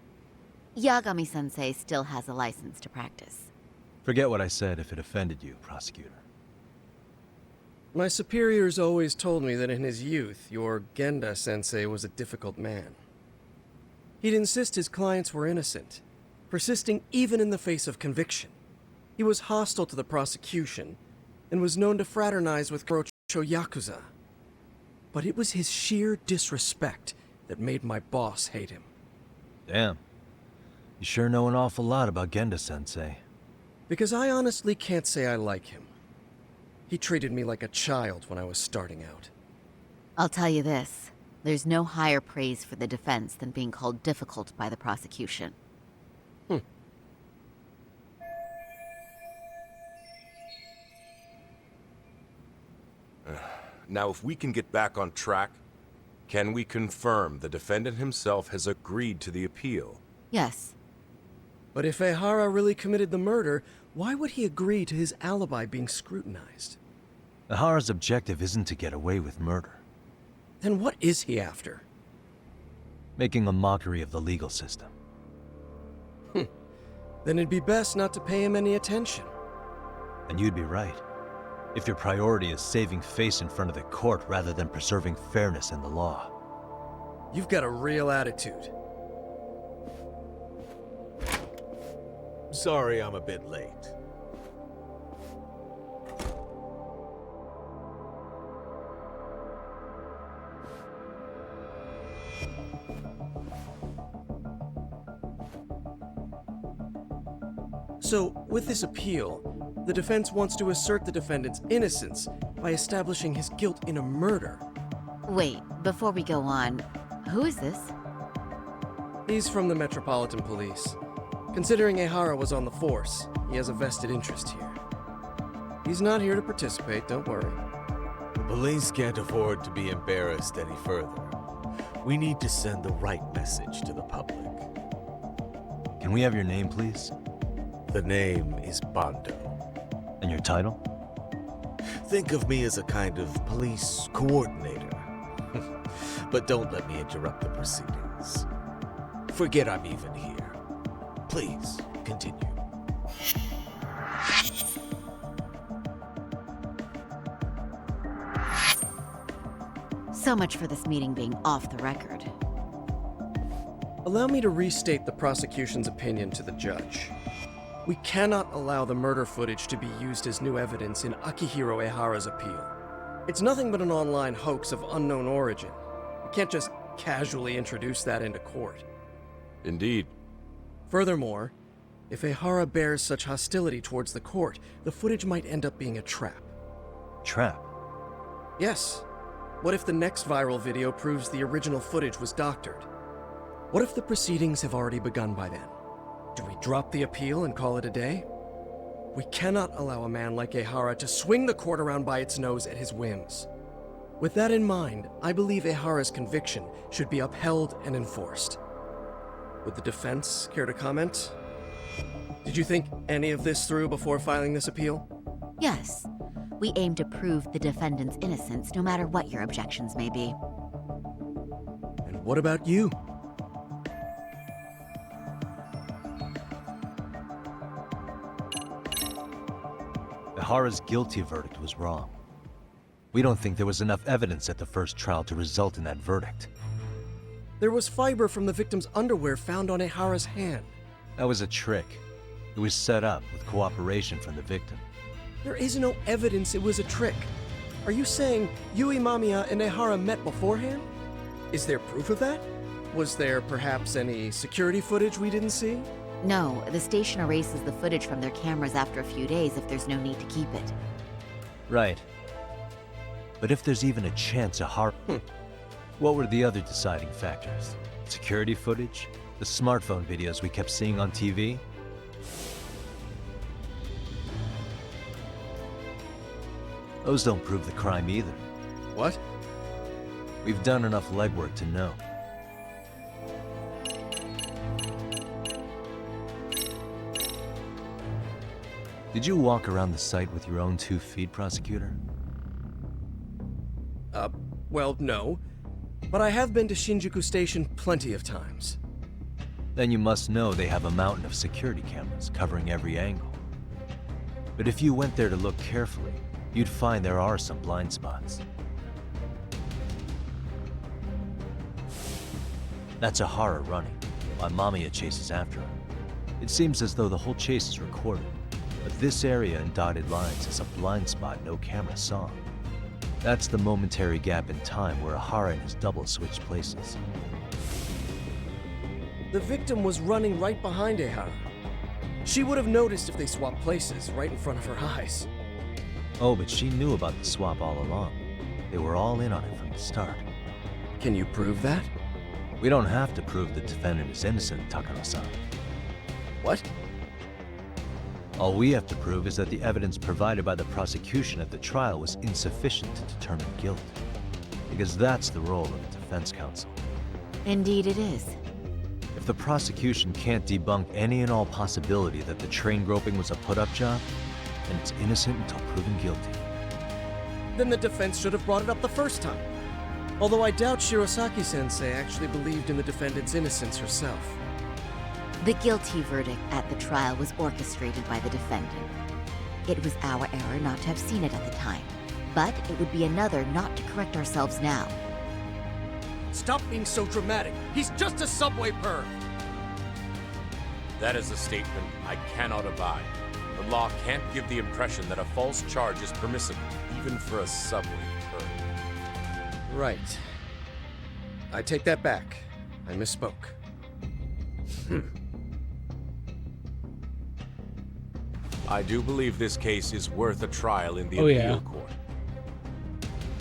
Yagami-sensei still has a license to practice. Forget what I said if it offended you, prosecutor. My superiors always told me that in his youth, your Genda-sensei was a difficult man. He'd insist his clients were innocent, persisting even in the face of conviction. He was hostile to the prosecution, and was known to fraternize with Kurocho Yakuza. But it was his sheer disrespect that made my boss hate him. Damn. You sure know an awful lot about Genda-sensei. Because I honestly can't say I like him. He treated me like a child when I was starting out. I'll tell you this, there's no higher praise for the defense than being called difficult by the prosecution. Now, if we can get back on track, can we confirm the defendant himself has agreed to the appeal? Yes. But if Ehara really committed the murder, why would he agree to his alibi being scrutinized? Ehara's objective isn't to get away with murder. Then what is he after? Making a mockery of the legal system. Then it'd be best not to pay him any attention. And you'd be right. If your priority is saving face in front of the court rather than preserving fairness in the law. You've got a real attitude. Sorry I'm a bit late. So, with this appeal, the defense wants to assert the defendant's innocence by establishing his guilt in a murder. Wait, before we go on, who is this? He's from the Metropolitan Police. Considering Ehara was on the force, he has a vested interest here. He's not here to participate, don't worry. The police can't afford to be embarrassed any further. We need to send the right message to the public. Can we have your name, please? The name is Bondo. And your title? Think of me as a kind of police coordinator. But don't let me interrupt the proceedings. Forget I'm even here. Please, continue. So much for this meeting being off the record. Allow me to restate the prosecution's opinion to the judge. We cannot allow the murder footage to be used as new evidence in Akihiro Ehara's appeal. It's nothing but an online hoax of unknown origin. We can't just casually introduce that into court. Indeed. Furthermore, if Ehara bears such hostility towards the court, the footage might end up being a trap. Trap? Yes. What if the next viral video proves the original footage was doctored? What if the proceedings have already begun by then? Do we drop the appeal and call it a day? We cannot allow a man like Ehara to swing the court around by its nose at his whims. With that in mind, I believe Ehara's conviction should be upheld and enforced. Would the defense care to comment? Did you think any of this through before filing this appeal? Yes. We aim to prove the defendant's innocence no matter what your objections may be. And what about you? Ehara's guilty verdict was wrong. We don't think there was enough evidence at the first trial to result in that verdict. There was fiber from the victim's underwear found on Ehara's hand. That was a trick. It was set up with cooperation from the victim. There is no evidence it was a trick. Are you saying Yui Mamiya and Ehara met beforehand? Is there proof of that? Was there perhaps any security footage we didn't see? No, the station erases the footage from their cameras after a few days if there's no need to keep it. Right. But if there's even a chance Ehara... What were the other deciding factors? Security footage? The smartphone videos we kept seeing on TV? Those don't prove the crime either. What? We've done enough legwork to know. Did you walk around the site with your own 2 feet, prosecutor? Well, no. But I have been to Shinjuku Station plenty of times. Then you must know they have a mountain of security cameras covering every angle. But if you went there to look carefully, you'd find there are some blind spots. That's Ehara running, while Mamiya chases after him. It seems as though the whole chase is recorded, but this area in dotted lines is a blind spot no camera saw. That's the momentary gap in time where Ehara and his double switched places. The victim was running right behind Ehara. She would have noticed if they swapped places right in front of her eyes. Oh, but she knew about the swap all along. They were all in on it from the start. Can you prove that? We don't have to prove the defendant is innocent, Takano-san. What? All we have to prove is that the evidence provided by the prosecution at the trial was insufficient to determine guilt. Because that's the role of the defense counsel. Indeed it is. If the prosecution can't debunk any and all possibility that the train groping was a put-up job, then it's innocent until proven guilty. Then the defense should have brought it up the first time. Although I doubt Shirosaki-sensei actually believed in the defendant's innocence herself. The guilty verdict at the trial was orchestrated by the defendant. It was our error not to have seen it at the time, but it would be another not to correct ourselves now. Stop being so dramatic. He's just a subway perv. That is a statement I cannot abide. The law can't give the impression that a false charge is permissible, even for a subway turd. Right. I take that back. I misspoke. I do believe this case is worth a trial in the Oh, appeal yeah. court.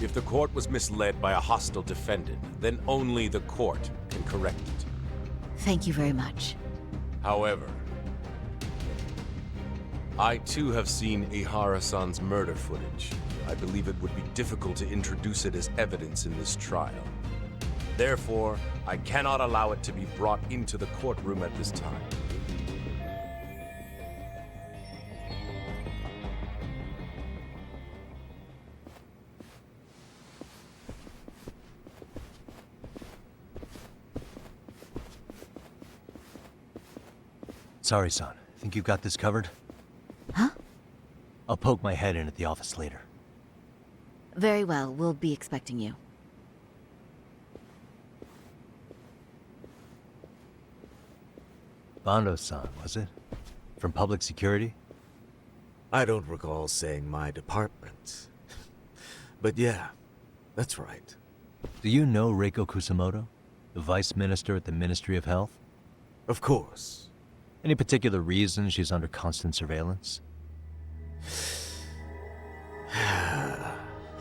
If the court was misled by a hostile defendant, then only the court can correct it. Thank you very much. However, I too have seen Ihara-san's murder footage. I believe it would be difficult to introduce it as evidence in this trial. Therefore, I cannot allow it to be brought into the courtroom at this time. Sorry, son. Think you've got this covered? Huh? I'll poke my head in at the office later. Very well, we'll be expecting you. Bando-san, was it? From public security? I don't recall saying my department. But yeah, that's right. Do you know Reiko Kusamoto? The vice minister at the Ministry of Health? Of course. Any particular reason she's under constant surveillance?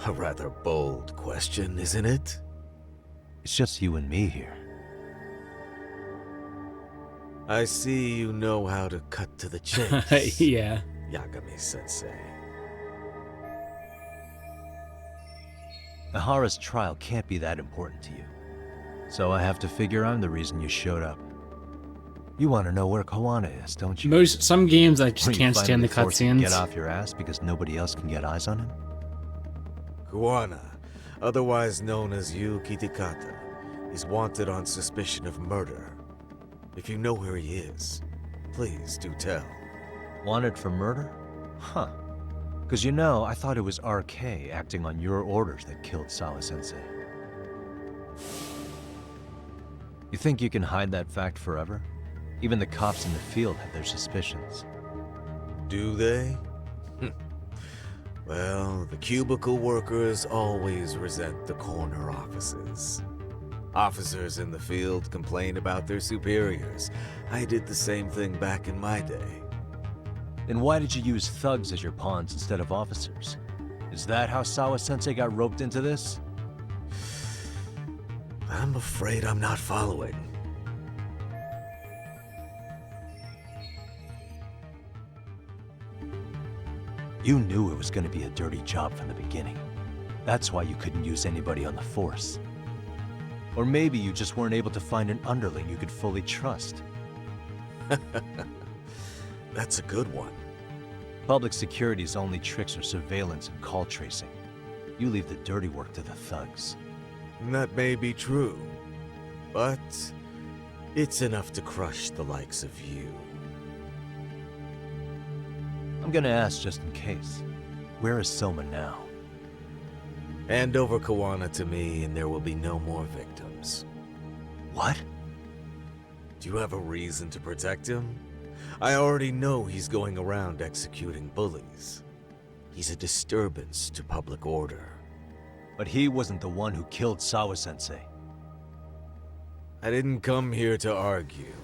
A rather bold question, isn't it? It's just you and me here. I see you know how to cut to the chase. Yeah. Yagami-sensei. Ihara's trial can't be that important to you. So I have to figure I'm the reason you showed up. You want to know where Koana is, don't you? Some games I just Or you can't stand the finally forced him to cutscenes. Get off your ass because nobody else can get eyes on him? Kuwana, otherwise known as Yu Kitakata, is wanted on suspicion of murder. If you know where he is, please do tell. Wanted for murder? Huh. Because you know, I thought it was RK acting on your orders that killed Sawa-sensei. You think you can hide that fact forever? Even the cops in the field have their suspicions. Do they? Well, the cubicle workers always resent the corner offices. Officers in the field complain about their superiors. I did the same thing back in my day. Then why did you use thugs as your pawns instead of officers? Is that how Sawa-sensei got roped into this? I'm afraid I'm not following. You knew it was going to be a dirty job from the beginning. That's why you couldn't use anybody on the force. Or maybe you just weren't able to find an underling you could fully trust. That's a good one. Public security's only tricks are surveillance and call tracing. You leave the dirty work to the thugs. That may be true, but it's enough to crush the likes of you. I'm gonna ask just in case. Where is Soma now? Hand over Koana to me and there will be no more victims. What? Do you have a reason to protect him? I already know he's going around executing bullies. He's a disturbance to public order. But he wasn't the one who killed Sawa-sensei. I didn't come here to argue.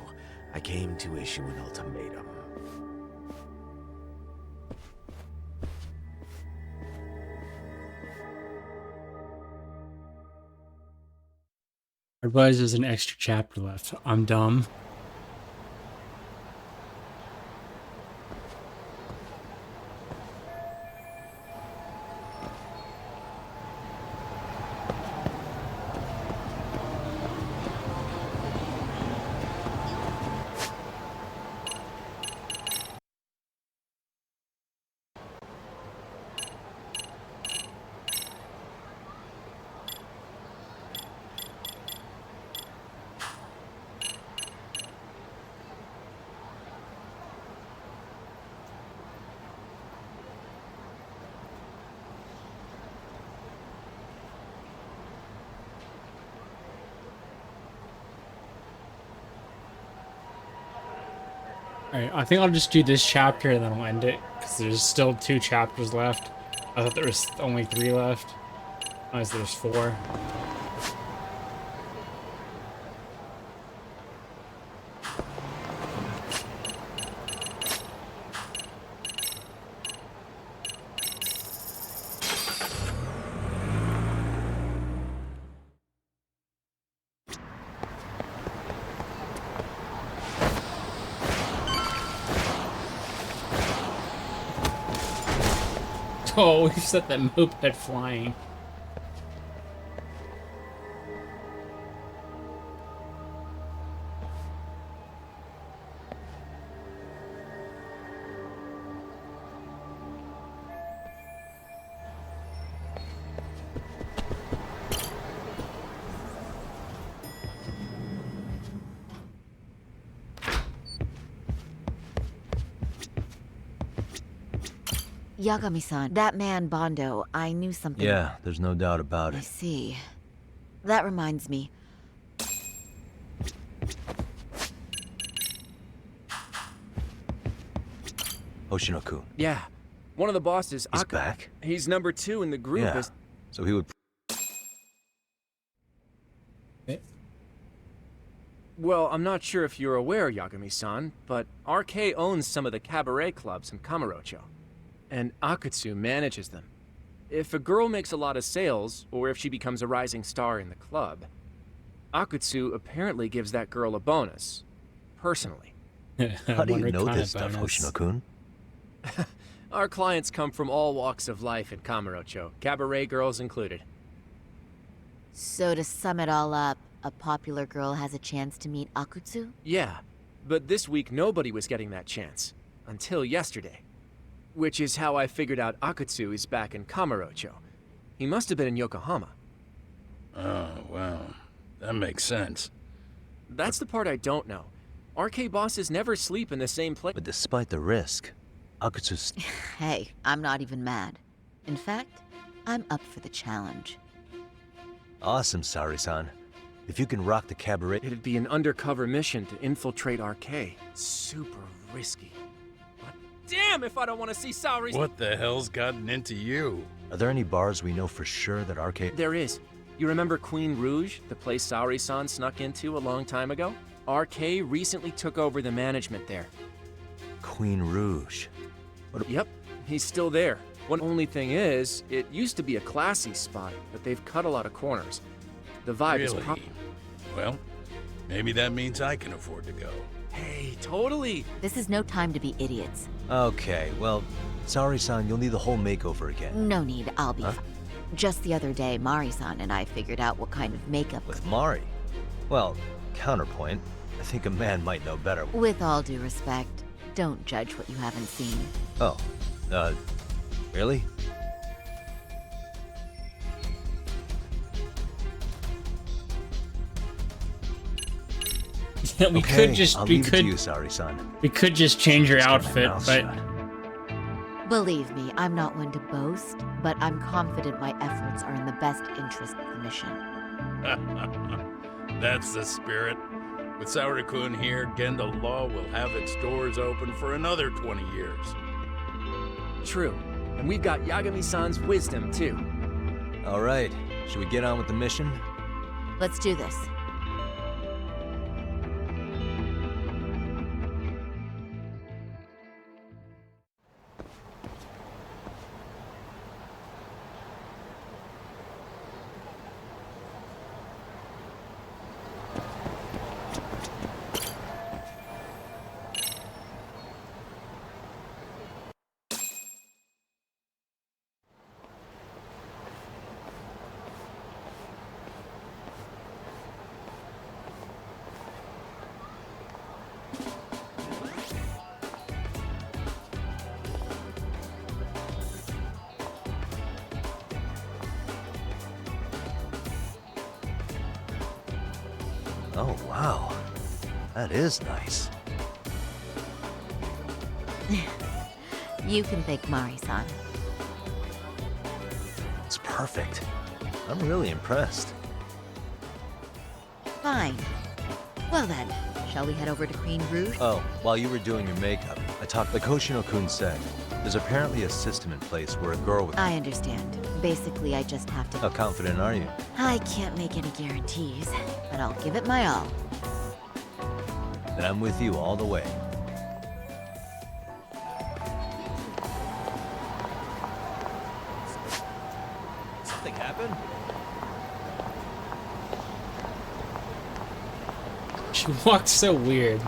I came to issue an ultimatum. I realize there's an extra chapter left. I'm dumb. Alright, I think I'll just do this chapter and then I'll end it, because there's still 2 chapters left. I thought there was only 3 left. Unless there's 4. Oh, we set that moped flying. Yagami-san, that man Bondo, I knew something. Yeah, there's no doubt about I it. see. That reminds me. Hoshino-kun. Yeah. One of the bosses, He's back? He's number 2 in the group. Yeah. So he would... Well, I'm not sure if you're aware, Yagami-san, but RK owns some of the cabaret clubs in Kamurocho, and Akutsu manages them. If a girl makes a lot of sales, or if she becomes a rising star in the club, Akutsu apparently gives that girl a bonus, personally. How do you know this stuff, Hoshino-kun? Our clients come from all walks of life in Kamurocho, cabaret girls included. So to sum it all up, a popular girl has a chance to meet Akutsu? Yeah, but this week nobody was getting that chance. Until yesterday. Which is how I figured out Akutsu is back in Kamurocho. He must have been in Yokohama. Oh, wow. That makes sense. That's the part I don't know. RK bosses never sleep in the same place. But despite the risk, Akutsu's... Hey, I'm not even mad. In fact, I'm up for the challenge. Awesome, Saori-san. If you can rock the cabaret... It'd be an undercover mission to infiltrate RK. Super risky. But damn if I don't want to see Saori's... What the hell's gotten into you? Are there any bars we know for sure that RK... There is. You remember Queen Rouge, the place Saori-san snuck into a long time ago? RK recently took over the management there. Queen Rouge? Yep, he's still there. One only thing is, it used to be a classy spot, but they've cut a lot of corners. The vibe is Really? Well, maybe that means I can afford to go. Hey, totally! This is no time to be idiots. Okay, well, Saori-san, you'll need the whole makeover again. No need, I'll be fine. Just the other day, Mari-san and I figured out what kind of makeup... With Mari? Well, counterpoint, I think a man might know better. With all due respect, don't judge what you haven't seen. Oh, really? Yeah, we Okay, could just I'll we leave it could to you, Saori-san. we could just change your Just keep my outfit, mouth but shut. Believe me, I'm not one to boast, but I'm confident my efforts are in the best interest of the mission. That's the spirit. With Saori-kun here, Genda Law will have its doors open for another 20 years. True. And we've got Yagami-san's wisdom, too. All right, should we get on with the mission? Let's do this. Oh, wow. That is nice. You can thank Mari-san. It's perfect. I'm really impressed. Fine. Well then, Shall we head over to Queen Rouge? Oh, while you were doing your makeup, I talked like Hoshino-kun said. There's apparently a system in place where a girl with... I understand. Basically, I just have to... How confident are you? I can't make any guarantees, but I'll give it my all. Then I'm with you all the way. Something happened? She walked so weird.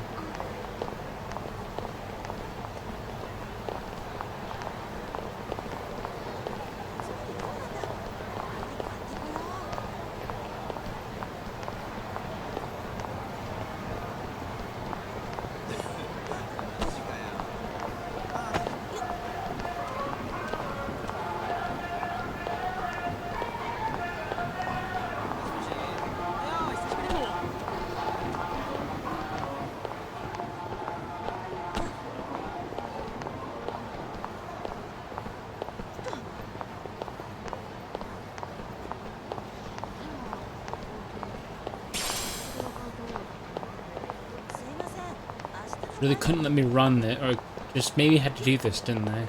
Really couldn't let me run it, or just maybe had to do this, didn't they?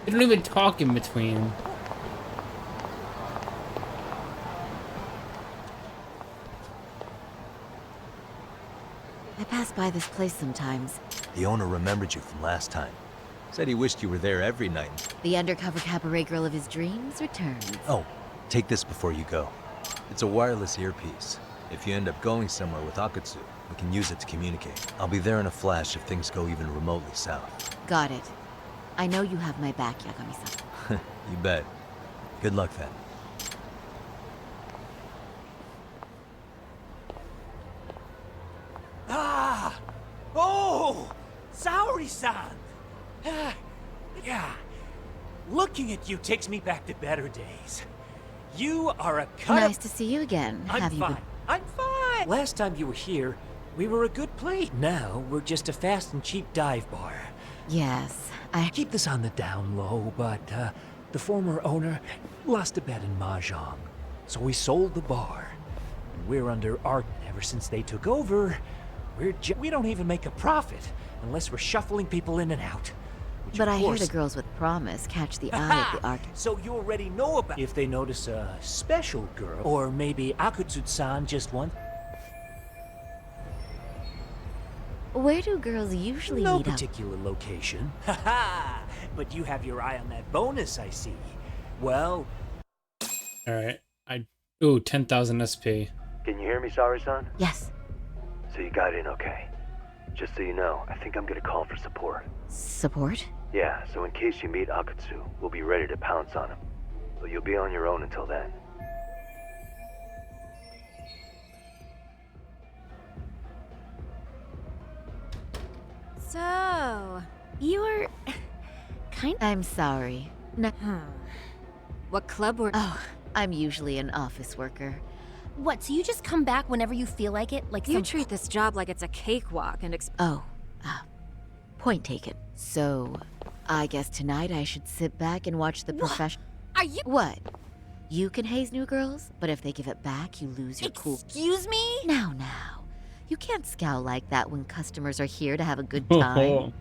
They don't even talk in between. I pass by this place sometimes. The owner remembered you from last time. Said he wished you were there every night. The undercover cabaret girl of his dreams returns. Oh, take this before you go. It's a wireless earpiece. If you end up going somewhere with Akatsu, we can use it to communicate. I'll be there in a flash if things go even remotely south. Got it. I know you have my back, Yagami-san. You bet. Good luck then. Ah! Oh! Saori-san! Yeah. Looking at you takes me back to better days. You are a cut. Nice to see you again. I'm fine. I'm fine. Last time you were here, we were a good plate. Now we're just a fast and cheap dive bar. Yes, I keep this on the down low, but the former owner lost a bet in mahjong, so we sold the bar. And we're under art ever since they took over. We don't even make a profit unless we're shuffling people in and out. But I hear the girls with promise catch the eye of the art. So you already know about if they notice a special girl, or maybe Akutsu-san just wants. Where do girls usually No meet up? particular location. Haha! But you have your eye on that bonus, I see. Well. Alright. Ooh, 10,000 SP. Can you hear me, Saori-san? Yes. So you got in okay. Just so you know, I think I'm gonna call for support. Support? Yeah, so in case you meet Akatsu, we'll be ready to pounce on him. But you'll be on your own until then. So, you're I'm sorry. No. What club were... Oh, I'm usually an office worker. What, so you just come back whenever you feel like it? Like You treat this job like it's a cakewalk and Point taken. So, I guess tonight I should sit back and watch the profession... Are you... What? You can haze new girls, but if they give it back, you lose your cool... Excuse me? Now. You can't scowl like that when customers are here to have a good time.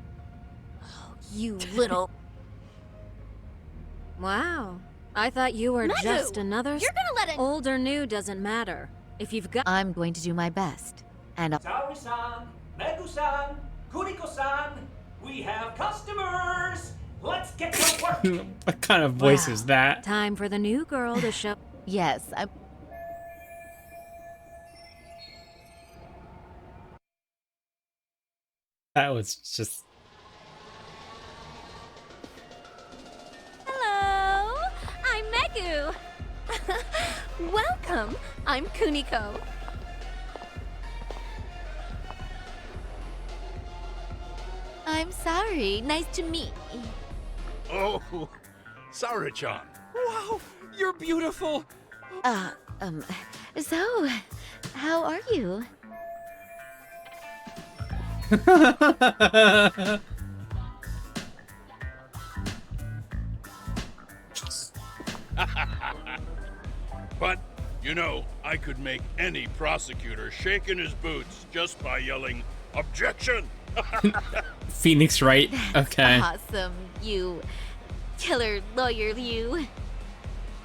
You little... Wow. I thought you were Megu! just another... You're gonna let it... Old or new doesn't matter. If you've got... I'm going to do my best. And I'll... Saori-san, Megu-san, Kuriko-san, we have customers! Let's get to work! What kind of voice is that? Time for the new girl to show... Yes, I'm... That was just... Hello! I'm Megu! Welcome! I'm Kuniko. I'm sorry. Nice to meet you. Oh, Saori-chan. Wow, you're beautiful! So, how are you? But, you know, I could make any prosecutor shake in his boots just by yelling, Objection! Phoenix Wright. Okay. Awesome, you killer lawyer, you.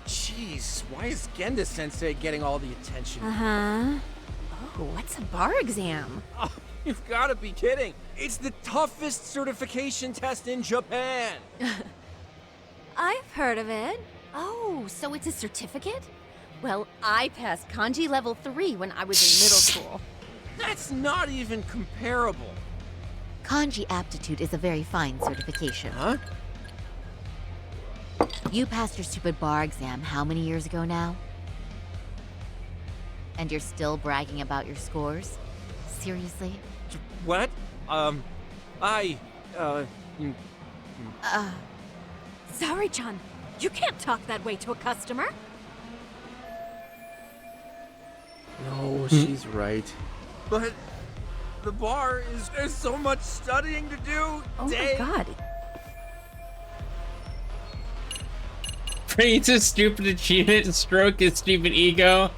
Jeez, why is Genda Sensei getting all the attention? Uh-huh. Oh, what's a bar exam? Oh, you've got to be kidding. It's the toughest certification test in Japan. I've heard of it. Oh, so it's a certificate? Well, I passed kanji level 3 when I was in middle school. That's not even comparable. Kanji aptitude is a very fine certification. Huh? You passed your stupid bar exam how many years ago now? And you're still bragging about your scores? Seriously? What? Sorry-chan, you can't talk that way to a customer. No, she's right. But the bar is there's so much studying to do. Oh my god. Praise his stupid achievement and stroke his stupid ego.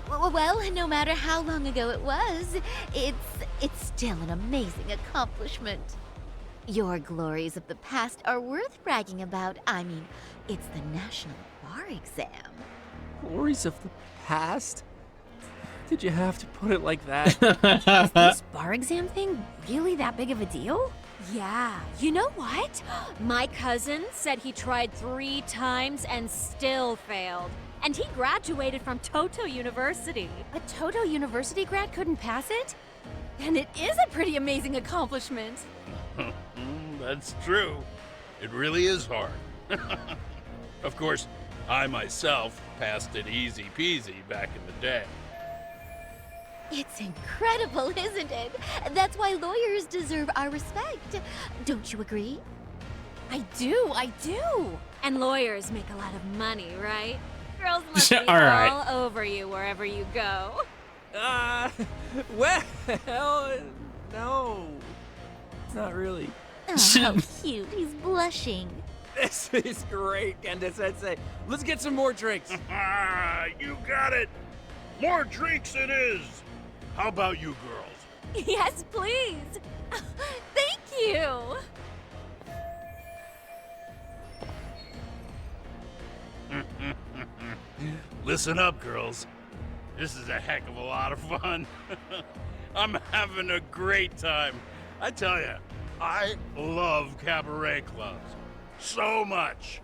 Well, no matter how long ago it was, it's still an amazing accomplishment. Your glories of the past are worth bragging about. I mean, it's the National Bar Exam. Glories of the past? Did you have to put it like that? Is this bar exam thing really that big of a deal? Yeah. You know what? My cousin said he tried 3 times and still failed. And he graduated from Toto University. A Toto University grad couldn't pass it? Then it is a pretty amazing accomplishment. That's true. It really is hard. Of course, I myself passed it easy peasy back in the day. It's incredible, isn't it? That's why lawyers deserve our respect. Don't you agree? I do. And lawyers make a lot of money, right? Girls must be All right. all over you wherever you go. Well, no. Not really. Oh, how cute. He's blushing. This is great, Genda Sensei. Let's get some more drinks. You got it. More drinks it is. How about you girls? Yes, please. Thank you. Listen up, girls. This is a heck of a lot of fun. I'm having a great time. I tell you, I love cabaret clubs. So much.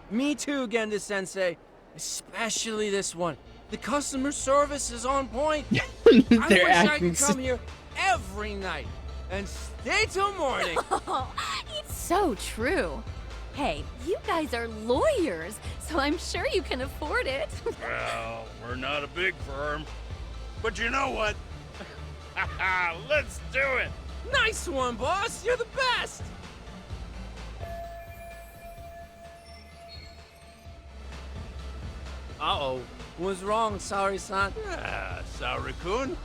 Me too, Genda Sensei. Especially this one. The customer service is on point. I wish I could come here every night and stay till morning. It's so true. Hey, you guys are lawyers, so I'm sure you can afford it. Well, we're not a big firm. But you know what? Let's do it. Nice one, boss. You're the best. Uh-oh. What's wrong, Saori-san? Saori-kun?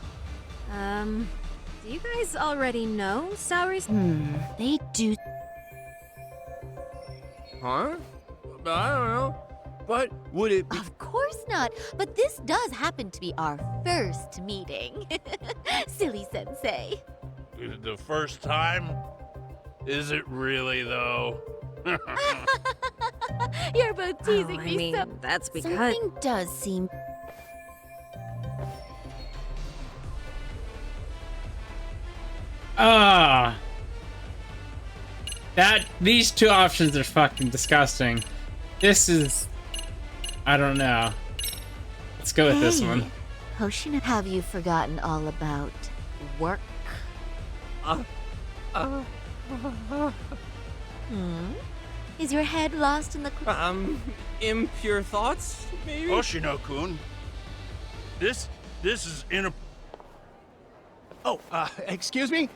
Do you guys already know Saori? They do. Huh? I don't know. But would it be... Of course not. But this does happen to be our first meeting. Silly sensei. The first time? Is it really, though? You're both teasing I me mean, so. that's because... Something does seem. These two options are fucking disgusting. This is, I don't know. Let's go with this one. Hoshina, have you forgotten all about work? Is your head lost in the impure thoughts, maybe? Hoshino-kun, this is Oh, excuse me?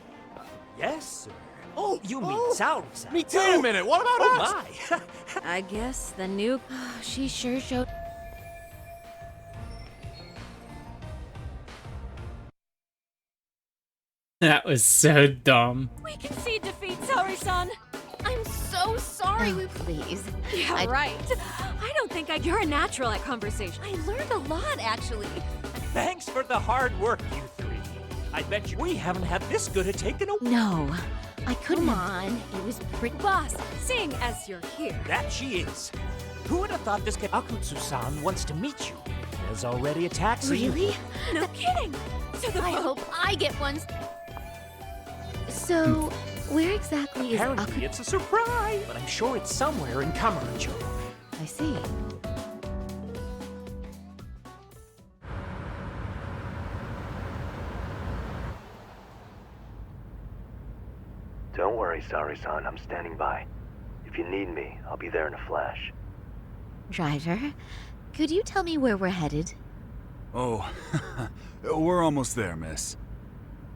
Yes, sir. Oh, you mean Saori-san. Me too. Wait a minute, what about us? My. I guess the new... She sure showed. That was so dumb. We concede defeat, Saori-san. I'm so so sorry. Oh, please. Yeah, right. I don't think you're a natural at conversation. I learned a lot, actually. Thanks for the hard work, you three. I bet you we haven't had this good a take in a... No, I couldn't. Come on, it was pretty boss, seeing as you're here. That she is. Who would have thought this guy Akutsu-san wants to meet you? There's already a taxi. Really? No kidding. I hope I get one. So, where exactly is Apparently it's a surprise, but I'm sure it's somewhere in Kamurocho. I see. Don't worry, Sari-san. I'm standing by. If you need me, I'll be there in a flash. Driver, could you tell me where we're headed? Oh, we're almost there, miss.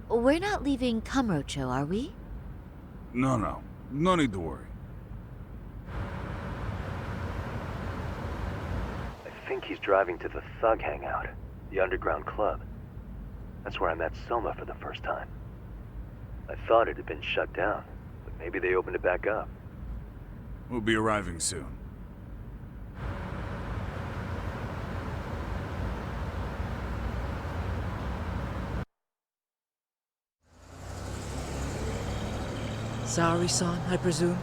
We're not leaving Kamurocho, are we? No. No need to worry. I think he's driving to the Thug Hangout, the underground club. That's where I met Soma for the first time. I thought it had been shut down, but maybe they opened it back up. We'll be arriving soon. Sari-san, I presume?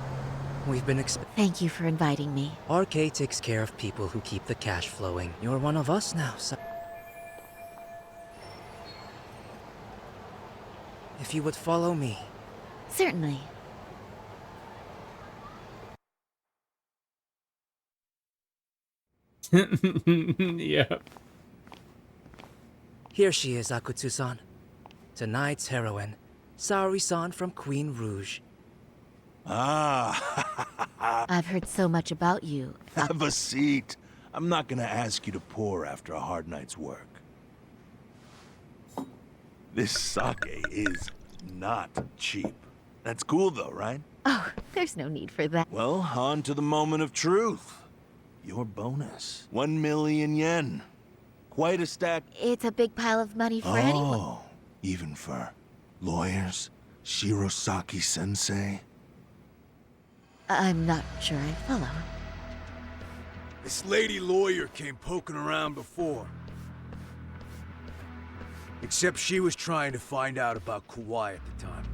We've been Thank you for inviting me. RK takes care of people who keep the cash flowing. You're one of us now, If you would follow me. Certainly. Yep. Here she is, Akutsu-san. Tonight's heroine, Sari-san from Queen Rouge. Ah, I've heard so much about you. have a seat. I'm not gonna ask you to pour after a hard night's work. This sake is not cheap. That's cool though, right? Oh, there's no need for that. Well, on to the moment of truth. Your bonus. 1 million yen. Quite a stack. It's a big pile of money for anyone. Oh, even for lawyers? Shirosaki-sensei? I'm not sure I follow. This lady lawyer came poking around before. Except she was trying to find out about Kauai at the time.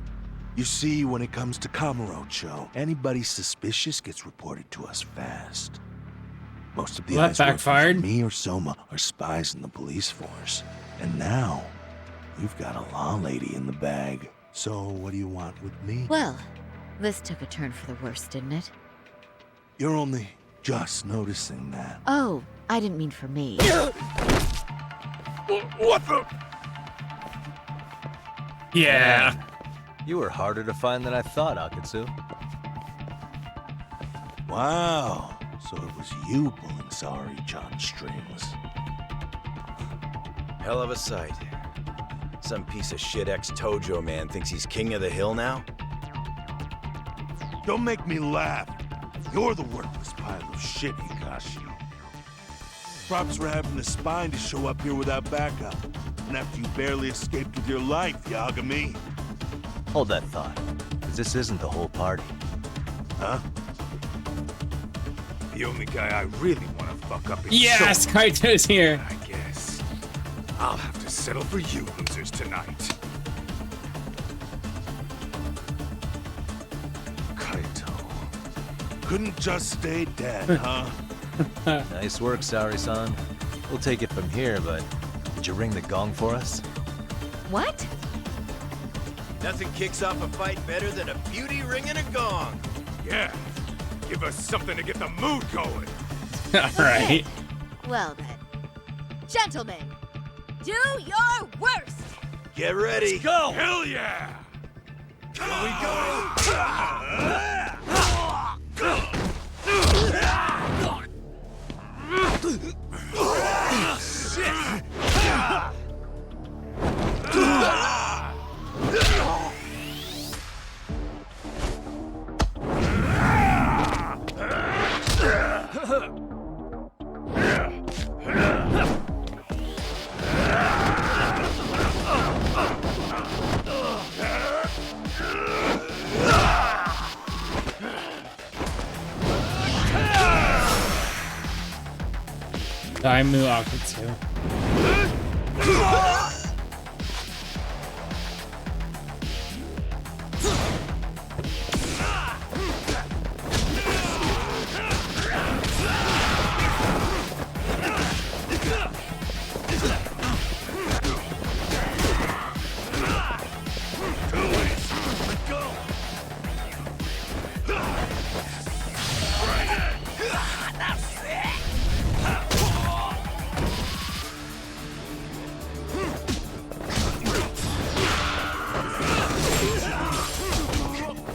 You see, when it comes to Kamurocho, anybody suspicious gets reported to us fast. Most of the Well, that eyes working backfired. for me or Soma are spies in the police force. And now, you've got a law lady in the bag. So what do you want with me? Well, this took a turn for the worse, didn't it? You're only just noticing that. Oh, I didn't mean for me. What the? Yeah. You were harder to find than I thought, Akutsu. Wow. So it was you pulling Sari-chan's strings. Hell of a sight. Some piece of shit ex-Tojo man thinks he's king of the hill now? Don't make me laugh. You're the worthless pile of shit, Hikashi. Props for having the spine to show up here without backup. And after you barely escaped with your life, Yagami. Hold that thought, because this isn't the whole party. Huh? The only guy I really want to fuck up is Yes, Soma. Kaito's here. I guess I'll have to settle for you losers tonight. Kaito. Couldn't just stay dead, huh? Nice work, Sari-san. We'll take it from here, but did you ring the gong for us? What? Nothing kicks off a fight better than a beauty ringing a gong. Yeah, give us something to get the mood going. Alright. Well then. Gentlemen, do your worst! Get ready. Let's go! Hell yeah! Here we go! Shit! Daimu Akutsu.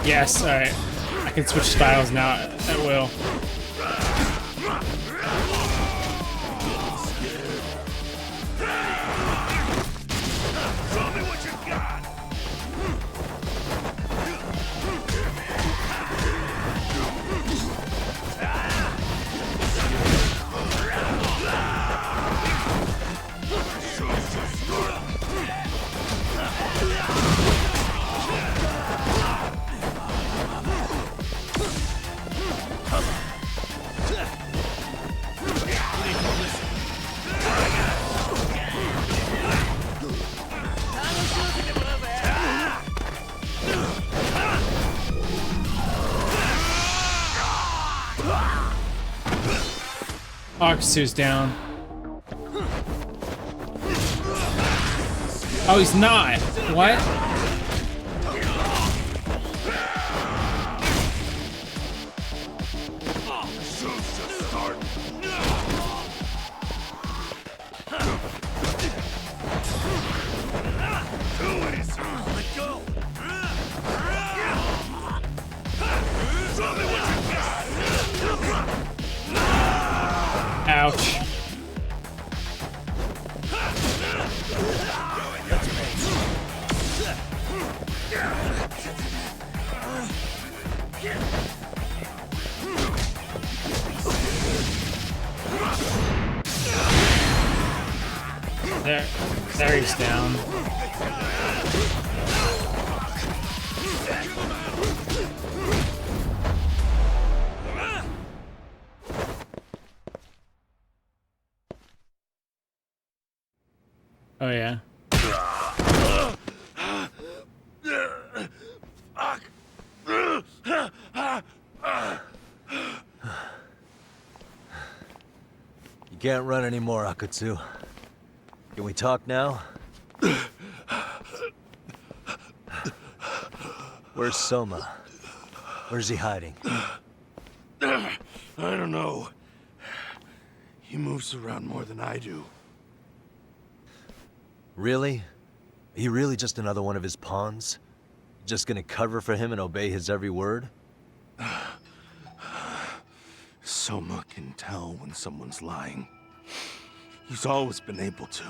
Yes, alright. I can switch styles now at will. Akutsu's down. Oh, he's not. What? Ouch. There he's down. Oh yeah. You can't run anymore, Akutsu. Can we talk now? Where's Soma? Where's he hiding? I don't know. He moves around more than I do. Really? Are you really just another one of his pawns? Just gonna cover for him and obey his every word? Soma can tell when someone's lying. He's always been able to.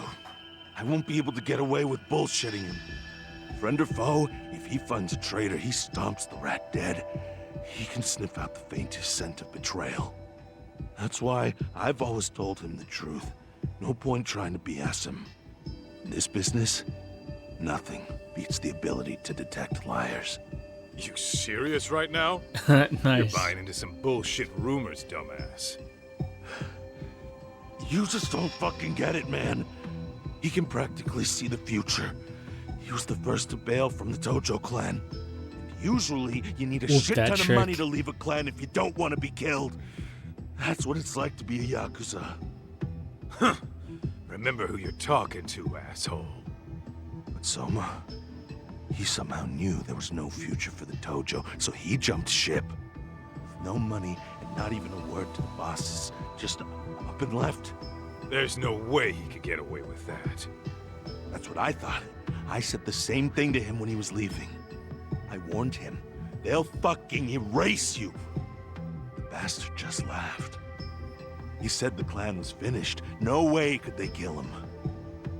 I won't be able to get away with bullshitting him. Friend or foe, if he finds a traitor, he stomps the rat dead. He can sniff out the faintest scent of betrayal. That's why I've always told him the truth. No point trying to BS him. In this business, nothing beats the ability to detect liars. You serious right now? Nice. You're buying into some bullshit rumors, dumbass. You just don't fucking get it, man. He can practically see the future. He was the first to bail from the Tojo clan. And usually, you need a Whoop shit that ton trick. of money to leave a clan if you don't want to be killed. That's what it's like to be a Yakuza. Huh. Remember who you're talking to, asshole. But Soma, he somehow knew there was no future for the Tojo, so he jumped ship. With no money and not even a word to the bosses, just up and left. There's no way he could get away with that. That's what I thought. I said the same thing to him when he was leaving. I warned him, they'll fucking erase you. The bastard just laughed. He said the clan was finished. No way could they kill him.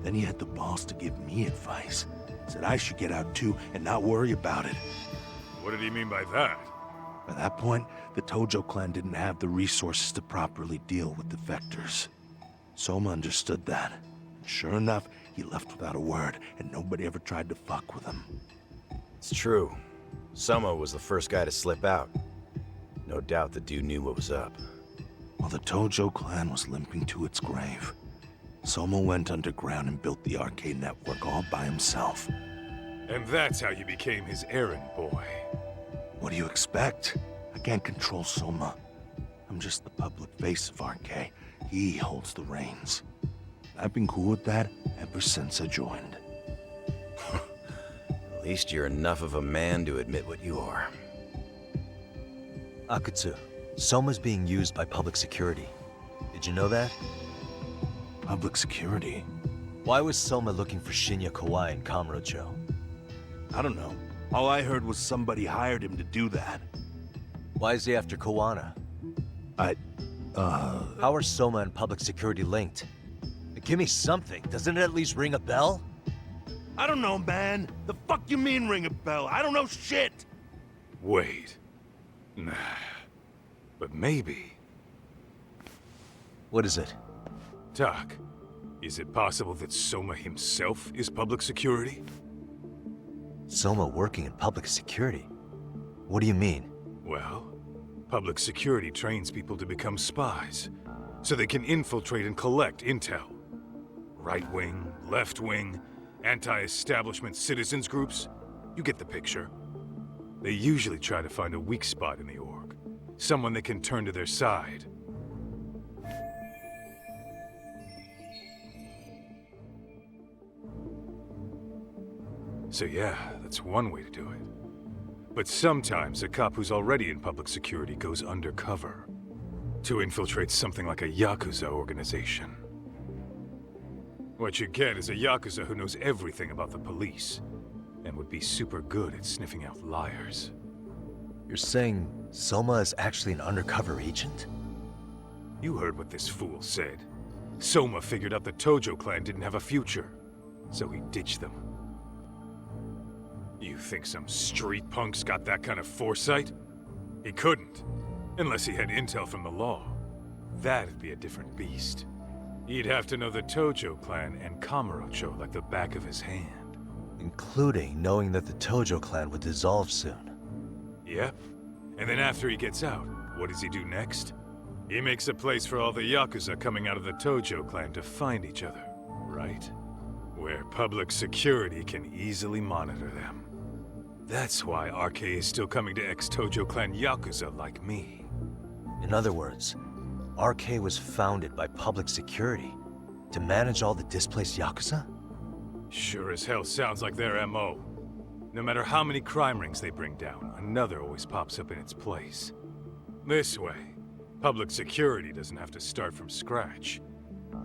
Then he had the balls to give me advice. Said I should get out too and not worry about it. What did he mean by that? By that point, the Tojo clan didn't have the resources to properly deal with defectors. Soma understood that. Sure enough, he left without a word, and nobody ever tried to fuck with him. It's true. Soma was the first guy to slip out. No doubt the dude knew what was up. While the Tojo clan was limping to its grave, Soma went underground and built the arcade network all by himself. And that's how you became his errand boy. What do you expect? I can't control Soma. I'm just the public face of RK. He holds the reins. I've been cool with that ever since I joined. At least you're enough of a man to admit what you are. Akutsu, Soma's being used by public security. Did you know that? Public security? Why was Soma looking for Shinya Kawai and Kamurocho? I don't know. All I heard was somebody hired him to do that. Why is he after Kawana? How are Soma and public security linked? Give me something. Doesn't it at least ring a bell? I don't know, man. The fuck you mean ring a bell? I don't know shit! Wait. Nah. But maybe. What is it? Doc, is it possible that Soma himself is public security? Soma working in public security? What do you mean? Well, public security trains people to become spies, so they can infiltrate and collect intel. Right-wing, left-wing, anti-establishment citizens groups, you get the picture. They usually try to find a weak spot in the org, someone they can turn to their side. So yeah, that's one way to do it. But sometimes a cop who's already in public security goes undercover to infiltrate something like a Yakuza organization. What you get is a Yakuza who knows everything about the police and would be super good at sniffing out liars. You're saying Soma is actually an undercover agent? You heard what this fool said. Soma figured out the Tojo clan didn't have a future, so he ditched them. You think some street punk's got that kind of foresight? He couldn't, unless he had intel from the law. That'd be a different beast. He'd have to know the Tojo clan and Kamurocho like the back of his hand. Including knowing that the Tojo clan would dissolve soon. Yep. And then after he gets out, what does he do next? He makes a place for all the Yakuza coming out of the Tojo clan to find each other, right? Where public security can easily monitor them. That's why RK is still coming to ex-Tojo clan Yakuza like me. In other words, RK was founded by public security to manage all the displaced Yakuza? Sure as hell sounds like their MO. No matter how many crime rings they bring down, another always pops up in its place. This way, public security doesn't have to start from scratch.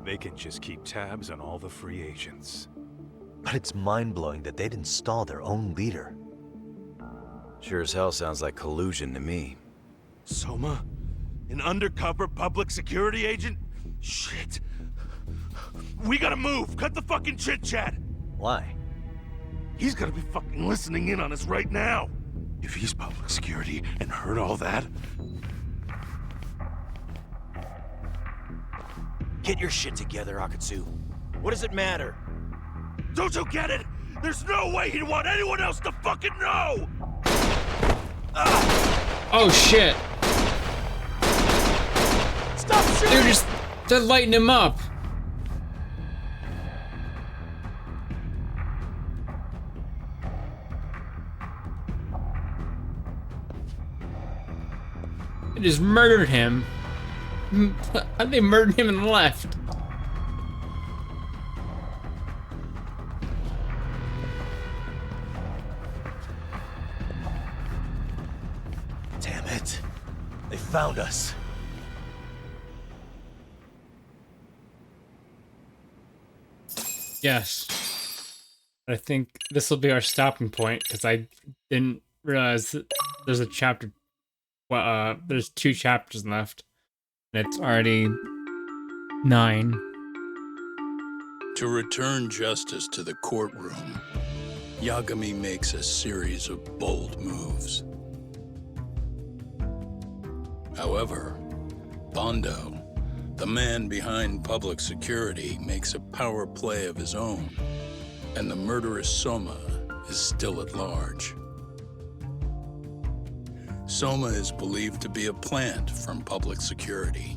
They can just keep tabs on all the free agents. But it's mind-blowing that they'd install their own leader. Sure as hell sounds like collusion to me. Soma? An undercover public security agent? Shit. We gotta move! Cut the fucking chit-chat! Why? He's gotta be fucking listening in on us right now! If he's public security and heard all that... Get your shit together, Akutsu. What does it matter? Don't you get it? There's no way he'd want anyone else to fucking know! Oh shit! Stop shooting! They're lighting him up. They just murdered him. They murdered him and left. Damn it. They found us. Yes. I think this will be our stopping point because I didn't realize that there's a chapter. Well, there's 2 chapters left, and it's already 9. To return justice to the courtroom, Yagami makes a series of bold moves. However, Bondo, the man behind public security, makes a power play of his own, and the murderous Soma is still at large. Soma is believed to be a plant from public security,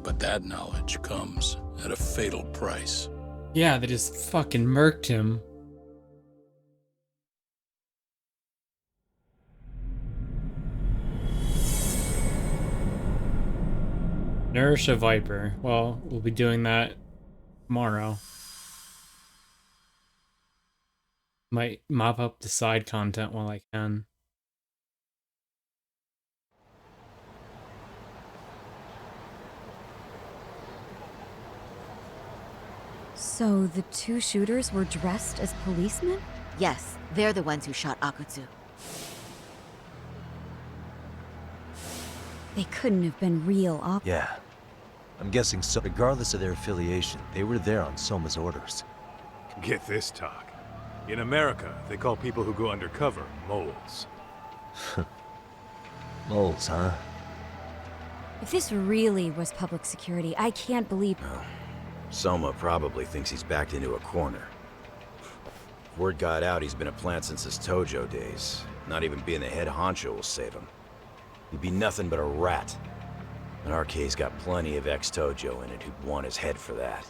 But that knowledge comes at a fatal price. Yeah, they just fucking murked him. Nourish a Viper. Well, we'll be doing that tomorrow. Might mop up the side content while I can. So the two shooters were dressed as policemen? Yes, they're the ones who shot Akutsu. They couldn't have been real op- Yeah. I'm guessing so. Regardless of their affiliation, they were there on Soma's orders. Get this talk. In America, they call people who go undercover moles. Moles, huh? If this really was public security, I can't believe... Soma probably thinks he's backed into a corner. Word got out he's been a plant since his Tojo days. Not even being the head honcho will save him. He'd be nothing but a rat. And RK's got plenty of ex-Tojo in it who'd want his head for that.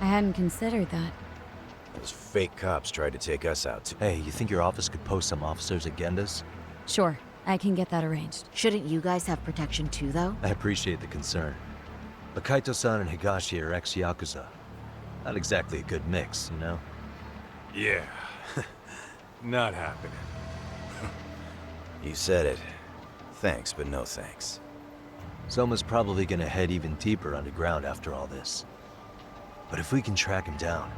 I hadn't considered that. Those fake cops tried to take us out too. Hey, you think your office could post some officers' agendas? Sure, I can get that arranged. Shouldn't you guys have protection too, though? I appreciate the concern. But Kaito-san and Higashi are ex-Yakuza. Not exactly a good mix, you know? Yeah. Not happening. You said it. Thanks, but no thanks. Soma's probably gonna head even deeper underground after all this. But if we can track him down,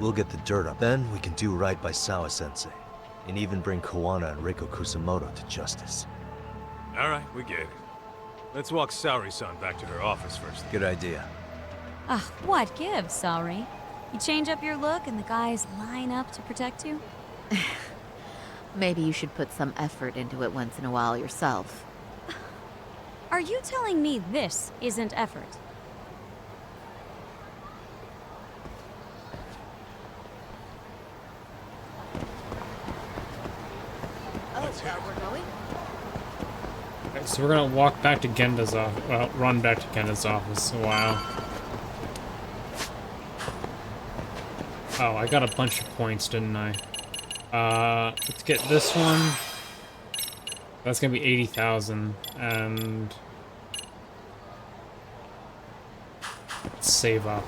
we'll get the dirt up. Then we can do right by Sawa-sensei, and even bring Koana and Reiko Kusamoto to justice. Alright, we get it. Let's walk Saori-san back to her office first. Good idea. What gives, Saori? You change up your look and the guys line up to protect you? Maybe you should put some effort into it once in a while yourself. Are you telling me this isn't effort? We're going? Okay, so we're gonna walk back to Genda's office. Well, run back to Genda's office a while. Oh, I got a bunch of points, didn't I? Let's get this one. That's gonna be 80,000, and let's save up.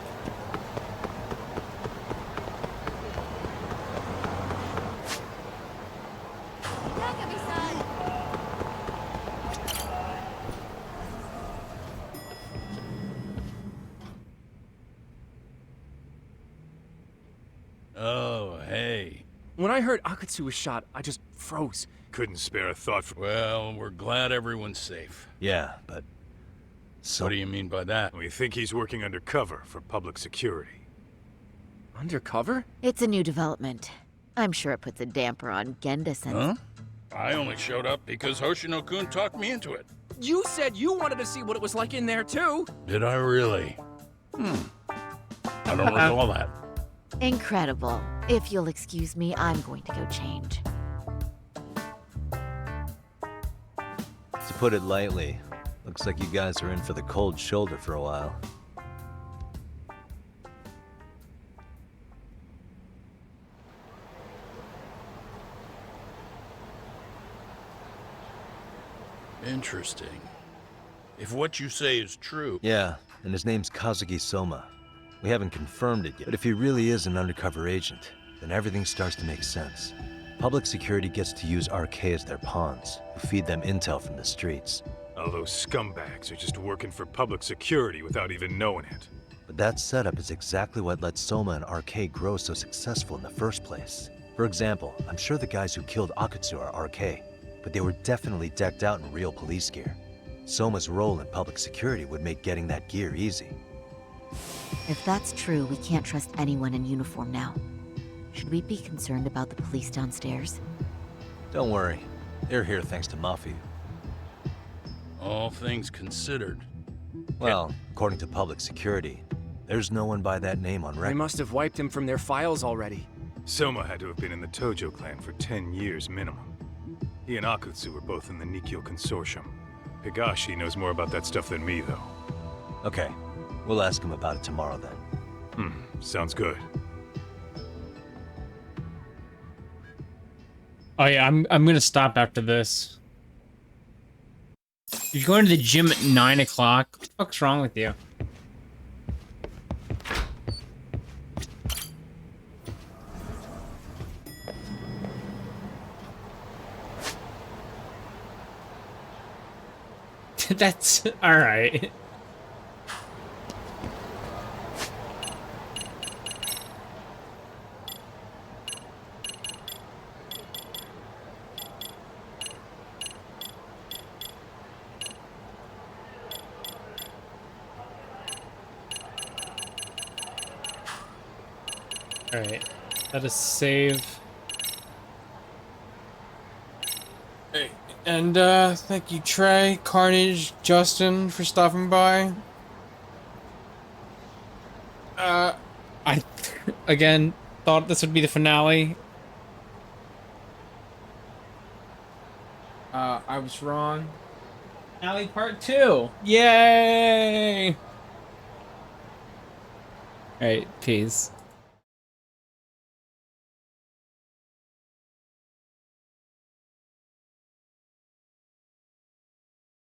Oh, hey. When I heard Akutsu was shot, I just froze. Couldn't spare a thought for... Well, we're glad everyone's safe. Yeah, but... What do you mean by that? We think he's working undercover for public security. Undercover? It's a new development. I'm sure it puts a damper on Genda-sensei. Huh? I only showed up because Hoshino-kun talked me into it. You said you wanted to see what it was like in there, too. Did I really? I don't recall that. Incredible. If you'll excuse me, I'm going to go change. To put it lightly, looks like you guys are in for the cold shoulder for a while. Interesting. If what you say is true... Yeah, and his name's Kazuki Soma. We haven't confirmed it yet, but if he really is an undercover agent, then everything starts to make sense. Public security gets to use RK as their pawns, who feed them intel from the streets. All those scumbags are just working for public security without even knowing it. But that setup is exactly what let Soma and RK grow so successful in the first place. For example, I'm sure the guys who killed Akutsu are RK, but they were definitely decked out in real police gear. Soma's role in public security would make getting that gear easy. If that's true, we can't trust anyone in uniform now. Should we be concerned about the police downstairs? Don't worry. They're here thanks to Mafia. All things considered. Well, according to public security, there's no one by that name on record. They must have wiped him from their files already. Soma had to have been in the Tojo clan for 10 years minimum. He and Akutsu were both in the Nikkyo Consortium. Higashi knows more about that stuff than me, though. Okay, we'll ask him about it tomorrow then. Sounds good. Oh yeah, I'm gonna stop after this. You're going to the gym at 9 o'clock? What the fuck's wrong with you? That's alright. Alright, let us save. Alright, and thank you Trey, Carnage, Justin for stopping by. I again thought this would be the finale. I was wrong. Finale part 2! Yay! Alright, peace.